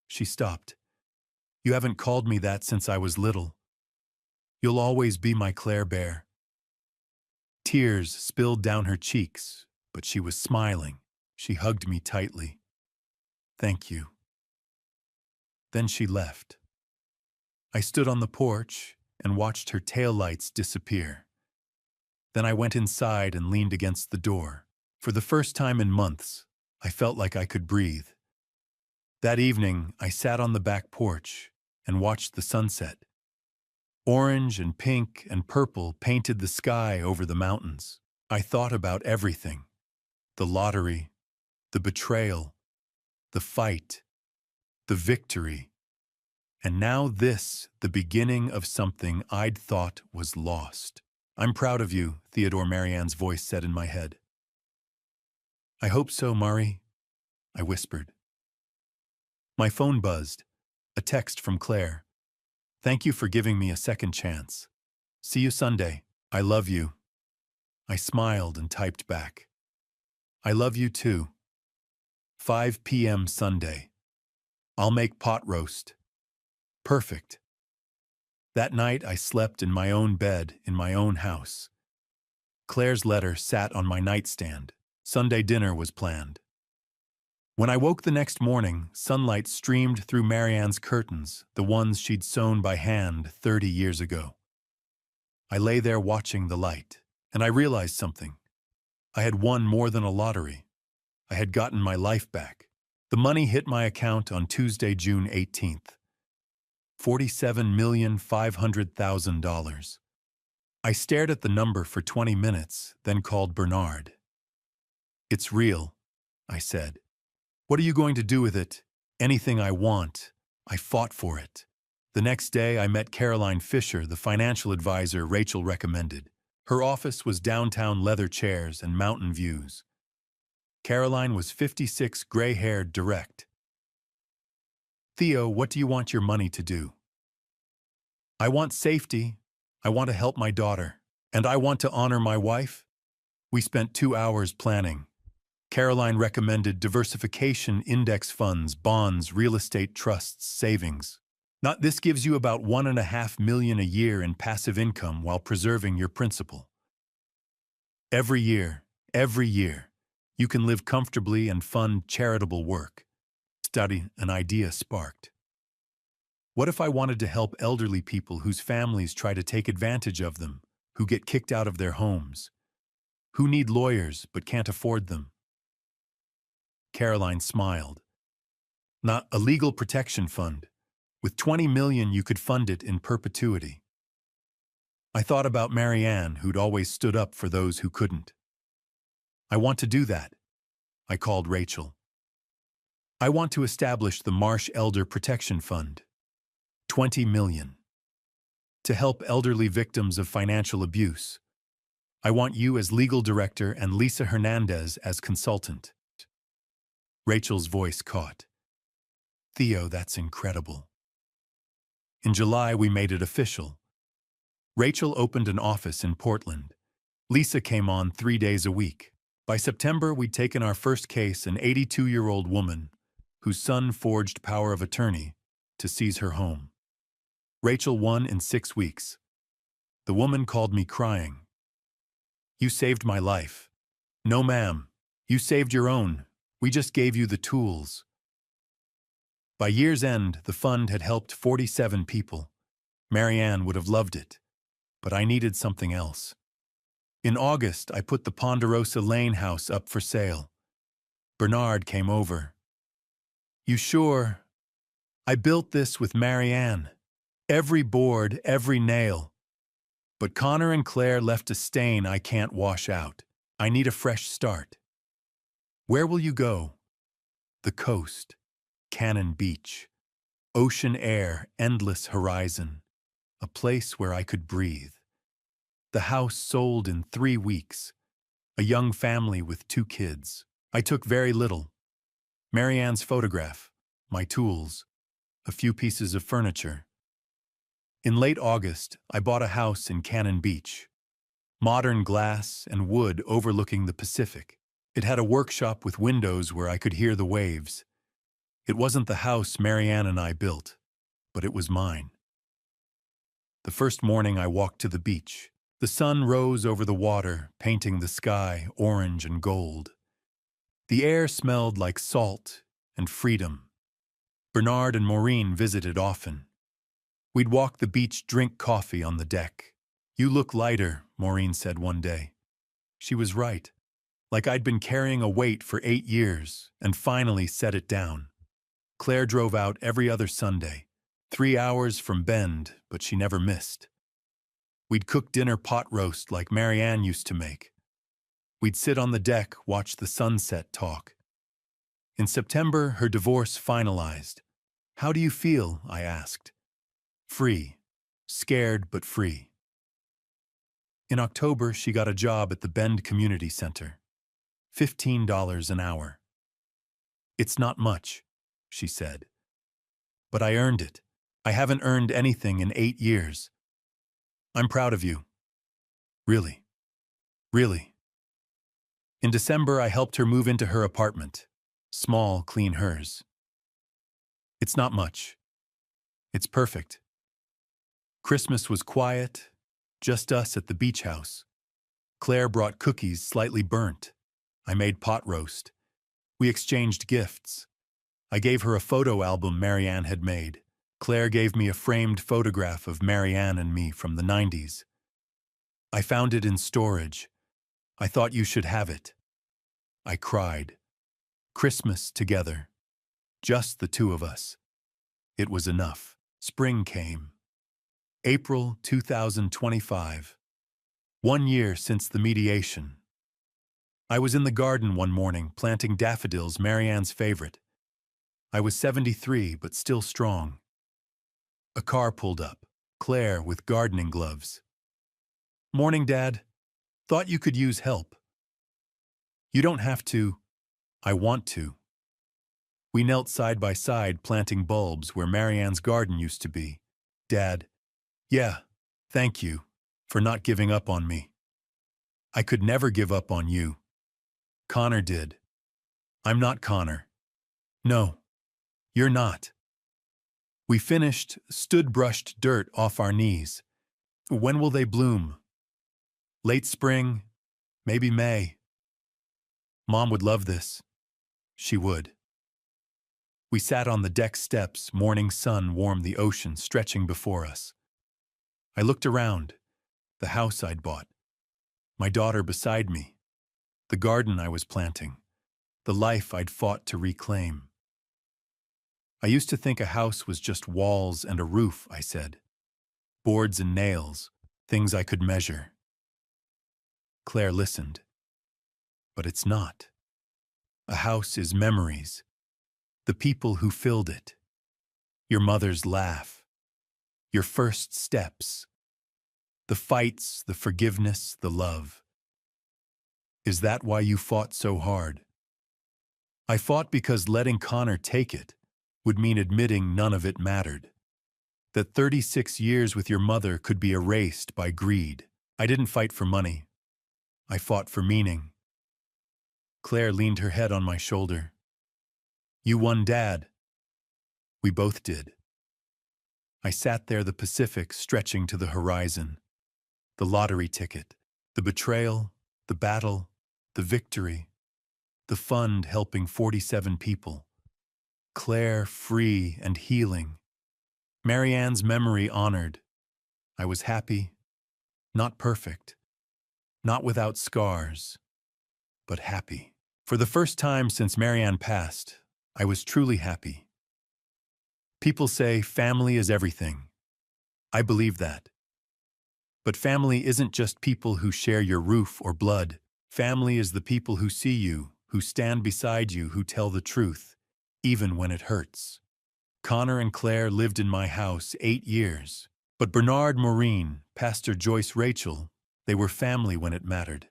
A: She stopped. "You haven't called me that since I was little. You'll always be my Claire Bear." Tears spilled down her cheeks, but she was smiling. She hugged me tightly. "Thank you." Then she left. I stood on the porch and watched her taillights disappear. Then I went inside and leaned against the door. For the first time in months, I felt like I could breathe. That evening, I sat on the back porch and watched the sunset. Orange and pink and purple painted the sky over the mountains. I thought about everything: the lottery, the betrayal, the fight, the victory. And now this, the beginning of something I'd thought was lost. "I'm proud of you," Theodore Marianne's voice said in my head. "I hope so, Mari," I whispered. My phone buzzed. A text from Claire. "Thank you for giving me a second chance. See you Sunday. I love you." I smiled and typed back, "I love you too. 5 p.m. Sunday. I'll make pot roast." Perfect. That night I slept in my own bed in my own house. Claire's letter sat on my nightstand. Sunday dinner was planned. When I woke the next morning, sunlight streamed through Marianne's curtains, the ones she'd sewn by hand 30 years ago. I lay there watching the light, and I realized something. I had won more than a lottery. I had gotten my life back. The money hit my account on Tuesday, June 18th. $47,500,000. I stared at the number for 20 minutes, then called Bernard. "It's real," I said. "What are you going to do with it?" "Anything I want. I fought for it." The next day, I met Caroline Fisher, the financial advisor Rachel recommended. Her office was downtown leather chairs and mountain views. Caroline was 56, gray-haired, direct. "Theo, what do you want your money to do?" "I want safety. I want to help my daughter. And I want to honor my wife." We spent 2 hours planning. Caroline recommended diversification, index funds, bonds, real estate trusts, savings. Not this gives you about $1.5 million a year in passive income while preserving your principal. Every year, you can live comfortably and fund charitable work. An idea sparked. What if I wanted to help elderly people whose families try to take advantage of them, who get kicked out of their homes, who need lawyers but can't afford them? Caroline smiled. "Not a legal protection fund. With 20 million, you could fund it in perpetuity." I thought about Marianne, who'd always stood up for those who couldn't. "I want to do that." I called Rachel. "I want to establish the Marsh Elder Protection Fund. 20 million. To help elderly victims of financial abuse. I want you as legal director and Lisa Hernandez as consultant." Rachel's voice caught. "Theo, that's incredible." In July, we made it official. Rachel opened an office in Portland. Lisa came on 3 days a week. By September, we'd taken our first case, an 82-year-old woman whose son forged power of attorney to seize her home. Rachel won in 6 weeks. The woman called me crying. "You saved my life." "No, ma'am. You saved your own. We just gave you the tools." By year's end, the fund had helped 47 people. Marianne would have loved it, but I needed something else. In August, I put the Ponderosa Lane house up for sale. Bernard came over. "You sure? I built this with Marianne. Every board, every nail. But Connor and Claire left a stain I can't wash out. I need a fresh start." "Where will you go?" "The coast. Cannon Beach. Ocean air, endless horizon. A place where I could breathe." The house sold in 3 weeks. A young family with 2 kids. I took very little. Marianne's photograph, my tools, a few pieces of furniture. In late August, I bought a house in Cannon Beach. Modern glass and wood overlooking the Pacific. It had a workshop with windows where I could hear the waves. It wasn't the house Marianne and I built, but it was mine. The first morning I walked to the beach. The sun rose over the water, painting the sky orange and gold. The air smelled like salt and freedom. Bernard and Maureen visited often. We'd walk the beach, drink coffee on the deck. "You look lighter," Maureen said one day. She was right. Like I'd been carrying a weight for 8 years and finally set it down. Claire drove out every other Sunday. 3 hours from Bend, but she never missed. We'd cook dinner pot roast like Marianne used to make. We'd sit on the deck, watch the sunset, talk. In September, her divorce finalized. "How do you feel?" I asked. "Free. Scared, but free." In October, she got a job at the Bend Community Center. $15 an hour. "It's not much," she said. "But I earned it. I haven't earned anything in 8 years. I'm proud of you. Really. Really." In December, I helped her move into her apartment. Small, clean hers. "It's not much. It's perfect." Christmas was quiet, just us at the beach house. Claire brought cookies slightly burnt. I made pot roast. We exchanged gifts. I gave her a photo album Marianne had made. Claire gave me a framed photograph of Marianne and me from the 90s. "I found it in storage. I thought you should have it." I cried. Christmas together. Just the 2 of us. It was enough. Spring came. April 2025. 1 year since the mediation. I was in the garden one morning planting daffodils, Marianne's favorite. I was 73, but still strong. A car pulled up. Claire with gardening gloves. "Morning, Dad. Thought you could use help." "You don't have to. I want to." We knelt side by side planting bulbs where Marianne's garden used to be. "Dad, yeah, thank you for not giving up on me." "I could never give up on you. Connor did." "I'm not Connor." "No, you're not." We finished, stood, brushed dirt off our knees. "When will they bloom?" "Late spring, maybe May." "Mom would love this." She would. We sat on the deck steps, morning sun warmed the ocean stretching before us. I looked around, the house I'd bought, my daughter beside me, the garden I was planting, the life I'd fought to reclaim. "I used to think a house was just walls and a roof," I said. "Boards and nails, things I could measure." Claire listened. "But it's not. A house is memories, the people who filled it, your mother's laugh, your first steps, the fights, the forgiveness, the love. Is that why you fought so hard?" "I fought because letting Connor take it would mean admitting none of it mattered. that 36 years with your mother could be erased by greed. I didn't fight for money. I fought for meaning. Claire leaned her head on my shoulder. You won, Dad. We both did. I sat there, the Pacific stretching to the horizon. The lottery ticket, the betrayal, the battle, the victory, the fund helping 47 people. Claire free and healing. Marianne's memory honored. I was happy, not perfect, not without scars, but happy. For the first time since Marianne passed, I was truly happy. People say family is everything. I believe that. But family isn't just people who share your roof or blood. Family is the people who see you, who stand beside you, who tell the truth, even when it hurts. Connor and Claire lived in my house 8 years. But Bernard, Maureen, Pastor Joyce, Rachel, they were family when it mattered.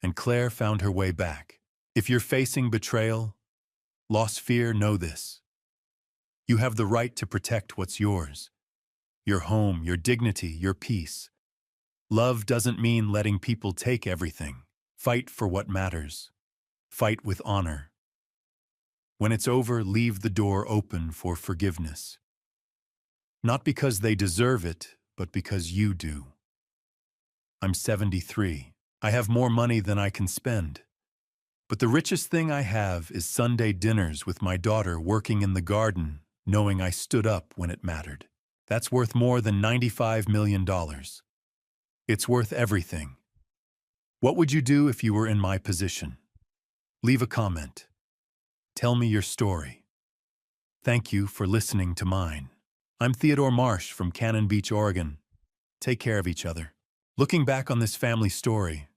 A: And Claire found her way back. If you're facing betrayal, loss, fear, know this. You have the right to protect what's yours. Your home, your dignity, your peace. Love doesn't mean letting people take everything. Fight for what matters. Fight with honor. When it's over, leave the door open for forgiveness. Not because they deserve it, but because you do. I'm 73. I have more money than I can spend. But the richest thing I have is Sunday dinners with my daughter working in the garden, knowing I stood up when it mattered. That's worth more than $95 million. It's worth everything. What would you do if you were in my position? Leave a comment. Tell me your story. Thank you for listening to mine. I'm Theodore Marsh from Cannon Beach, Oregon. Take care of each other. Looking back on this family story,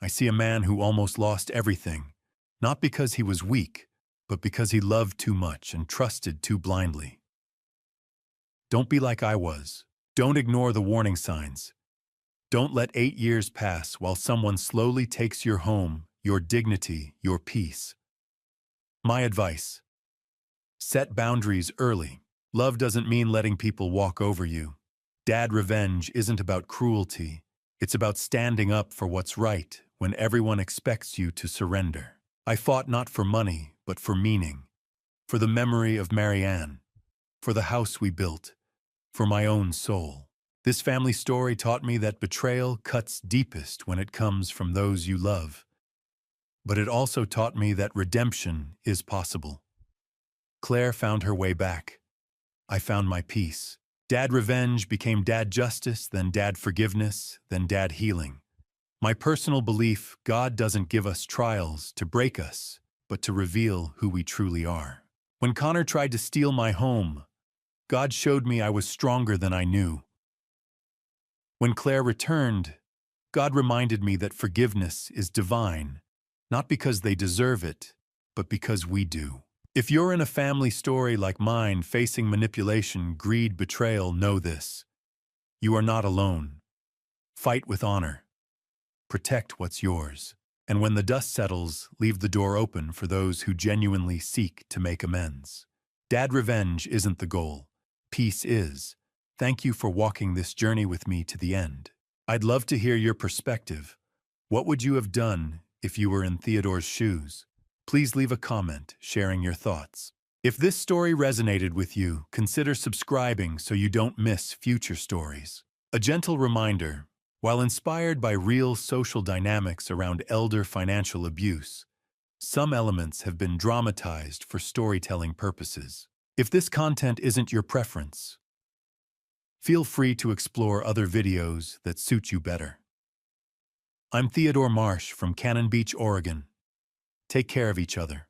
A: I see a man who almost lost everything, not because he was weak, but because he loved too much and trusted too blindly. Don't be like I was. Don't ignore the warning signs. Don't let 8 years pass while someone slowly takes your home, your dignity, your peace. My advice: set boundaries early. Love doesn't mean letting people walk over you. Dad revenge isn't about cruelty. It's about standing up for what's right when everyone expects you to surrender. I fought not for money, but for meaning. For the memory of Marianne. For the house we built. For my own soul. This family story taught me that betrayal cuts deepest when it comes from those you love. But it also taught me that redemption is possible. Claire found her way back. I found my peace. Dad revenge became dad justice, then dad forgiveness, then dad healing. My personal belief: God doesn't give us trials to break us, but to reveal who we truly are. When Connor tried to steal my home, God showed me I was stronger than I knew. When Claire returned, God reminded me that forgiveness is divine, not because they deserve it, but because we do. If you're in a family story like mine, facing manipulation, greed, betrayal, know this: you are not alone. Fight with honor. Protect what's yours. And when the dust settles, leave the door open for those who genuinely seek to make amends. Dad revenge isn't the goal. Peace is. Thank you for walking this journey with me to the end. I'd love to hear your perspective. What would you have done if you were in Theodore's shoes? Please leave a comment sharing your thoughts. If this story resonated with you, consider subscribing so you don't miss future stories. A gentle reminder: while inspired by real social dynamics around elder financial abuse, some elements have been dramatized for storytelling purposes. If this content isn't your preference, feel free to explore other videos that suit you better. I'm Theodore Marsh from Cannon Beach, Oregon. Take care of each other.